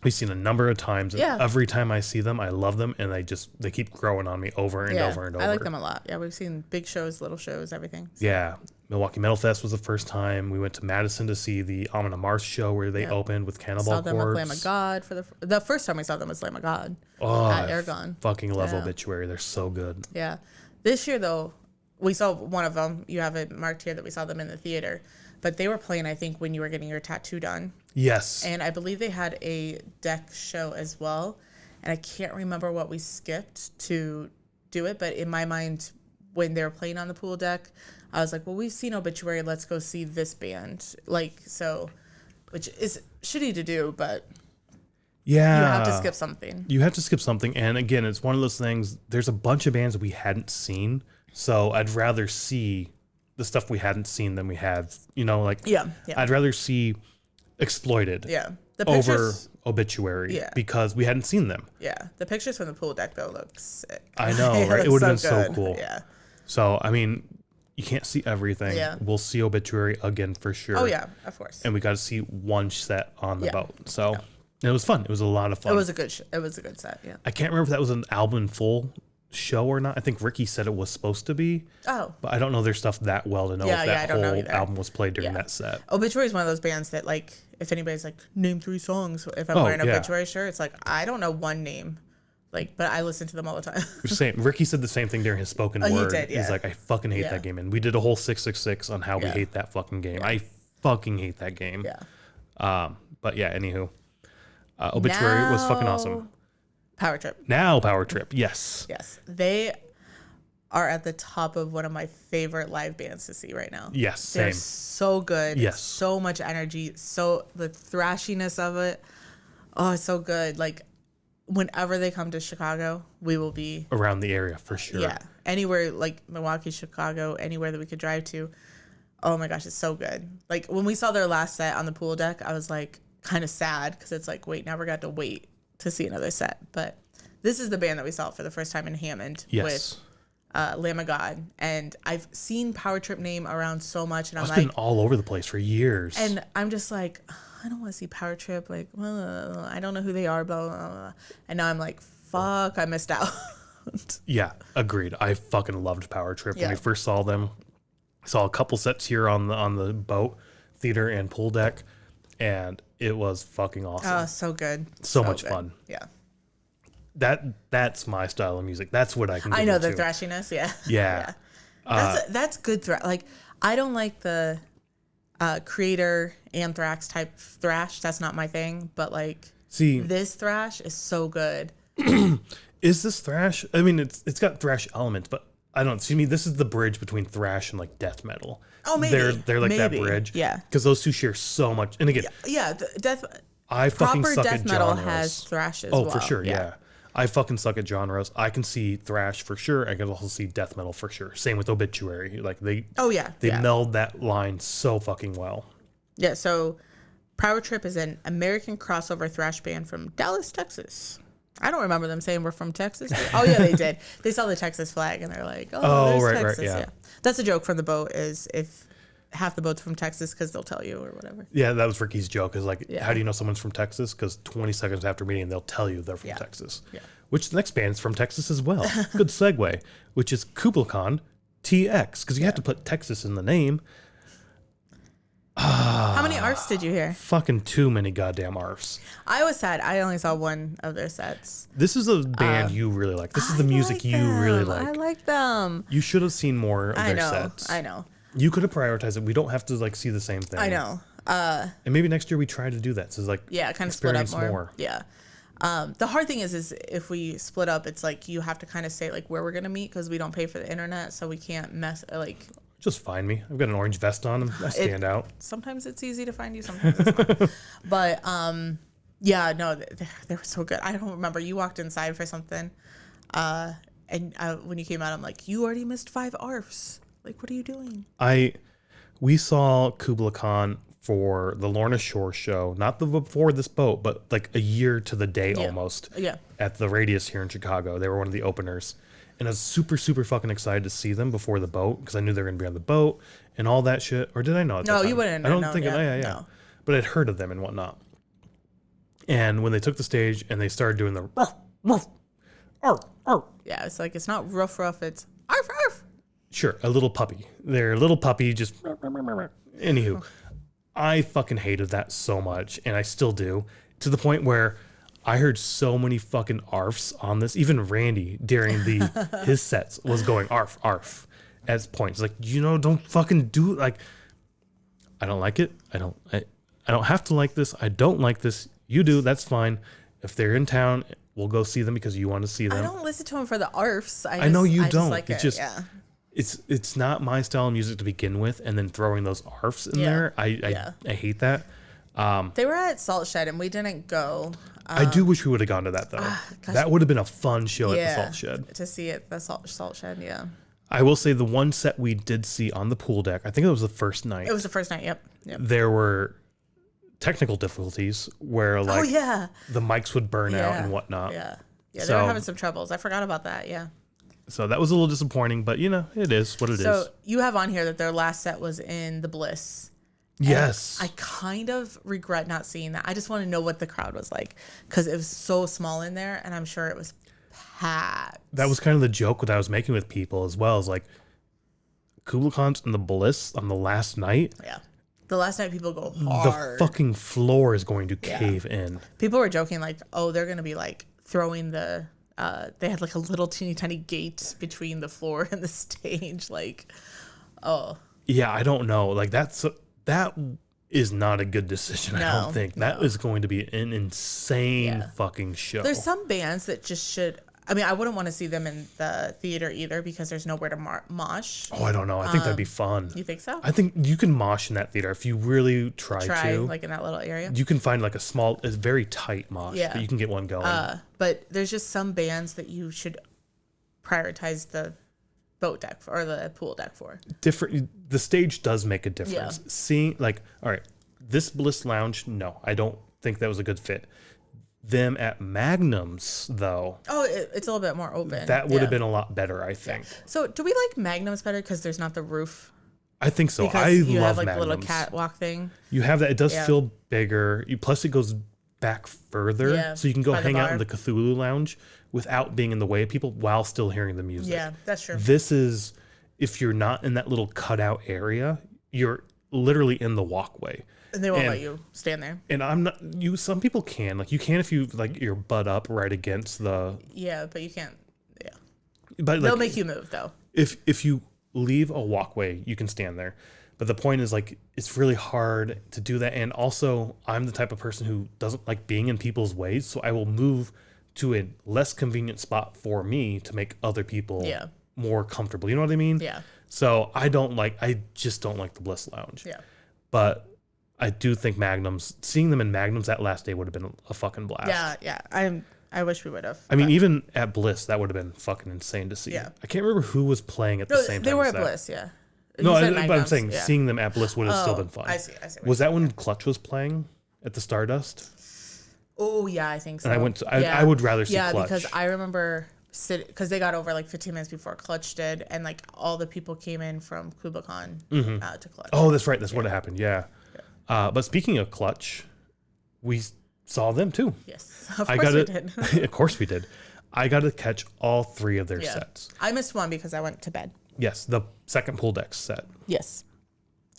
We've seen a number of times, and every time I see them, I love them, and they keep growing on me over and over and over. I like them a lot. Yeah, we've seen big shows, little shows, everything. So. Yeah. Milwaukee Metal Fest was the first time. We went to Madison to see the Amon Amarth show where they opened with Cannibal Corpse. Saw them with Lamb of God for the first time we saw them was Lamb of God at Aragon. Fucking love Obituary. They're so good. Yeah. This year, though, we saw one of them. You have it marked here that we saw them in the theater. But they were playing, I think, when you were getting your tattoo done. Yes. And I believe they had a deck show as well. and I can't remember what we skipped to do it, but in my mind, when they were playing on the pool deck, I was like, well, we've seen Obituary, let's go see this band. Like, so, which is shitty to do, but yeah, you have to skip something. You have to skip something. And again, it's one of those things, there's a bunch of bands that we hadn't seen. So I'd rather see the stuff we hadn't seen than we have, you know, like, Yeah. I'd rather see Exploited The over pictures, Obituary because we hadn't seen them. the pictures from the pool deck, though, look sick. I know, right? It would have been so good. cool. Yeah. So, I mean, you can't see everything. Yeah. We'll see Obituary again for sure. Oh, yeah, of course. And we got to see one set on the boat. So it was fun. It was a lot of fun. It was a good set, yeah. I can't remember if that was an album in full show or not. I think Ricky said it was supposed to be. Oh. But I don't know their stuff that well to know if that whole album was played during that set. Obituary is one of those bands that, like, if anybody's like, name 3 songs, if I'm wearing an Obituary shirt, it's like, I don't know one name. Like, but I listen to them all the time. Ricky said the same thing during his spoken word. He did, yeah. He's like, I fucking hate that game. And we did a whole 666 on how we hate that fucking game. I fucking hate that game. Yeah. But yeah, anywho. Obituary was fucking awesome. Power Trip. Now Power Trip, yes. Yes. They are at the top of one of my favorite live bands to see right now. Yes, same. They're so good. Yes. So much energy. So the thrashiness of it. Oh, it's so good. Like, whenever they come to Chicago, we will be around the area for sure. Yeah. Anywhere, like Milwaukee, Chicago, anywhere that we could drive to. Oh my gosh, it's so good. Like, when we saw their last set on the pool deck, I was like kind of sad because it's like, wait, now we're going to wait to see another set. But this is the band that we saw for the first time in Hammond with Lamb of God. And I've seen Power Trip name around so much, and I'm like, been all over the place for years. And I'm just like, I don't want to see Power Trip. Like, I don't know who they are, blah, blah, blah. And now I'm like, fuck, I missed out. Yeah, agreed. I fucking loved Power Trip when we first saw them. Saw a couple sets here on the boat, theater, and pool deck, and it was fucking awesome. Oh, so good. So much fun. Yeah. That's my style of music. That's what I can. I know the thrashiness. Yeah. Yeah. That's good thrash. Like, I don't like the Creator Anthrax type thrash. That's not my thing. But like, see, this thrash is so good. Is this thrash? I mean, it's got thrash elements, but I don't see me. This is the bridge between thrash and like death metal. Oh, maybe they're like that bridge. Yeah. Because those two share so much. And again, death. I fucking Proper suck death at metal genres. has thrash as well. Oh, for sure. Yeah. I fucking suck at genres. I can see thrash for sure. I can also see death metal for sure. Same with Obituary. Like they meld that line so fucking well. Yeah. So Power Trip is an American crossover thrash band from Dallas, Texas. I don't remember them saying we're from Texas. Oh yeah, they did. They saw the Texas flag and they're like, there's Texas. Right, yeah. That's a joke from the boat, is if half the boat's from Texas, because they'll tell you or whatever. Yeah, that was Ricky's joke. Is like, how do you know someone's from Texas? Because 20 seconds after meeting, they'll tell you they're from Texas. Yeah. Which the next band is from Texas as well. Good segue. Which is Kublai TX, because you have to put Texas in the name. How many ARFs did you hear? Fucking too many goddamn ARFs. I was sad. I only saw one of their sets. This is a band you really like. This is the music you really like. I like them. You should have seen more of their sets. I know. You could have prioritized it. We don't have to like see the same thing. I know. And maybe next year we try to do that. So it's like, kind of split up more. Yeah. The hard thing is if we split up, it's like you have to kind of say like where we're gonna meet, because we don't pay for the internet, so we can't mess like. Just find me. I've got an orange vest on. I stand out. Sometimes it's easy to find you. Sometimes it's not. But yeah, no, they were so good. I don't remember. You walked inside for something, and when you came out, I'm like, you already missed 5 ARFs. Like, what are you doing? We saw Kublai Khan for the Lorna Shore show, not the before this boat, but like a year to the day almost. Yeah. At the Radius here in Chicago. They were one of the openers. And I was super, super fucking excited to see them before the boat, because I knew they were going to be on the boat and all that shit. Or did I know? No, you wouldn't. I don't think. No. But I'd heard of them and whatnot. And when they took the stage and they started doing the ruff, ruff, arf, arf. Yeah, it's like, it's not rough, it's arf, arf. Sure, a little puppy. They're a little puppy, just. Anywho, I fucking hated that so much, and I still do, to the point where I heard so many fucking arfs on this. Even Randy during his sets was going arf, arf at points. Like, don't fucking do it. Like, I don't like it. I don't have to like this. I don't like this. You do. That's fine. If they're in town we'll go see them because you want to see them. I don't listen to them for the arfs. I know you don't. Like it's just it's not my style of music to begin with, and then throwing those arfs in there, I hate that. They were at Salt Shed and we didn't go. I do wish we would have gone to that though. That would have been a fun show at the Salt Shed. To see it, the Salt Shed, yeah. I will say the one set we did see on the pool deck, I think it was the first night. It was the first night, yep. There were technical difficulties where like the mics would burn out and whatnot. Yeah, they were having some troubles. I forgot about that, yeah. So that was a little disappointing, but it is what it is. So you have on here that their last set was in the Bliss. Yes. I kind of regret not seeing that. I just want to know what the crowd was like because it was so small in there, and I'm sure it was packed. That was kind of the joke that I was making with people as well. Is like Kubla Khan's in the Bliss on the last night. Yeah. The last night people go hard. The fucking floor is going to cave in. People were joking like, oh, they're going to be like throwing the... they had like a little teeny tiny gate between the floor and the stage. Like, oh. Yeah, I don't know. Like that is not a good decision, I don't think. That is going to be an insane fucking show. There's some bands that just should... I mean, I wouldn't want to see them in the theater either because there's nowhere to mosh. Oh, I don't know. I think that'd be fun. You think so? I think you can mosh in that theater if you really try to. Like in that little area. You can find like a very tight mosh, but you can get one going. But there's just some bands that you should prioritize the boat deck or the pool deck for. The stage does make a difference. Yeah. Seeing like, all right, this Bliss Lounge, no, I don't think that was a good fit. Them at Magnum's though. Oh, it's a little bit more open. That would have been a lot better, I think. So do we like Magnum's better because there's not the roof? I think so. Because I you love have like Magnum's. the little catwalk thing. You have that. It does feel bigger. Plus, it goes back further, so you can go hang out in the Cthulhu Lounge without being in the way of people while still hearing the music. Yeah, that's true. This is, if you're not in that little cutout area, you're literally in the walkway. And they won't let you stand there. And I'm not you. Some people can, like you can if you like your butt up right against the. Yeah, but you can't. Yeah. But like, they'll make you move though. If you leave a walkway, you can stand there. But the point is like it's really hard to do that. And also, I'm the type of person who doesn't like being in people's ways, so I will move to a less convenient spot for me to make other people more comfortable. You know what I mean? Yeah. So I just don't like the Bliss Lounge. Yeah. But I do think seeing them in Magnum's that last day would have been a fucking blast. Yeah. I wish we would have. I mean, even at Bliss, that would have been fucking insane to see. Yeah. I can't remember who was playing at the same time. They were at Bliss, yeah. No, but I'm saying seeing them at Bliss would have still been fun. I see. Was that when Clutch was playing at the Stardust? Oh, yeah, I think so. And I would rather see Clutch. Yeah, because I remember because they got over like 15 minutes before Clutch did, and like all the people came in from Kubla Khan to Clutch. Oh, that's right. That's what happened. Yeah. But speaking of Clutch, we saw them too. Yes, of course we did. Of course we did. I got to catch all three of their sets. I missed one because I went to bed. Yes, the second pool deck set. Yes.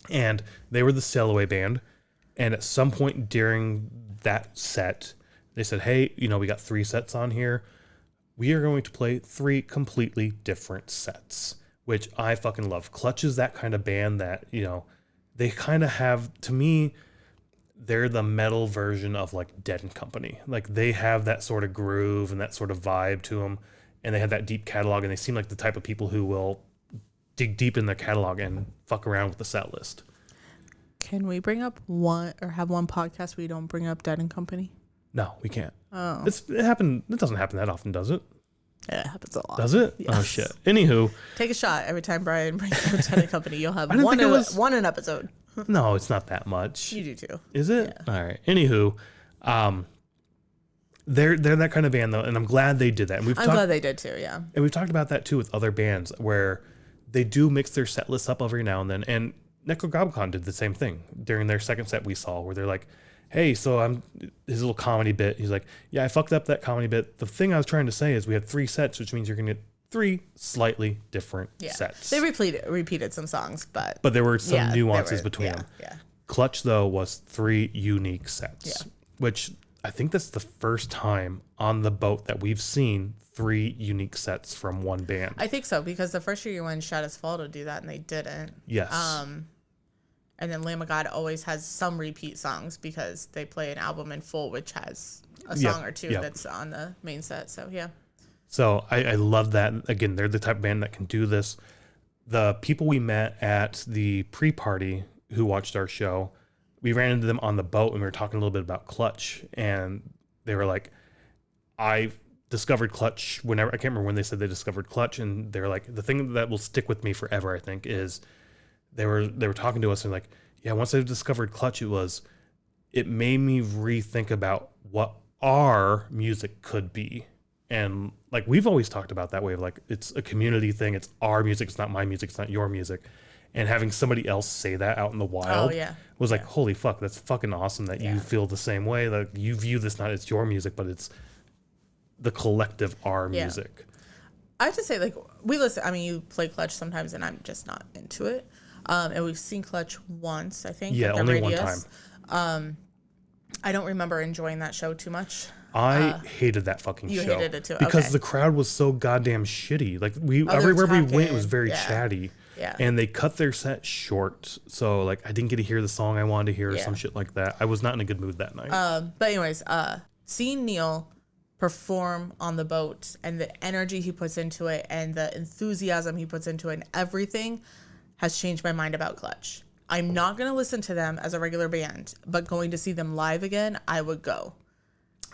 And they were the Sail Away band. And at some point during that set, they said, hey, we got 3 sets on here. We are going to play 3 completely different sets, which I fucking love. Clutch is that kind of band that, they kind of have, to me, they're the metal version of like Dead & Company. Like they have that sort of groove and that sort of vibe to them. And they have that deep catalog, and they seem like the type of people who will dig deep in their catalog and fuck around with the set list. Can we bring up have one podcast where you don't bring up Dead & Company? No, we can't. Oh. It happened. It doesn't happen that often, does it? Yeah, it happens a lot. Does it? Yes. Oh shit. Anywho, take a shot every time Brian brings up Dead & Company. You'll have one an episode. No, it's not that much. You do too. Is it? Yeah. All right. Anywho, they're that kind of band though, and I'm glad they did that. And I'm glad they did too. Yeah. And we've talked about that too with other bands where they do mix their set lists up every now and then. And Necrogobicon did the same thing during their second set we saw, where they're like, hey, so his little comedy bit. He's like, yeah, I fucked up that comedy bit. The thing I was trying to say is we had 3 sets, which means you're going to get 3 slightly different sets. They repeated some songs, but there were some nuances between them. Yeah. Clutch, though, was 3 unique sets, which I think that's the first time on the boat that we've seen 3 unique sets from one band. I think so, because the first year you went Shot Us Fall to do that, and they didn't. Yes. And then Lamb of God always has some repeat songs because they play an album in full, which has a song or two that's on the main set. So yeah. So I love that. Again, they're the type of band that can do this. The people we met at the pre-party who watched our show, we ran into them on the boat and we were talking a little bit about Clutch, and they were like, I discovered Clutch whenever, I can't remember when they said they discovered Clutch, and they're like, the thing that will stick with me forever, I think, is they were talking to us and like, yeah, once I discovered Clutch, it made me rethink about what our music could be. And like, we've always talked about that way of like, it's a community thing. It's our music. It's not my music. It's not your music. And having somebody else say that out in the wild was like, holy fuck, that's fucking awesome that you feel the same way. Like, you view this, not it's your music, but it's the collective our music. I have to say, like, we listen, I mean, you play Clutch sometimes and I'm just not into it. And we've seen Clutch once, I think. Yeah, only one time. I don't remember enjoying that show too much. I hated that fucking show. You hated it too, because the crowd was so goddamn shitty. Like, everywhere we went, it was very chatty. Yeah. And they cut their set short. So, like, I didn't get to hear the song I wanted to hear or some shit like that. I was not in a good mood that night. But anyways, seeing Neil perform on the boat and the energy he puts into it and the enthusiasm he puts into it and everything has changed my mind about Clutch. I'm not going to listen to them as a regular band, but going to see them live again, I would go.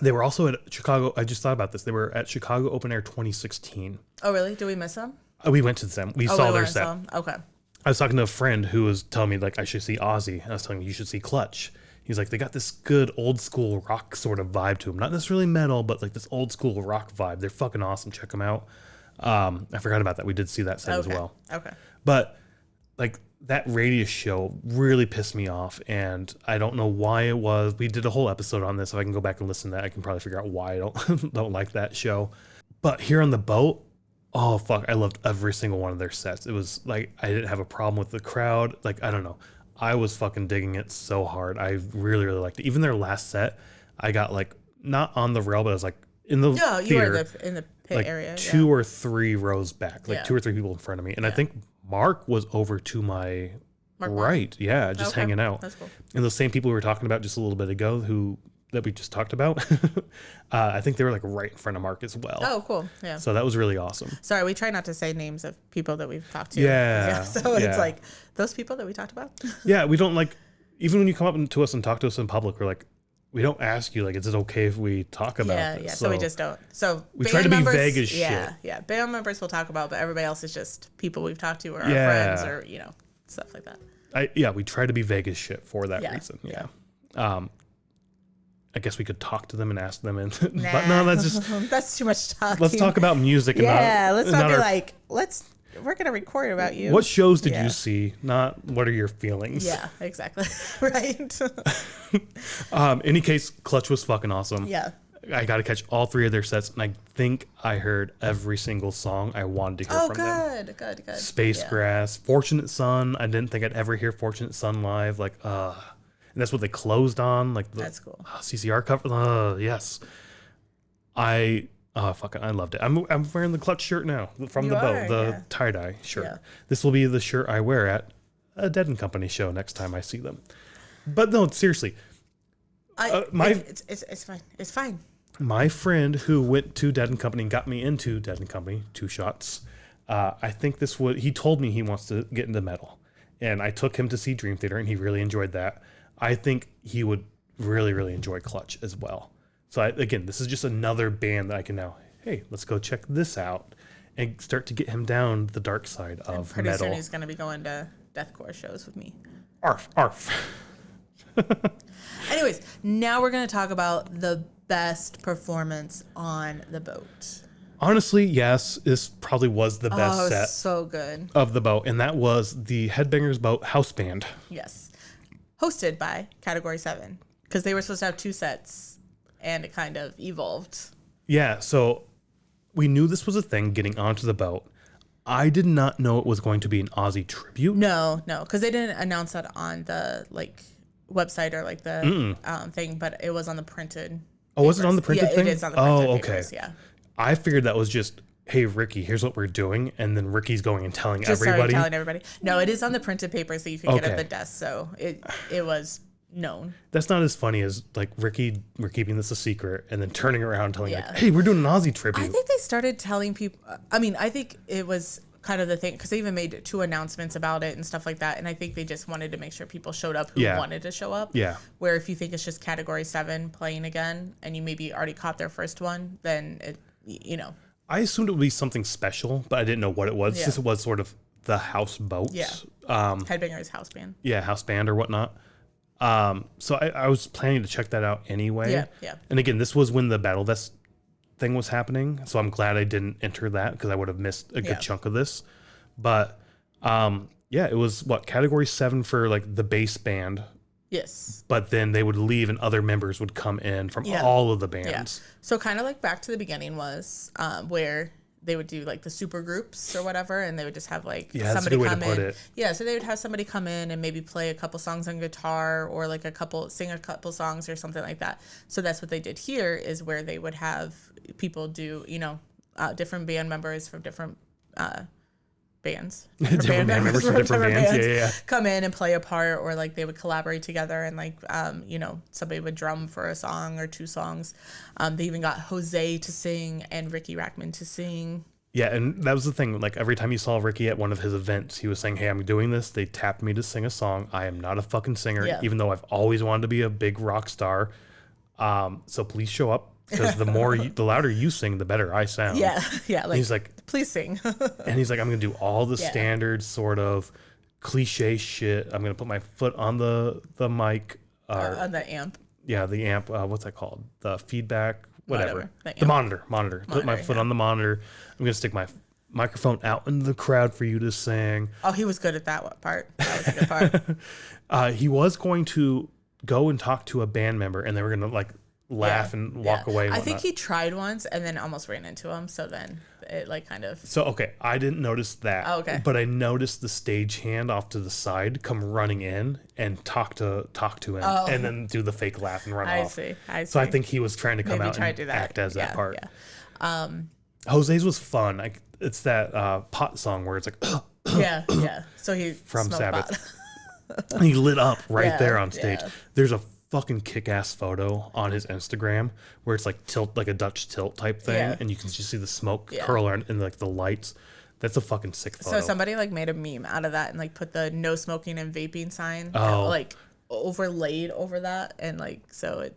They were also at Chicago. I just thought about this. They were at Chicago Open Air 2016. Oh, really? Did we miss them? We went to them. We saw their set. Okay. I was talking to a friend who was telling me, like, I should see Ozzy. And I was telling him, you should see Clutch. He's like, they got this good old school rock sort of vibe to them. Not necessarily metal, but like this old school rock vibe. They're fucking awesome. Check them out. I forgot about that. We did see that set as well. Okay. But like, that Radius show really pissed me off, and I don't know why it was. We did a whole episode on this. If I can go back and listen to that, I can probably figure out why I don't like that show. But here on the boat, oh fuck, I loved every single one of their sets. It was like, I didn't have a problem with the crowd. Like, I don't know. I was fucking digging it so hard. I really, really liked it. Even their last set, I got like, not on the rail, but I was like in the theater. You were in the pit like area. Two or three rows back, like two or three people in front of me. And I think Mark was over to my right. Yeah, just hanging out. That's cool. And those same people we were talking about just a little bit ago that we just talked about, I think they were like right in front of Mark as well. Oh, cool. Yeah. So that was really awesome. Sorry, we try not to say names of people that we've talked to. Yeah. So it's like, those people that we talked about? Yeah, we don't like, even when you come up to us and talk to us in public, we're like, we don't ask you, like, is it okay if we talk about this? Yeah, so we just don't. So we try to be vague as shit. Yeah, band members we'll talk about, but everybody else is just people we've talked to or our friends or, stuff like that. We try to be vague as shit for that reason. Yeah. I guess we could talk to them and ask them, but no, that's just that's too much talking. Let's talk about music. Let's not be like, we're gonna record about you. What shows did you see? Not what are your feelings? Yeah, exactly. Right. Any case, Clutch was fucking awesome. Yeah. I got to catch all three of their sets, and I think I heard every single song I wanted to hear from them. Oh, good. Space Grass, Fortunate Son. I didn't think I'd ever hear Fortunate Son live. Like, and that's what they closed on. Like, that's cool. CCR cover. Yes. I loved it. I'm wearing the Clutch shirt now from the boat, the tie-dye shirt. Yeah. This will be the shirt I wear at a Dead & Company show next time I see them. But no, seriously. It's fine. It's fine. My friend who went to Dead & Company and got me into Dead & Company, 2 shots. I think he told me he wants to get into metal. And I took him to see Dream Theater and he really enjoyed that. I think he would really, really enjoy Clutch as well. So again, this is just another band that I can now, hey, let's go check this out and start to get him down the dark side of pretty metal. Soon he's going to be going to deathcore shows with me. Arf. Anyways, now we're going to talk about the best performance on the boat. Honestly, yes, this probably was the best set so good of the boat, and that was the Headbangers Boat house band. Yes. Hosted by Category 7, because they were supposed to have 2 sets, and it kind of evolved. Yeah, so we knew this was a thing getting onto the boat. I did not know it was going to be an Ozzy tribute. No, because they didn't announce that on the website or the thing, but it was on the printed. Oh, was it on the printed thing? It is on the printed papers, yeah. I figured that was just, hey, Ricky, here's what we're doing, and then Ricky's going and telling everybody. Telling everybody. No, it is on the printed paper, so you can get at the desk. So it was known. That's not as funny as like Ricky, we're keeping this a secret, and then turning around and telling Yeah. like, hey, we're doing an Aussie tribute. I think they started telling people. I mean, I think it was kind of the thing because they even made 2 announcements about it and stuff like that. And I think they just wanted to make sure people showed up who wanted to show up. Yeah. Where if you think it's just Category 7 playing again, and you maybe already caught their first one, then it, you know. I assumed it would be something special, but I didn't know what it was. Yeah. Since it was sort of the house boat. Yeah. Headbangers house band. Yeah, house band or whatnot. So I was planning to check that out anyway. Yeah, yeah. And again, this was when the Battle Vest thing was happening, so I'm glad I didn't enter that because I would have missed a good chunk of this. But yeah, it was Category 7 for like the bass band. Yes. But then they would leave and other members would come in from all of the bands. Yeah. So kind of like Back to the Beginning was where they would do like the super groups or whatever, and they would just have like somebody come in. Yeah, so they would have somebody come in and maybe play a couple songs on guitar or like sing a couple songs or something like that. So that's what they did here is where they would have people do, you know, different band members from different bands. Different band members from different bands. Yeah. Come in and play a part, or like they would collaborate together and like, you know, somebody would drum for a song or 2 songs. They even got Jose to sing and Ricky Rackman to sing. Yeah, and that was the thing. Like every time you saw Ricky at one of his events, he was saying, hey, I'm doing this. They tapped me to sing a song. I am not a fucking singer, even though I've always wanted to be a big rock star. So please show up. Because the louder you sing, the better I sound. Yeah. Like, he's like, please sing. And he's like, I'm gonna do all the standard sort of cliche shit. I'm gonna put my foot on the mic, on the amp. Yeah, the amp. What's that called? The feedback, whatever. The monitor. Put my foot on the monitor. I'm gonna stick my microphone out into the crowd for you to sing. Oh, he was good at that part. That was a good part. He was going to go and talk to a band member, and they were gonna like laugh and walk away. And I think he tried once and then almost ran into him. So then it like kind of. So, okay. I didn't notice that. Oh, okay. But I noticed the stagehand off to the side come running in and talk to him and then do the fake laugh and run off. I see. So I think he was trying to come out and act as that part. Yeah. Jose's was fun. Like it's that pot song where it's like. Yeah. So he from Sabbath. And he lit up right there on stage. There's a fucking kick-ass photo on his Instagram where it's like a Dutch tilt type thing, and you can just see the smoke curl around and like the lights. That's a fucking sick photo. So somebody like made a meme out of that and like put the no smoking and vaping sign like overlaid over that, and like so it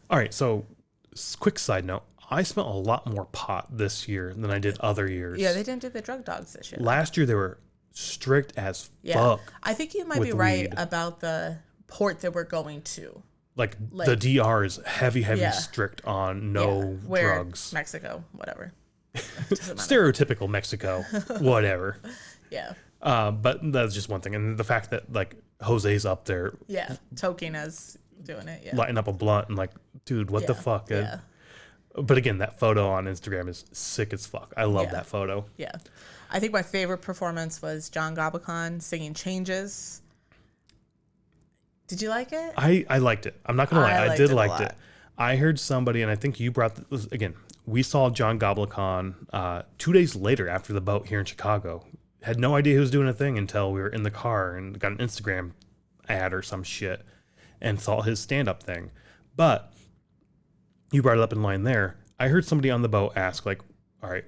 All right, so quick side note. I spent a lot more pot this year than I did other years. Yeah, they didn't do the drug dogs this year. Last year they were strict as fuck. I think you might be right about the port that we're going to. Like the DR is heavy strict on no drugs. Mexico, whatever. Stereotypical Mexico, whatever. Yeah. But that's just one thing. And the fact that like Jose's up there. Yeah. Toking as doing it. Yeah. Lighting up a blunt and like, dude, what the fuck? Yeah. But again, that photo on Instagram is sick as fuck. I love that photo. Yeah. I think my favorite performance was John Goblikon singing Changes. Did you like it? I liked it. I'm not going to lie. I did like it. I heard somebody, and I think you brought this, again, we saw John Goblikon 2 days later after the boat here in Chicago. Had no idea he was doing a thing until we were in the car and got an Instagram ad or some shit and saw his stand-up thing. But you brought it up in line there. I heard somebody on the boat ask, like, all right,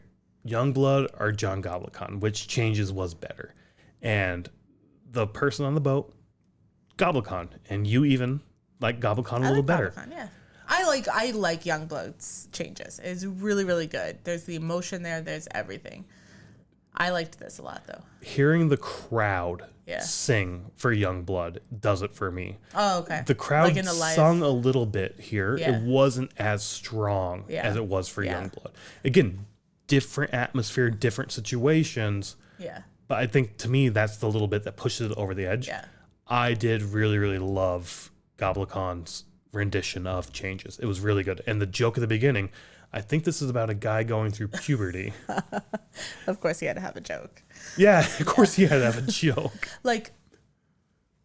Youngblood or John Goblikon, which Changes was better? And the person on the boat, Goblikon, and you even like Goblikon a little better. Yeah, I like Youngblood's Changes. It's really, really good. There's the emotion there. There's everything. I liked this a lot though. Hearing the crowd sing for Youngblood does it for me. Oh, okay. The crowd like sung a little bit here. Yeah. It wasn't as strong as it was for Youngblood. Again, different atmosphere, different situations. Yeah. But I think to me that's the little bit that pushes it over the edge. Yeah. I did really, really love Goblikon's rendition of Changes. It was really good. And the joke at the beginning, I think this is about a guy going through puberty. Of course he had to have a joke. Yeah, of course he had to have a joke. Like,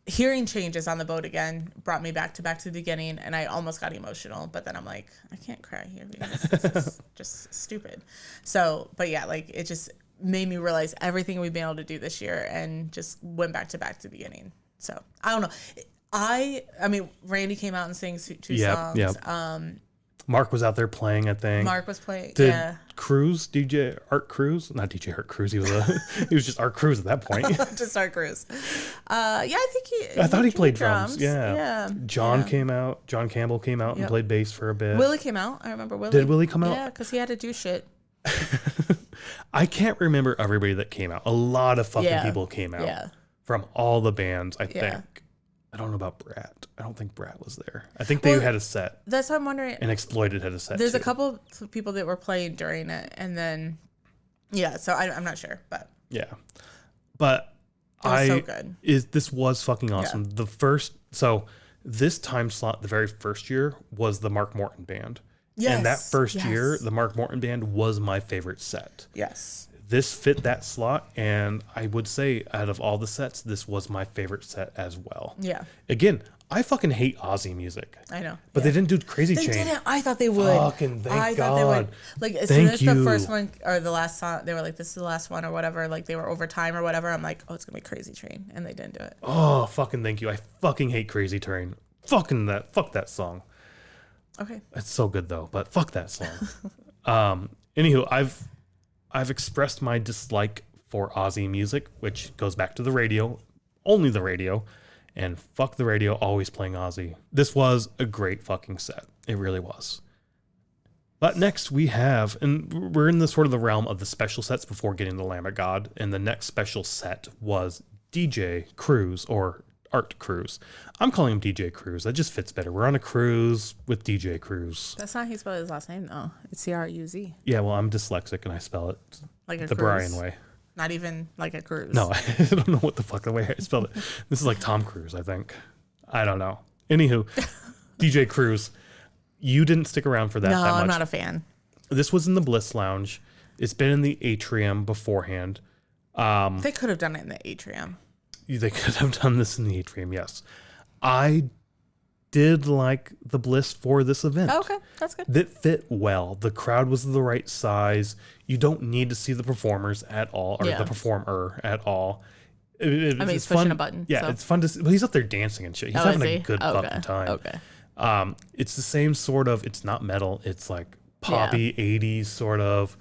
hearing Changes on the boat again brought me back to the beginning, and I almost got emotional, but then I'm like, I can't cry here because this is just stupid. So, but yeah, like, it just made me realize everything we've been able to do this year and just went back to the beginning. So I don't know. I mean, Randy came out and sang two songs. Yep. Mark was out there playing, I think. Mark was playing. Did Cruz, DJ Art Cruz, not DJ Art Cruz. He was just Art Cruz at that point. Just Art Cruz. I think I thought he played drums. Yeah. John came out. John Campbell came out and played bass for a bit. Willie came out. I remember Willie. Did Willie come out? Yeah, because he had to do shit. I can't remember everybody that came out. A lot of fucking people came out from all the bands, I think. I don't know about Brat. I don't think Brat was there. I think they had a set. That's what I'm wondering. And Exploited had a set. There's a couple of people that were playing during it, and then so I'm not sure, but but it was so good. This was fucking awesome. This time slot, the very first year, was the Mark Morton band. Yes. And that first year, the Mark Morton band was my favorite set. Yes. This fit that slot, and I would say out of all the sets, this was my favorite set as well. Yeah. Again, I fucking hate Aussie music. I know. But they didn't do Crazy Chain. They didn't. I thought they would. Fucking thank God. Thought they would. Like, as soon as the first one or the last song, they were like, this is the last one or whatever. Like, they were over time or whatever. I'm like, oh, it's going to be Crazy Train. And they didn't do it. Oh, fucking thank you. I fucking hate Crazy Train. Fuck that song. Okay. It's so good, though. But fuck that song. Anywho, I've expressed my dislike for Aussie music, which goes back to the radio, only the radio, and fuck the radio, always playing Aussie. This was a great fucking set. It really was. But next we have, and we're in the sort of the realm of the special sets before getting to Lamb of God, and the next special set was DJ Cruz, or Art Cruz. I'm calling him DJ Cruz. That just fits better. We're on a cruise with DJ Cruz. That's not how he spelled his last name, though. It's Cruz. Yeah, well, I'm dyslexic and I spell it like the Brian way. Not even like a cruise. No, I don't know what the fuck the way I spelled it. This is like Tom Cruise, I think. I don't know. Anywho, DJ Cruz, you didn't stick around for that much. No, I'm not a fan. This was in the Bliss Lounge. It's been in the atrium beforehand. They could have done it in the atrium. They could have done this in the atrium, yes. I did like the Bliss for this event. Oh, okay, that's good. That fit well. The crowd was the right size. You don't need to see the performers at all, or the performer at all. He's pushing a button. Yeah, so. It's fun to see. Well, he's up there dancing and shit. He's having a good fucking time. Okay. It's the same sort of, it's not metal. It's like poppy 80s sort of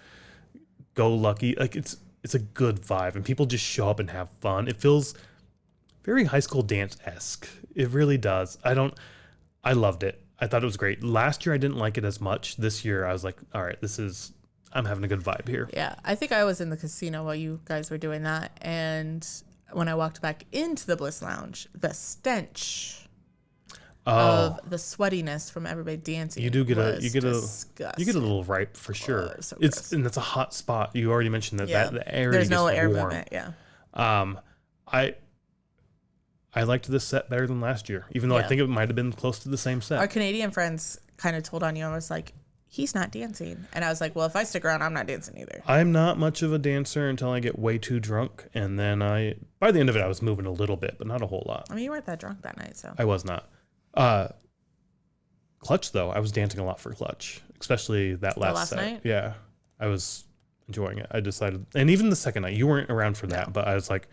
go lucky. Like it's a good vibe, and people just show up and have fun. It feels very High School Dance-esque. It really does. I loved it. I thought it was great. Last year, I didn't like it as much. This year, I was like, all right, I'm having a good vibe here. Yeah. I think I was in the casino while you guys were doing that. And when I walked back into the Bliss Lounge, the stench of the sweatiness from everybody dancing. You get a little ripe for sure. So and that's a hot spot. You already mentioned that the air there's no air warm. movement. Yeah. I liked this set better than last year, even though I think it might have been close to the same set. Our Canadian friends kind of told on you. I was like, he's not dancing. And I was like, well, if I stick around, I'm not dancing either. I'm not much of a dancer until I get way too drunk. And then by the end of it, I was moving a little bit, but not a whole lot. I mean, you weren't that drunk that night, so. I was not. Clutch, though, I was dancing a lot for Clutch, especially that last set. Night? Yeah, I was enjoying it. I decided, and even the second night, you weren't around for that, but I was like,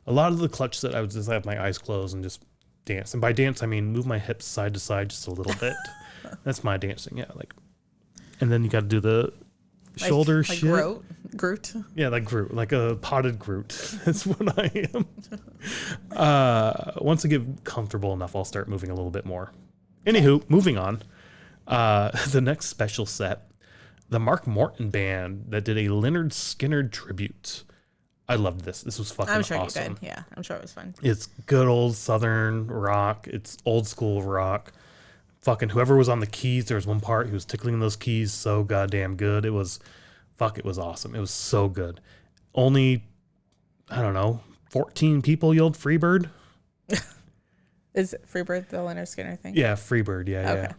a lot of the Clutch set, I would just have my eyes closed and just dance. And by dance, I mean move my hips side to side just a little bit. That's my dancing, yeah. And then you got to do the shoulder shit. Groot. Yeah, like Groot, like a potted Groot. That's what I am. Once I get comfortable enough, I'll start moving a little bit more. Anywho, moving on. The next special set, the Mark Morton band that did a Leonard Skinner tribute. I loved this. This was fucking awesome. I'm sure you did. Yeah, I'm sure it was fun. It's good old Southern rock. It's old school rock. Fucking whoever was on the keys, there was one part he was tickling those keys so goddamn good. It was awesome. It was so good. Only, I don't know, 14 people yelled Freebird. Is Freebird the Leonard Skinner thing? Yeah, Freebird. Yeah.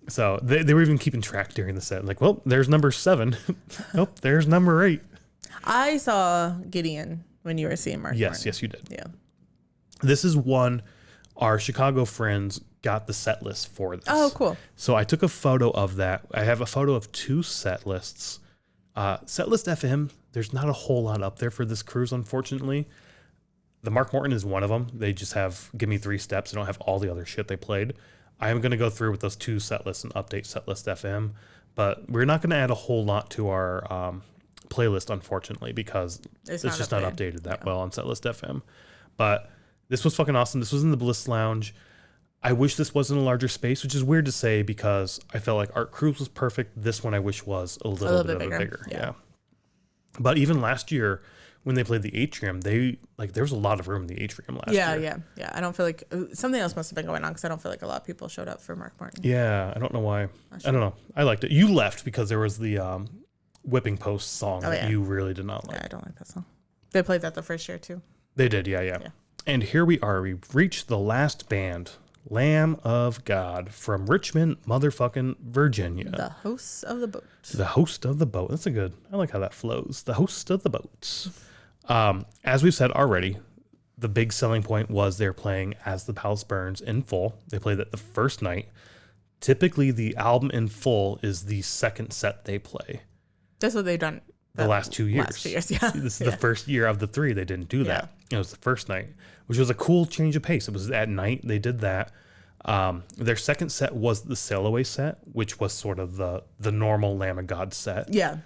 So they were even keeping track during the set. Like, well, there's number 7. Nope, there's number 8. I saw Gideon when you were seeing Mark Martin. Yes, you did. Yeah. This is one our Chicago friends got the set list for this. Oh, cool. So I took a photo of that. I have a photo of 2 set lists. Set list FM, there's not a whole lot up there for this cruise, unfortunately. The Mark Morton is one of them. They just have Give Me 3 Steps. They don't have all the other shit they played. I am going to go through with those 2 set lists and update Setlist FM, but we're not going to add a whole lot to our playlist, unfortunately, because it's just not updated that well on Setlist FM. But this was fucking awesome. This was in the Bliss Lounge. I wish this was in a larger space, which is weird to say because I felt like Art Cruise was perfect. This one I wish was a little bit bigger. Yeah. But even last year, when they played the atrium, there was a lot of room in the atrium last year. Yeah. I don't feel like something else must have been going on because I don't feel like a lot of people showed up for Mark Martin. Yeah, I don't know why. I don't know. I liked it. You left because there was the Whipping Post song that you really did not like. Yeah, I don't like that song. They played that the first year too. They did, yeah. And here we are. We've reached the last band, Lamb of God, from Richmond, motherfucking Virginia. The hosts of the boat. The host of the boat. That's I like how that flows. The host of the boat. As we've said already, the big selling point was they're playing As the Palace Burns in full. They played that the first night. Typically, the album in full is the second set they play. That's what they've done the last 2 years. Yeah. This is the first year of the 3 they didn't do that. It was the first night, which was a cool change of pace. It was at night they did that. Their second set was the Sail Away set, which was sort of the normal Lamb of God set. Yeah.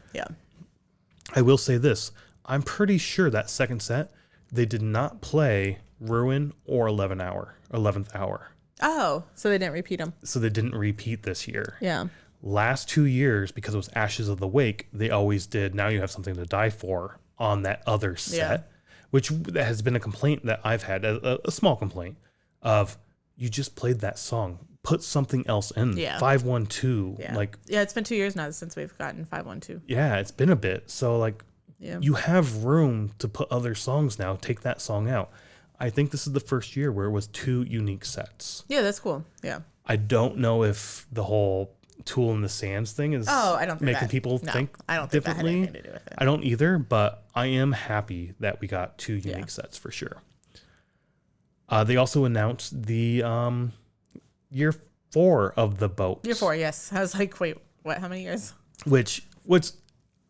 I will say this. I'm pretty sure that second set, they did not play Ruin or 11th Hour. Oh, so they didn't repeat them. So they didn't repeat this year. Yeah. Last 2 years, because it was Ashes of the Wake, they always did Now You Have Something to Die For on that other set, which has been a complaint that I've had, a small complaint of you just played that song. Put something else in. 512. Yeah, it's been 2 years now since we've gotten 512. Yeah, it's been a bit. So you have room to put other songs now. Take that song out. I think this is the first year where it was 2 unique sets. Yeah, that's cool. Yeah. I don't know if the whole Tool in the Sands thing is making people think I don't differently. Think that had anything to do with it. I don't either, but I am happy that we got 2 unique sets for sure. They also announced the year 4 of the boat. Year 4, yes. I was like, wait, what? How many years? Which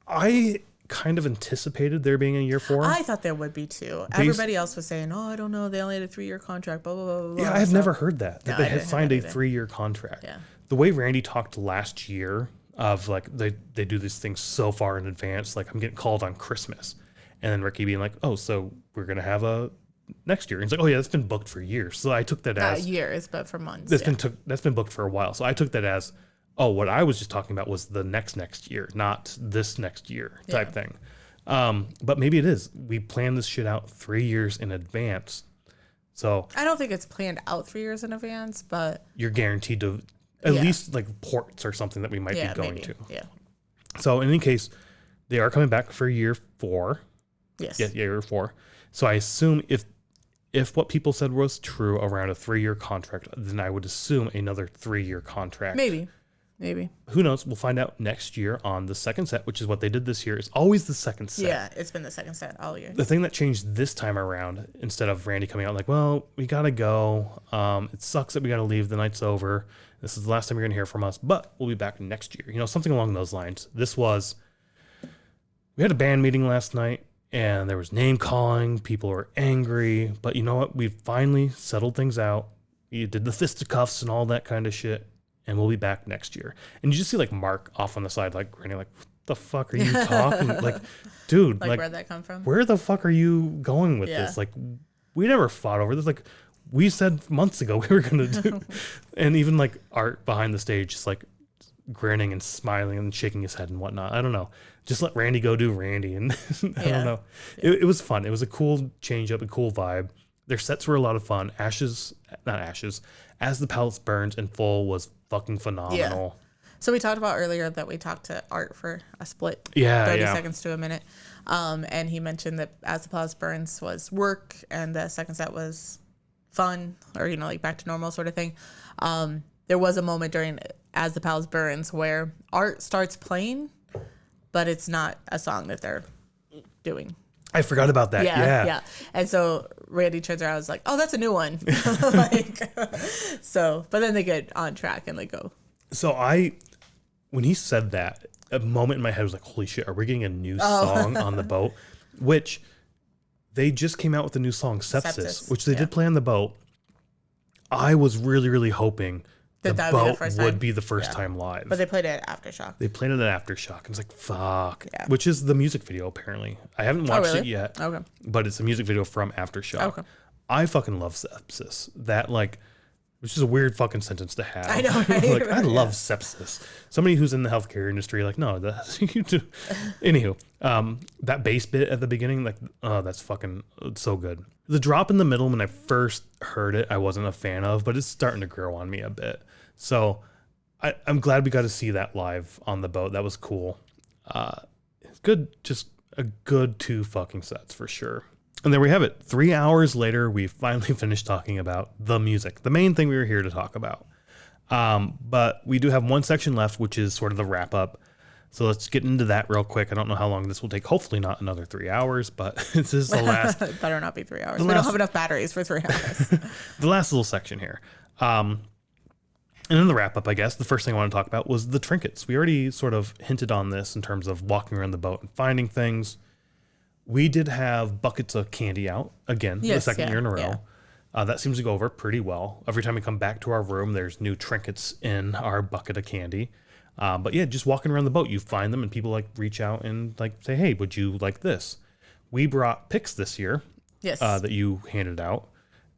I kind of anticipated there being a year 4. I thought there would be too. Everybody else was saying, "Oh, I don't know. They only had a 3-year contract." Blah blah blah. Blah. Yeah, I've never heard that they had signed a 3-year contract. Yeah. The way Randy talked last year of they do these things so far in advance. Like I'm getting called on Christmas, and then Ricky being like, "Oh, so we're gonna have a next year." And it's like, "Oh yeah, that's been booked for years." So I took that as not years, but for months. That's been booked for a while. So I took that as, oh, what I was just talking about was the next year, not this next year type thing. But maybe it is. We planned this shit out 3 years in advance. So I don't think it's planned out 3 years in advance, but you're guaranteed to at least ports or something that we might be going to. Yeah. So in any case, they are coming back for year 4. Yes. Yeah, year 4. So I assume if what people said was true around a 3-year contract, then I would assume another 3-year contract. Maybe. Who knows? We'll find out next year on the second set, which is what they did this year. It's always the second set. Yeah, it's been the second set all year. The thing that changed this time around, instead of Randy coming out like, well, we got to go. It sucks that we got to leave. The night's over. This is the last time you're going to hear from us, but we'll be back next year. Something along those lines. We had a band meeting last night, and there was name calling. People were angry. But you know what? We finally settled things out. You did the fisticuffs and all that kind of shit. And we'll be back next year. And you just see Mark off on the side, grinning, what the fuck are you talking? Dude, where'd that come from? Where the fuck are you going with this? We never fought over this. We said months ago we were going to do. And even Art behind the stage, just grinning and smiling and shaking his head and whatnot. I don't know. Just let Randy go do Randy. And I don't know. Yeah. It was fun. It was a cool change up, a cool vibe. Their sets were a lot of fun. As the Palace Burns in full was fucking phenomenal. Yeah. So we talked about earlier that we talked to Art for a split, 30 seconds to a minute. And he mentioned that As the Palace Burns was work and the second set was fun or, back to normal sort of thing. There was a moment during As the Palace Burns where Art starts playing, but it's not a song that they're doing. I forgot about that. Yeah. And so Randy turns around and is like, "Oh, that's a new one." But then they get on track and they go. So when he said that, a moment in my head was like, holy shit, are we getting a new song on the boat? Which They just came out with a new song, Sepsis. Which they yeah. did play on the boat. I was really, really hoping the boat would be the first time live. But they played it at Aftershock. They played it at Aftershock. I was like, fuck. Yeah. Which is the music video, apparently. I haven't watched it yet. Okay. But it's a music video from Aftershock. Okay. I fucking love Sepsis. That, like, which is a weird fucking sentence to have. I know, right? Like, I love sepsis. Somebody who's in the healthcare industry, like, no, that's you do. Anywho, that bass bit at the beginning, like, oh, that's fucking so good. The drop in the middle when I first heard it, I wasn't a fan of, but it's starting to grow on me a bit. So I'm glad we got to see that live on the boat. That was cool. It's good, just a good 2 fucking sets for sure. And there we have it. 3 hours later, we finally finished talking about the music, the main thing we were here to talk about. But we do have one section left, which is sort of the wrap up. So let's get into that real quick. I don't know how long this will take. Hopefully not another 3 hours, but this is the last. It better not be 3 hours. We don't have enough batteries for 3 hours. The last little section here. And then the wrap up, I guess. The first thing I want to talk about was the trinkets. We already sort of hinted on this in terms of walking around the boat and finding things. We did have buckets of candy out again, the second year in a row. Yeah. That seems to go over pretty well. Every time we come back to our room, there's new trinkets in our bucket of candy. But yeah, just walking around the boat, you find them and people like reach out and like say, hey, would you like this? We brought picks this year. Yes. That you handed out.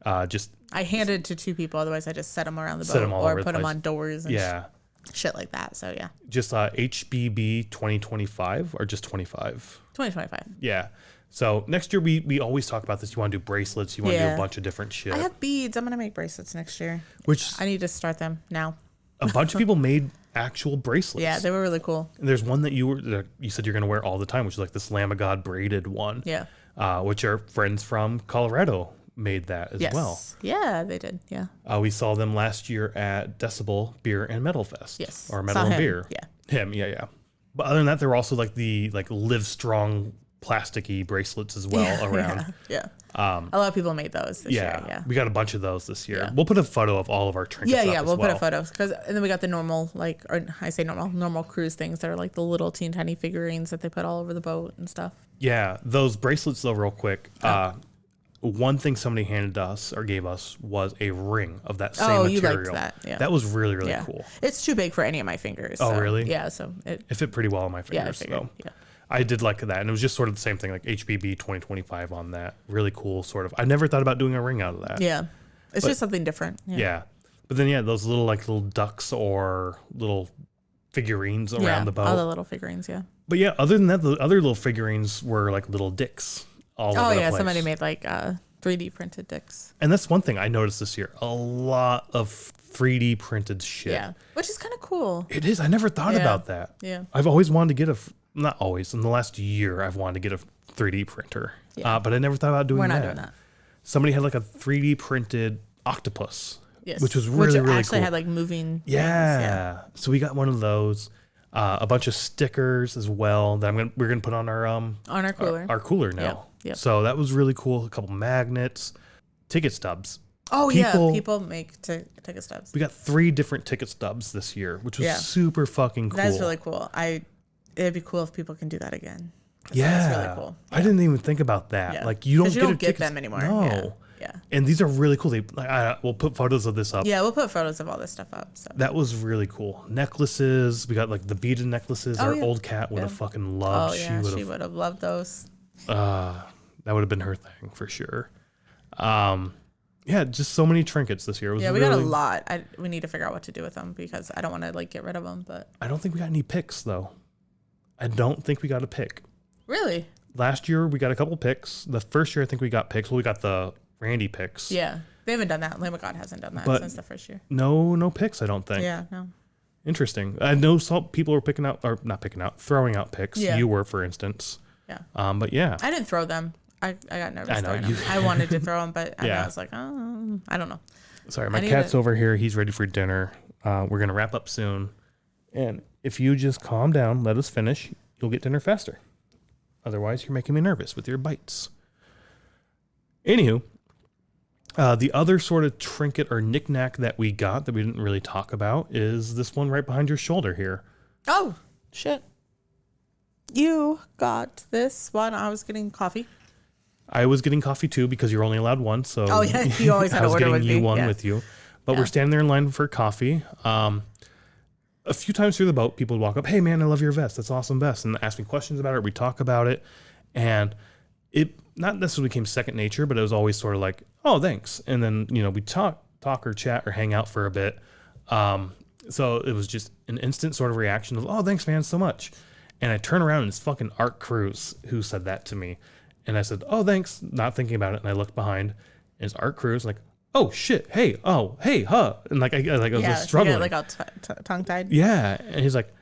I handed to 2 people. Otherwise, I just set them around the boat or put them on doors and shit like that. So yeah. Just HBB 2025 or just 25? 2025. Yeah. So next year we always talk about this. You want to do bracelets. You want to do a bunch of different shit. I have beads. I'm gonna make bracelets next year. Which I need to start them now. A bunch of people made actual bracelets. Yeah, they were really cool. And there's one that you said you're gonna wear all the time, which is like this Lamb of God braided one. Yeah. Which our friends from Colorado made that as well. Yeah, they did. Yeah. We saw them last year at Decibel Beer and Metal Fest. Yes. Or Metal and Beer. Yeah. Him. Yeah. But other than that, there were also like the Live Strong plasticky bracelets as well around. Yeah. A lot of people made those this year. Yeah. We got a bunch of those this year. Yeah. We'll put a photo of all of our trinkets up as we'll put a photo. And then we got the normal, normal cruise things that are like the little teeny tiny figurines that they put all over the boat and stuff. Yeah. Those bracelets though, real quick. One thing somebody handed us or gave us was a ring of that same material. You liked that. Yeah. That was really, really cool. It's too big for any of my fingers. Oh, really? Yeah. So it fit pretty well on my fingers. Yeah, I figured. Yeah. I did like that. And it was just sort of the same thing, like HBB 2025 on that. Really cool, sort of. I never thought about doing a ring out of that. Yeah. It's just something different. Yeah. But then, those little ducks or little figurines around the boat. All the little figurines, yeah. But yeah, other than that, the other little figurines were like little dicks all over the place. Somebody made like 3D printed dicks. And that's one thing I noticed this year. A lot of 3D printed shit. Yeah. Which is kind of cool. It is. I never thought about that. Yeah. I've always wanted to get not always, in the last year, I've wanted to get a 3D printer. Yeah. But I never thought about doing that. We're not doing that. Somebody had like a 3D printed octopus. Yes. Which was really, really cool. Which actually had like moving. Yeah. So we got one of those. A bunch of stickers as well that we're gonna put on our cooler. Our cooler now. Yep. So that was really cool. A couple magnets, ticket stubs. Oh, people make ticket stubs. We got 3 different ticket stubs this year, which was super fucking cool. That's really cool. It'd be cool if people can do that again. Yeah, that's really cool. Yeah. I didn't even think about that. Yeah. Like you don't get them anymore. No. Yeah. And these are really cool. We'll put photos of this up. Yeah, we'll put photos of all this stuff up. So that was really cool. Necklaces. We got like the beaded necklaces. Our old cat would have fucking loved. Oh yeah, she would have loved those. That would have been her thing for sure. Yeah, just so many trinkets this year. We got a lot. We need to figure out what to do with them because I don't want to like get rid of them. But I don't think we got any picks though. I don't think we got a pick. Really? Last year we got a couple picks. The first year I think we got picks. Well, we got the Randy picks. Yeah, they haven't done that. Lamb of God hasn't done that since the first year. No picks. I don't think. Yeah, no. Interesting. I know some people were throwing out picks. Yeah. You were, for instance. Yeah. But yeah. I didn't throw them. I got nervous throwing them. I wanted to throw them, but I was like, oh, I don't know. Sorry, my cat's over here. He's ready for dinner. We're gonna wrap up soon, and if you just calm down, let us finish, you'll get dinner faster. Otherwise, you're making me nervous with your bites. Anywho, the other sort of trinket or knickknack that we got that we didn't really talk about is this one right behind your shoulder here. Oh, shit. You got this while I was getting coffee. I was getting coffee too because you're only allowed one. So Oh yeah, you always had I to was order getting with you me. one Yeah. with you. But we're standing there in line for coffee. A few times through the boat, people would walk up, "Hey man, I love your vest. That's awesome vest," and ask me questions about it. We talk about it, and it not necessarily became second nature, but it was always sort of like, "Oh, thanks," and then we talk or chat or hang out for a bit. So it was just an instant sort of reaction of, "Oh, thanks, man, so much." And I turn around and it's fucking Art Cruz who said that to me. And I said, "Oh, thanks," not thinking about it. And I looked behind and it's Art Cruz, like, "Oh shit, hey, huh." And like I was just struggling. So you got like tongue tied. Yeah. And he's like,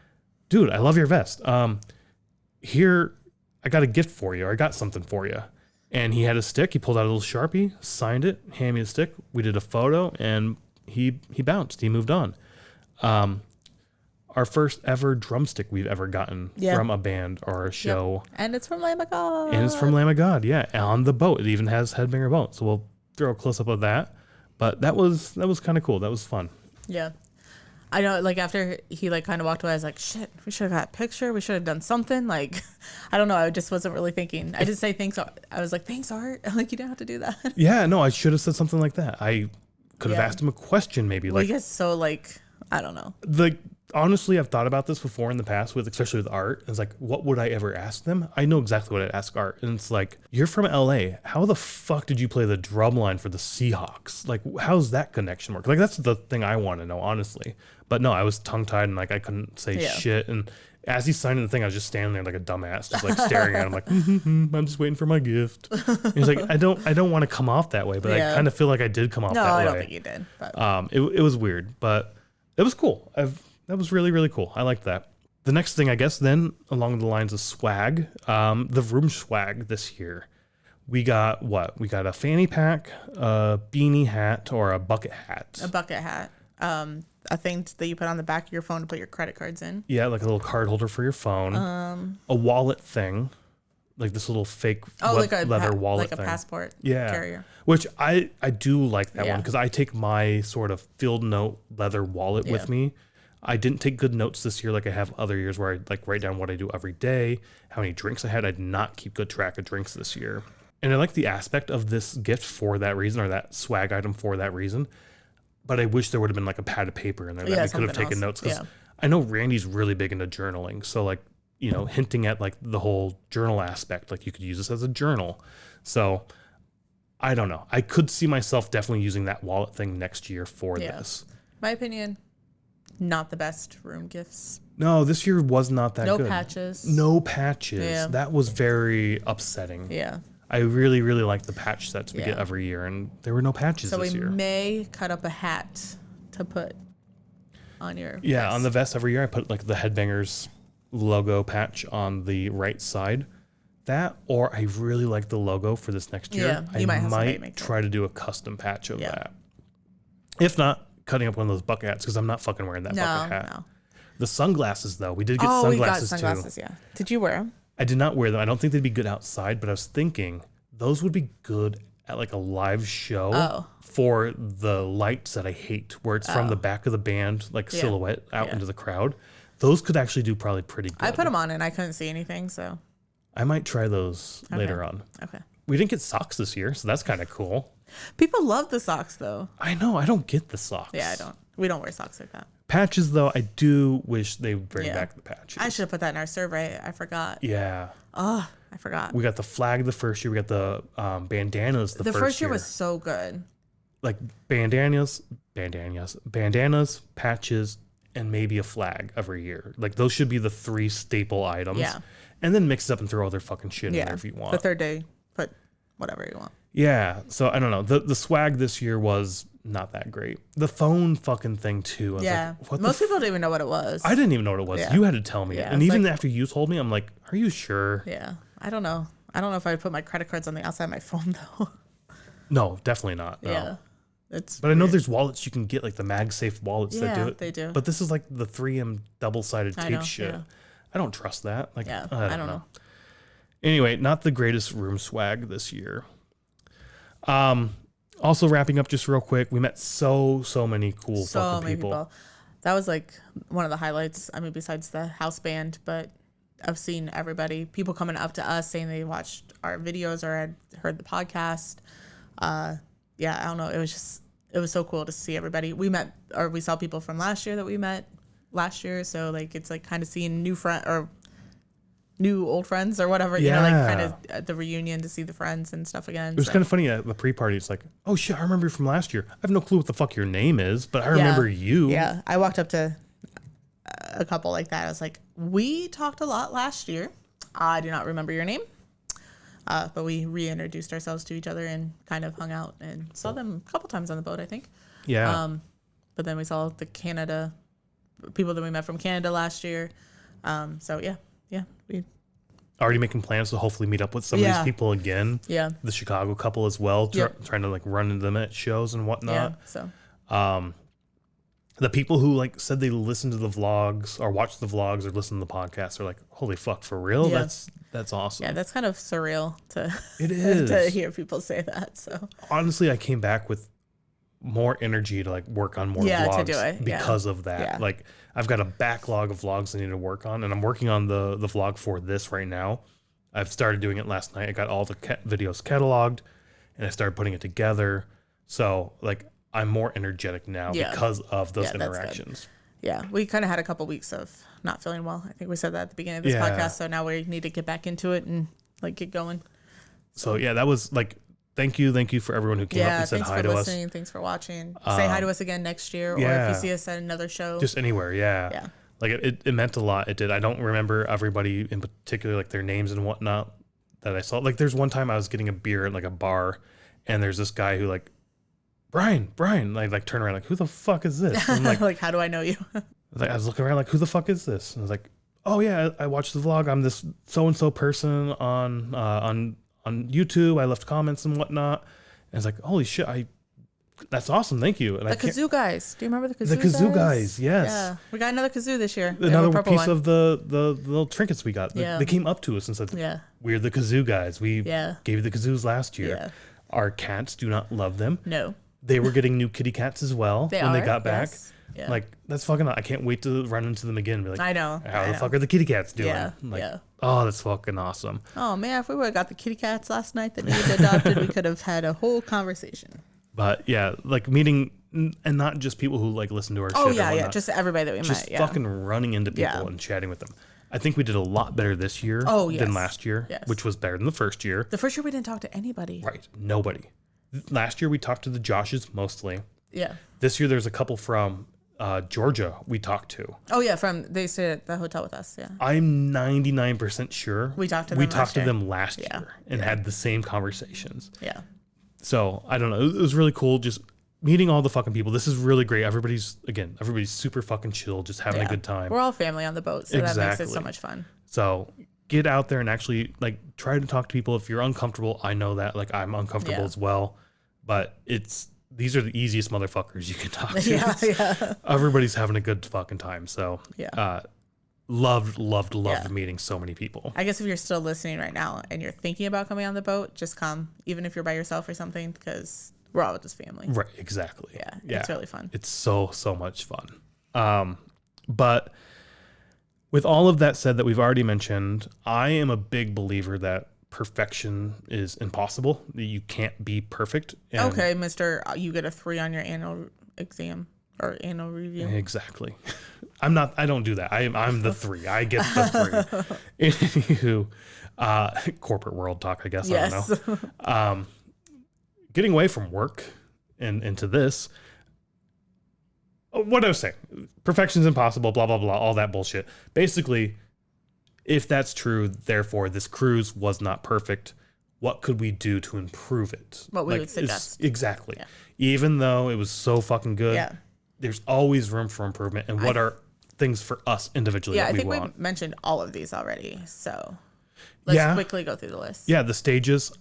"Dude, I love your vest. Here, I got a gift for you. Or I got something for you." And he had a stick. He pulled out a little Sharpie, signed it, handed me the stick. We did a photo and he bounced. He moved on. Our first ever drumstick we've ever gotten from a band or a show. Yep. And it's from Lamb of God. And it's from Lamb of God, yeah. On the boat. It even has Headbanger Boat. So we'll throw a close up of that. But that was kind of cool. That was fun. Yeah. I know, like, after he, like, kind of walked away, I was like, shit, we should have got a picture. We should have done something. Like, I don't know. I just wasn't really thinking. I did say thanks. I was like, thanks, Art. I'm like, you didn't have to do that. Yeah, no, I should have said something like that. I could have asked him a question maybe. Well, Like, you guys so, like, I don't know. like, honestly, I've thought about this before in the past, especially with Art. It's like, what would I ever ask them? I know exactly what I'd ask Art. And it's like, you're from LA. How the fuck did you play the drum line for the Seahawks? Like, how's that connection work? Like, that's the thing I want to know, honestly. But no, I was tongue tied and like I couldn't say shit. And as he's signing the thing, I was just standing there like a dumbass, just like staring at him, like, I'm just waiting for my gift. And he's like, I don't want to come off that way, but I kind of feel like I did come off that way. No, I don't think you did. But. It was weird, but it was cool. That was really, really cool. I liked that. The next thing, I guess, then along the lines of swag, the room swag this year, we got what? We got a fanny pack, a beanie hat, or a bucket hat. A bucket hat. A thing that you put on the back of your phone to put your credit cards in. Yeah, like a little card holder for your phone. A wallet thing, like this little fake leather wallet like thing. A passport carrier. Which I do like that one because I take my sort of field note leather wallet with me. I didn't take good notes this year like I have other years where I like write down what I do every day, how many drinks I had. I did not keep good track of drinks this year. And I like the aspect of this gift for that reason, or that swag item for that reason. But I wish there would have been like a pad of paper in there that we could have taken notes. Because I know Randy's really big into journaling. So like, hinting at like the whole journal aspect, like you could use this as a journal. So I don't know. I could see myself definitely using that wallet thing next year for this. My opinion, not the best room gifts. No, this year was not that good. No patches. Yeah. That was very upsetting. Yeah. I really, really like the patch sets we get every year, and there were no patches this year. So we may cut up a hat to put on your vest. On the vest every year I put like the Headbangers logo patch on the right side. That, or I really like the logo for this next year. Yeah, you I might try to do a custom patch of that. If not, cutting up one of those bucket hats because I'm not fucking wearing that bucket hat. No. The sunglasses though, we did get sunglasses too. We got sunglasses, yeah. Did you wear them? I did not wear them. I don't think they'd be good outside, but I was thinking those would be good at like a live show for the lights that I hate, where it's from the back of the band, like silhouette out into the crowd. Those could actually do probably pretty good. I put them on and I couldn't see anything, so. I might try those later on. Okay. We didn't get socks this year, so that's kind of cool. People love the socks though. I know. I don't get the socks. Yeah, I don't. We don't wear socks like that. Patches, though, I do wish they would bring back the patches. I should have put that in our survey. I forgot. Yeah. Oh, I forgot. We got the flag the first year. We got the bandanas the first year. The first year was so good. Like bandanas, patches, and maybe a flag every year. Like those should be the 3 staple items. Yeah. And then mix it up and throw other fucking shit in there if you want. The third day, put whatever you want. Yeah. So I don't know. The swag this year was not that great. The phone fucking thing too. I was like, what most people didn't even know what it was. I didn't even know what it was. Yeah. You had to tell me. Yeah, and even after you told me, I'm like, are you sure? Yeah. I don't know. I don't know if I would put my credit cards on the outside of my phone though. No, definitely not. No. Yeah. But weird. I know there's wallets you can get, like the MagSafe wallets that do it. They do. But this is like the 3M double-sided tape shit. Yeah. I don't trust that. Like, I don't know. Anyway, not the greatest room swag this year. Also wrapping up just real quick, we met so many cool fucking people. That was like one of the highlights. I mean, besides the house band, but I've seen everybody, people coming up to us saying they watched our videos or had heard the podcast. Yeah, I don't know. It was so cool to see everybody. We saw people from last year that we met last year. So like, it's like kind of seeing new old friends or whatever, you know, like kind of at the reunion to see the friends and stuff again. It was kind of funny at the pre-party. It's like, oh shit, I remember you from last year. I have no clue what the fuck your name is, but I remember you. Yeah. I walked up to a couple like that. I was like, we talked a lot last year. I do not remember your name. But we reintroduced ourselves to each other and kind of hung out and saw them a couple times on the boat, I think. Yeah. But then we saw the people that we met from Canada last year. So yeah, we already making plans to hopefully meet up with some of these people again. Yeah. The Chicago couple as well, trying to like run into them at shows and whatnot. Yeah. So. The people who like said they listened to the vlogs or watched the vlogs or listened to the podcast are like, holy fuck, for real? Yeah. That's awesome. Yeah, that's kind of surreal it is to hear people say that. So honestly, I came back with more energy to like work on more vlogs to do it. because of that. Yeah. Like I've got a backlog of vlogs I need to work on, and I'm working on the vlog for this right now. I've started doing it last night. I got all the videos cataloged and I started putting it together. So like I'm more energetic now because of those interactions. Yeah, we kind of had a couple weeks of not feeling well. I think we said that at the beginning of this podcast. So now we need to get back into it and like get going. So yeah, that was like, thank you for everyone who came up and said hi to us. Thanks for listening. Thanks for watching. Say hi to us again next year, or if you see us at another show, just anywhere. Yeah. Like it meant a lot. It did. I don't remember everybody in particular, like their names and whatnot that I saw. Like there's one time I was getting a beer at like a bar, and there's this guy who like, Brian, like turn around like, who the fuck is this? And I'm like, like, how do I know you? I was looking around like, who the fuck is this? And I was like, oh yeah, I watched the vlog. I'm this so and so person on YouTube. I left comments and whatnot. And it's like, holy shit, that's awesome. Thank you. And the kazoo guys. Do you remember the kazoo guys? The kazoo guys, yes. Yeah. We got another kazoo this year. Another piece of the little trinkets we got. Yeah. They came up to us and said, we're the kazoo guys. We gave you the kazoos last year. Yeah. Our cats do not love them. No. They were getting new kitty cats as well they got back. Yes. Yeah. Like, that's fucking, I can't wait to run into them again and be like, I know. How the fuck are the kitty cats doing? Yeah. Like, oh, that's fucking awesome. Oh man, if we would have got the kitty cats last night that needed adopted, we could have had a whole conversation. But yeah, like meeting, and not just people who like listen to our shit. Oh yeah, just everybody that we met. Just fucking running into people and chatting with them. I think we did a lot better this year than last year, which was better than the first year. The first year we didn't talk to anybody. Right, nobody. Last year we talked to the Joshes mostly. Yeah. This year there's a couple from Georgia we talked to. Oh yeah, they stayed at the hotel with us. Yeah. I'm 99% sure we talked to them last year and had the same conversations. Yeah. So I don't know. It was really cool just meeting all the fucking people. This is really great. Everybody's super fucking chill, just having a good time. We're all family on the boat, so that makes it so much fun. So get out there and actually like try to talk to people. If you're uncomfortable, I know that, like I'm uncomfortable as well, but these are the easiest motherfuckers you can talk to. Yeah. Everybody's having a good fucking time. So loved meeting so many people. I guess if you're still listening right now and you're thinking about coming on the boat, just come, even if you're by yourself or something, because we're all just family. Right, exactly. Yeah. It's really fun. It's so much fun. But with all of that said that we've already mentioned, I am a big believer that perfection is impossible. You can't be perfect. Okay, Mr. You get a 3 on your annual exam or annual review. Exactly. I don't do that. I'm the 3. I get the 3. Anywho, corporate world talk, I guess. Yes. I don't know. Getting away from work and into this, what I was saying, perfection's impossible, blah, blah, blah, all that bullshit. Basically, if that's true, therefore this cruise was not perfect, what could we do to improve it? What we would suggest. Exactly. Yeah. Even though it was so fucking good, there's always room for improvement. And what are things for us individually that we want? I think we mentioned all of these already, so let's quickly go through the list. Yeah, the stages.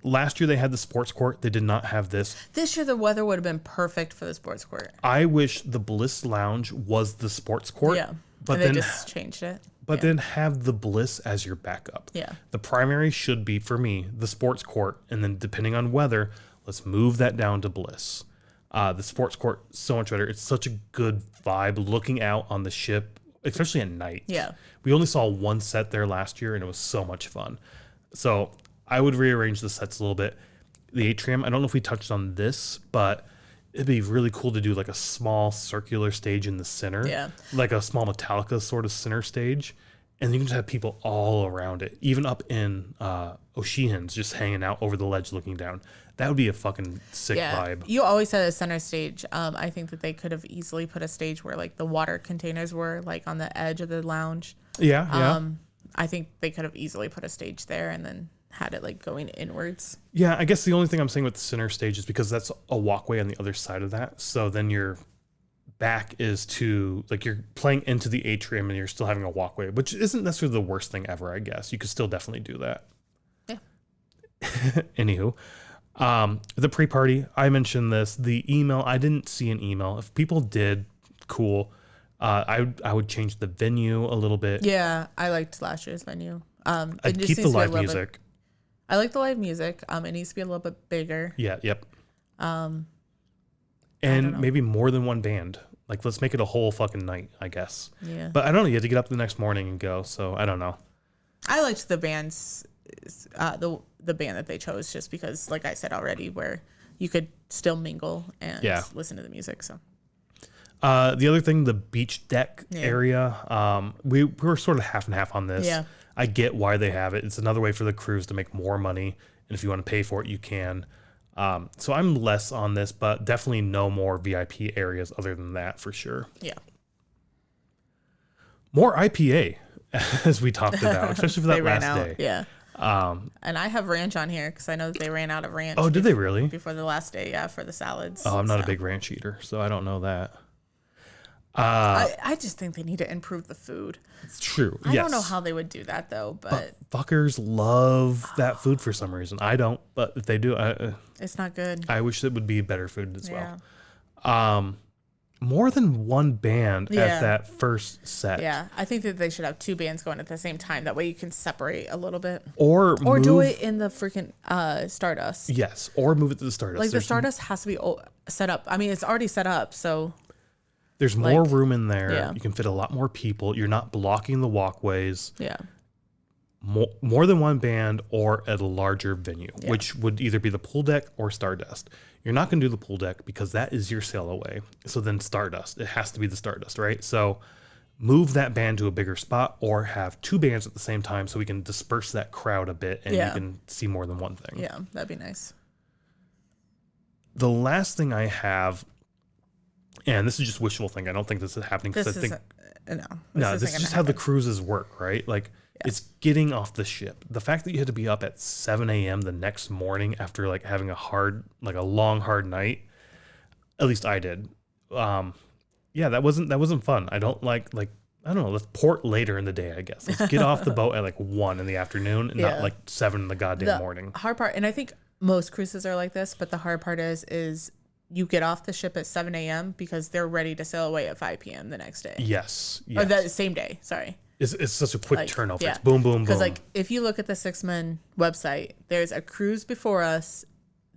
Last year they had the sports court. They did not have this. This year the weather would have been perfect for the sports court. I wish the Bliss Lounge was the sports court. Yeah, but and they just changed it. But then have the Bliss as your backup. Yeah. The primary should be, for me, the sports court. And then depending on weather, let's move that down to Bliss. The sports court, so much better. It's such a good vibe looking out on the ship especially at night. Yeah. We only saw one set there last year, and it was so much fun. So I would rearrange the sets a little bit. The atrium, I don't know if we touched on this, but it'd be really cool to do like a small circular stage in the center. Yeah. Like a small Metallica sort of center stage. And you can just have people all around it, even up in O'Sheehan's, just hanging out over the ledge looking down. That would be a fucking sick vibe. You always had a center stage. I think that they could have easily put a stage where like the water containers were like on the edge of the lounge. Yeah. I think they could have easily put a stage there and then had it like going inwards. Yeah, I guess the only thing I'm saying with the center stage is because that's a walkway on the other side of that. So then your back is to like you're playing into the atrium and you're still having a walkway, which isn't necessarily the worst thing ever, I guess. You could still definitely do that. Yeah. Anywho, the pre-party, I mentioned this. The email, I didn't see an email. If people did, cool. I would change the venue a little bit. Yeah, I liked last year's venue. I'd keep the live music. I like the live music. It needs to be a little bit bigger. Yeah, yep. And maybe more than one band. Like, let's make it a whole fucking night, I guess. Yeah. But I don't know. You have to get up the next morning and go. So I don't know. I liked the band's, the band that they chose just because, like I said already, where you could still mingle and listen to the music. So. The other thing, the beach deck area, we were sort of half and half on this. Yeah. I get why they have it. It's another way for the cruise to make more money. And if you want to pay for it, you can. So I'm less on this, but definitely no more VIP areas other than that for sure. Yeah. More IPA, as we talked about, especially for that last day. Yeah. And I have ranch on here because I know that they ran out of ranch. Oh, did they really? Before the last day, yeah, for the salads. Oh, I'm not a big ranch eater, so I don't know that. I just think they need to improve the food. It's true. I don't know how they would do that though, but fuckers love that food for some reason. I don't, but if they do, it's not good. I wish it would be better food as well. More than one band at that first set. Yeah, I think that they should have two bands going at the same time. That way you can separate a little bit. Or do it in the freaking Stardust. Yes, or move it to the Stardust. Like the Stardust has to be set up. I mean, it's already set up, so. There's more room in there. Yeah. You can fit a lot more people. You're not blocking the walkways. Yeah. More than one band or at a larger venue, which would either be the pool deck or Stardust. You're not going to do the pool deck because that is your sail away. So then Stardust. It has to be the Stardust, right? So move that band to a bigger spot or have two bands at the same time so we can disperse that crowd a bit and you can see more than one thing. Yeah, that'd be nice. The last thing I have, and this is just wishful thinking. I don't think this is happening because I think this is just how the cruises work, right? Like it's getting off the ship. The fact that you had to be up at 7 a.m. the next morning after like having a long hard night. At least I did. That wasn't fun. I don't like I don't know. Let's port later in the day. I guess let's get off the boat at like 1 in the afternoon and not like 7 in the goddamn morning. Hard part, and I think most cruises are like this, but the hard part is you get off the ship at 7 a.m. because they're ready to sail away at 5 p.m. the next day. Yes. Or the same day, sorry. It's such a quick turnover. Yeah. It's boom, boom, boom. Because like if you look at the Six Men website, there's a cruise before us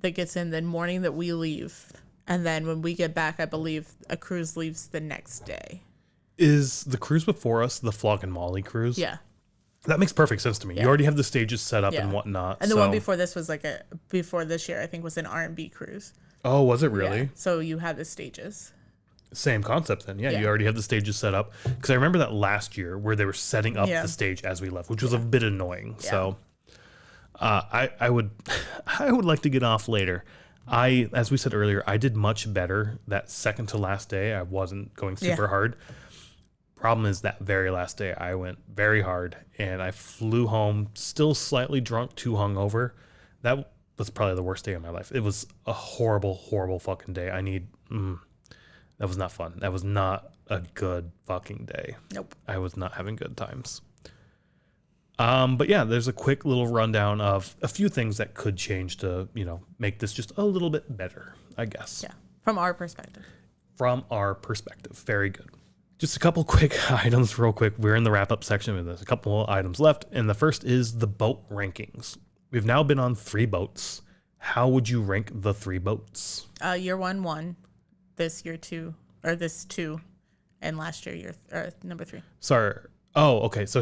that gets in the morning that we leave. And then when we get back, I believe a cruise leaves the next day. Is the cruise before us the Flog and Molly cruise? Yeah. That makes perfect sense to me. You already have the stages set up and whatnot. And the one before this was before this year, I think was an R&B cruise. Oh, was it really? Yeah. So you had the stages. Same concept then. Yeah, you already had the stages set up. Because I remember that last year where they were setting up the stage as we left, which was a bit annoying. Yeah. So I would like to get off later. As we said earlier, I did much better that second to last day. I wasn't going super hard. Problem is that very last day I went very hard and I flew home still slightly drunk, too hungover. That was probably the worst day of my life. It was a horrible, horrible fucking day. That was not fun. That was not a good fucking day. Nope. I was not having good times. But yeah, there's a quick little rundown of a few things that could change to, make this just a little bit better, I guess. Yeah. From our perspective. Very good. Just a couple quick items real quick. We're in the wrap-up section. There's a couple items left. And the first is the boat rankings. We've now been on 3 boats. How would you rank the 3 boats? Year 1, 1. This year 2, or this 2. and last year you're number 3. Sorry. Oh, okay. Let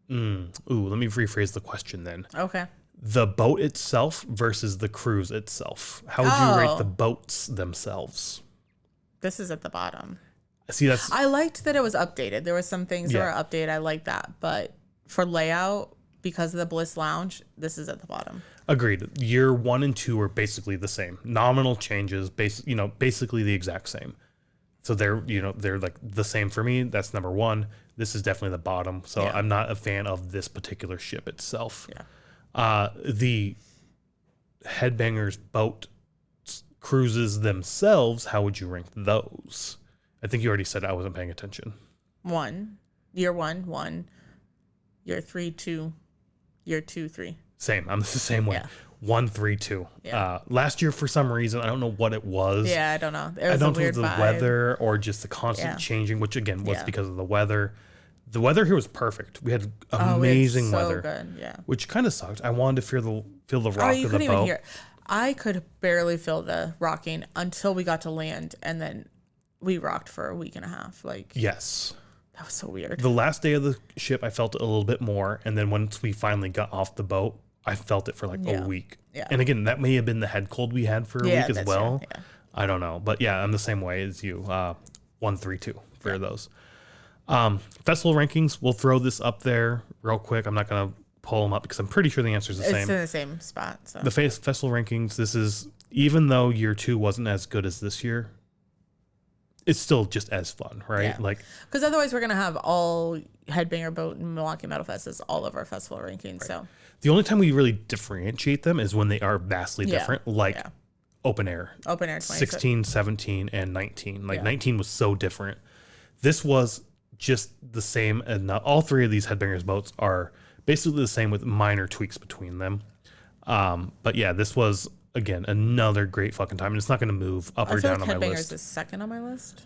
me rephrase the question then. Okay. The boat itself versus the cruise itself. How would you rate the boats themselves? This is at the bottom. See, that's... I liked that it was updated. There were some things that were updated. I like that. But for layout, because of the Bliss Lounge, this is at the bottom. Agreed. Year 1 and 2 are basically the same. Nominal changes, basically the exact same. So they're like the same for me. That's number 1. This is definitely the bottom. So I'm not a fan of this particular ship itself. Yeah. The Headbangers Boat cruises themselves, how would you rank those? I think you already said I wasn't paying attention. 1. Year 1, 1. Year 3, 2. Year 2, 3. Same. I'm the same way. Yeah. 1, 3, 2. Yeah. Last year, for some reason, I don't know what it was. Yeah, I don't know. I don't know if it was the weather or just the constant changing, which again was because of the weather. The weather here was perfect. We had amazing weather. Good. Yeah. Which kind of sucked. I wanted to feel the rock you of couldn't the boat. even hear. I could barely feel the rocking until we got to land, and then we rocked for a week and a half. Yes. That was so weird. The last day of the ship, I felt it a little bit more, and then once we finally got off the boat, I felt it for a week. Yeah. And again, that may have been the head cold we had for a week as well. True. Yeah. I don't know, but yeah, I'm the same way as you. 1, 3, 2 for those. Festival rankings. We'll throw this up there real quick. I'm not gonna pull them up because I'm pretty sure the answer is the same. It's in the same spot. So. The festival rankings. This is, even though year 2 wasn't as good as this year, it's still just as fun, right? Yeah. Because otherwise we're gonna have all Headbanger Boat and Milwaukee Metal Fest as all of our festival rankings. Right. So the only time we really differentiate them is when they are vastly different, open air. 16, 17, and 19. 19 was so different. This was just the same, and not all 3 of these Headbangers Boats are basically the same with minor tweaks between them. But yeah, this was again another great fucking time, and it's not going to move up or down on my list. Headbangers is second on my list.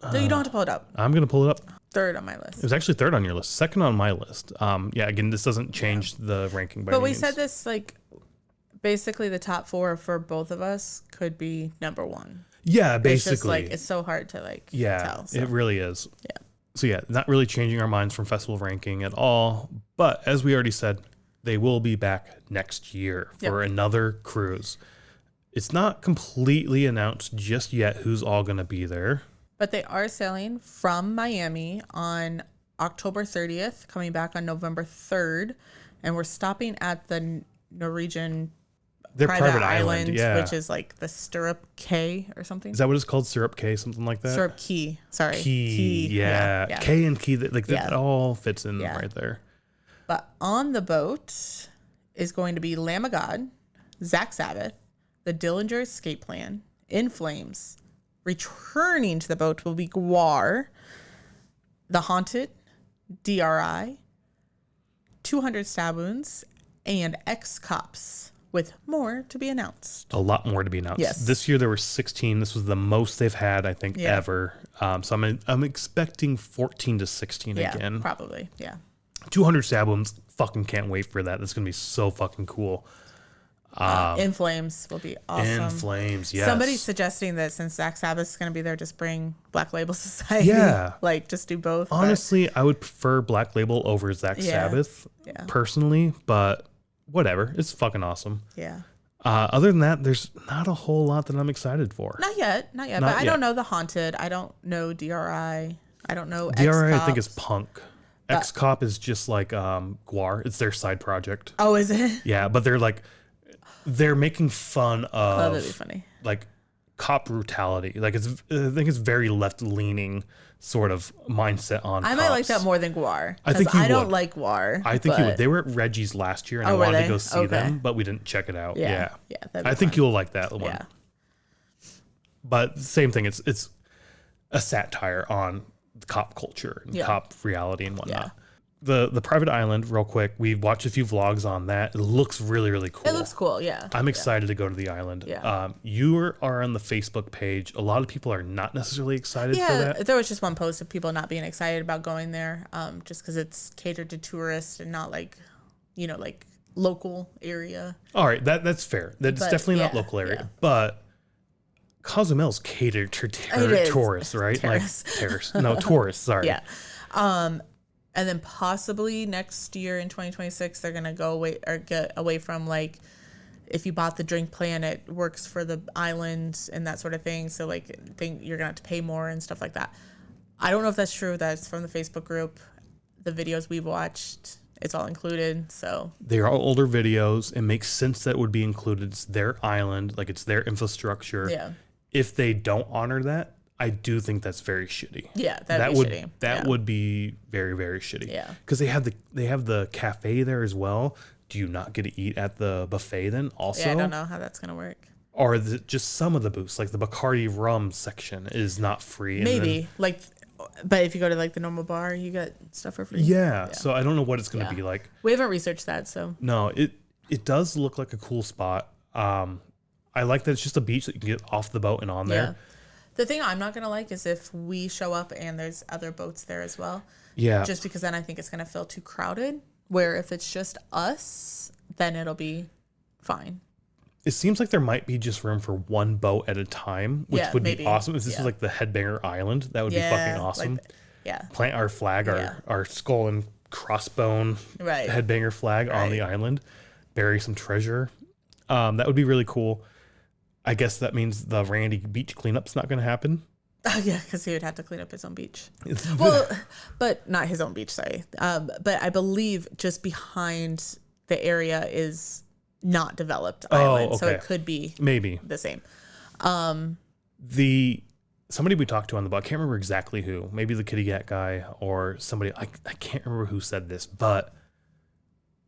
No, you don't have to pull it up. I'm going to pull it up. Third on my list. It was actually third on your list. Second on my list. Again, this doesn't change the ranking by But any we means. said this basically the top 4 for both of us could be number 1. Yeah, basically. It's just it's so hard to tell. So. It really is. Yeah. So yeah, not really changing our minds from festival ranking at all. But as we already said, they will be back next year for another cruise. It's not completely announced just yet who's all going to be there. But they are sailing from Miami on October 30th, coming back on November 3rd. And we're stopping at the Norwegian private island, which is the Stirrup Cay or something. Is that what it's called? Stirrup Cay, something like that? Stirrup Key. Sorry. Key. Yeah. Cay and Key. That all fits in right there. But on the boat is going to be Lamb of God, Zach Sabbath, the Dillinger Escape Plan, In Flames. Returning to the boat will be Guar, The Haunted, DRI, 200 Stab Wounds, and Ex-Cops, with more to be announced. A lot more to be announced. Yes. This year there were 16. This was the most they've had, I think, ever. So I'm expecting 14 to 16 again. Probably. Yeah. 200 Stab Wounds. Fucking can't wait for that. That's going to be so fucking cool. In Flames will be awesome. In Flames, yes. Somebody's suggesting that since Zach Sabbath's going to be there, just bring Black Label Society. Yeah. Just do both. Honestly, I would prefer Black Label over Zach Sabbath personally, but whatever. It's fucking awesome. Yeah. Other than that, there's not a whole lot that I'm excited for. Not yet. But I don't know The Haunted. I don't know DRI. I don't know DRI, Ex-Cops. I think is punk. Ex-Cop is just Guar. It's their side project. Oh, is it? Yeah, but they're making fun of that'd be funny. Cop brutality. I think it's very left leaning sort of mindset on I cops. might like that more than Guar. I think I don't like Guar. I think you would. They were at Reggie's last year and I wanted to go see them, but we didn't check it out. Yeah. I think you'll like that one. Yeah. But same thing, it's a satire on cop culture and cop reality and whatnot. Yeah. The private island, real quick, we watched a few vlogs on that. It looks really, really cool. It looks cool, yeah. I'm excited to go to the island. Yeah. You are on the Facebook page. A lot of people are not necessarily excited for that. There was just one post of people not being excited about going there, just because it's catered to tourists and not local area. All right, that's fair. That's definitely not local area. But Cozumel's catered to tourists, right? Terrorists. Like terrorists. No, tourists, sorry. Yeah. And then possibly next year in 2026, they're going to go away or get away from like, if you bought the drink plan, it works for the island and that sort of thing. So like, you're going to have to pay more and stuff like that. I don't know if that's true. That's from the Facebook group. The videos we've watched, it's all included. So they are all older videos. It makes sense that it would be included. It's their island, like it's their infrastructure. yeah. If they don't honor that, I do think that's very shitty. Yeah, that would be shitty. That would be very, very shitty. Yeah. Because they have the cafe there as well. Do you not get to eat at the buffet then also? Yeah, I don't know how that's going to work. Or is it just some of the booths, like the Bacardi rum section is not free? Maybe. But if you go to like the normal bar, you get stuff for free. Yeah. So I don't know what it's going to be like. We haven't researched that, so. No, it does look like a cool spot. I like that it's just a beach that you can get off the boat and on there. The thing I'm not going to like is if we show up and there's other boats there as well. Yeah. Just because then I think it's going to feel too crowded. Where if it's just us, then it'll be fine. It seems like there might be just room for one boat at a time, which would be awesome. If this is like the Headbanger Island, that would be fucking awesome. Like Plant our flag, our skull and crossbone Headbanger flag on the island. Bury some treasure. That would be really cool. I guess that means the Randy beach cleanup's not going to happen. Oh, yeah, because he would have to clean up his own beach. Well, but not his own beach, sorry. But I believe just behind the area is not developed island. So it could be maybe the same. Somebody we talked to on the boat, I can't remember exactly who, maybe the Kitty Cat guy or somebody, I can't remember who said this, but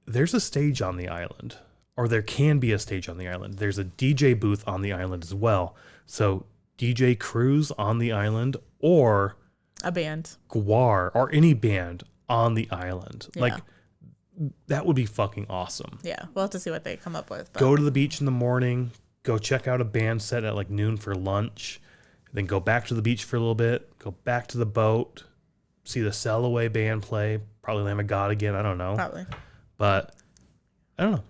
there's a stage on the island. Or there can be a stage on the island. There's a DJ booth on the island as well. So DJ crews on the island or a band. Guar or any band on the island. Yeah. Like that would be fucking awesome. Yeah. We'll have to see what they come up with. But. Go to the beach in the morning, go check out a band set at like noon for lunch, then go back to the beach for a little bit, go back to the boat, see the Sail Away band play, probably Lamb of God again, I don't know. Probably. But I don't know.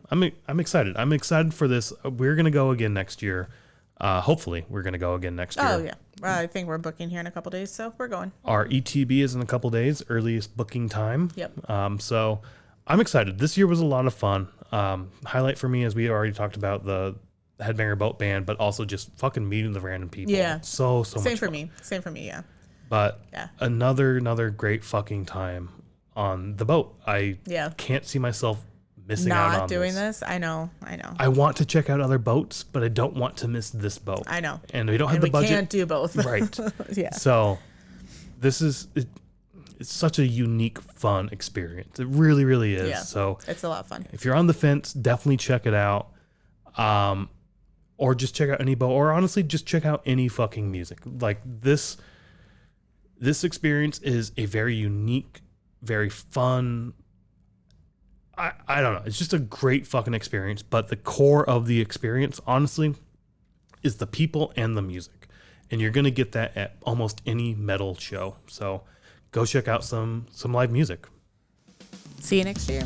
I'm excited. I'm excited for this. We're going to go again next year. Hopefully, we're going to go again next year. Oh, yeah. I think we're booking here in a couple days, so we're going. Our ETB is in a couple days, earliest booking time. Yep. So I'm excited. This year was a lot of fun. Highlight for me, as we already talked about, the Headbanger Boat Band, but also just fucking meeting the random people. Yeah. So much fun. Same for me, yeah. But another great fucking time on the boat. I can't see myself missing out on not doing this. I know. I want to check out other boats, but I don't want to miss this boat. I know. And we don't have the budget. We can't do both. Right. Yeah. So this is it's such a unique, fun experience. It really, really is. Yeah. So it's a lot of fun. If you're on the fence, definitely check it out. Or just check out any boat, or honestly, just check out any fucking music. Like this experience is a very unique, very fun. I don't know. It's just a great fucking experience. But the core of the experience, honestly, is the people and the music. And you're going to get that at almost any metal show. So go check out some live music. See you next year.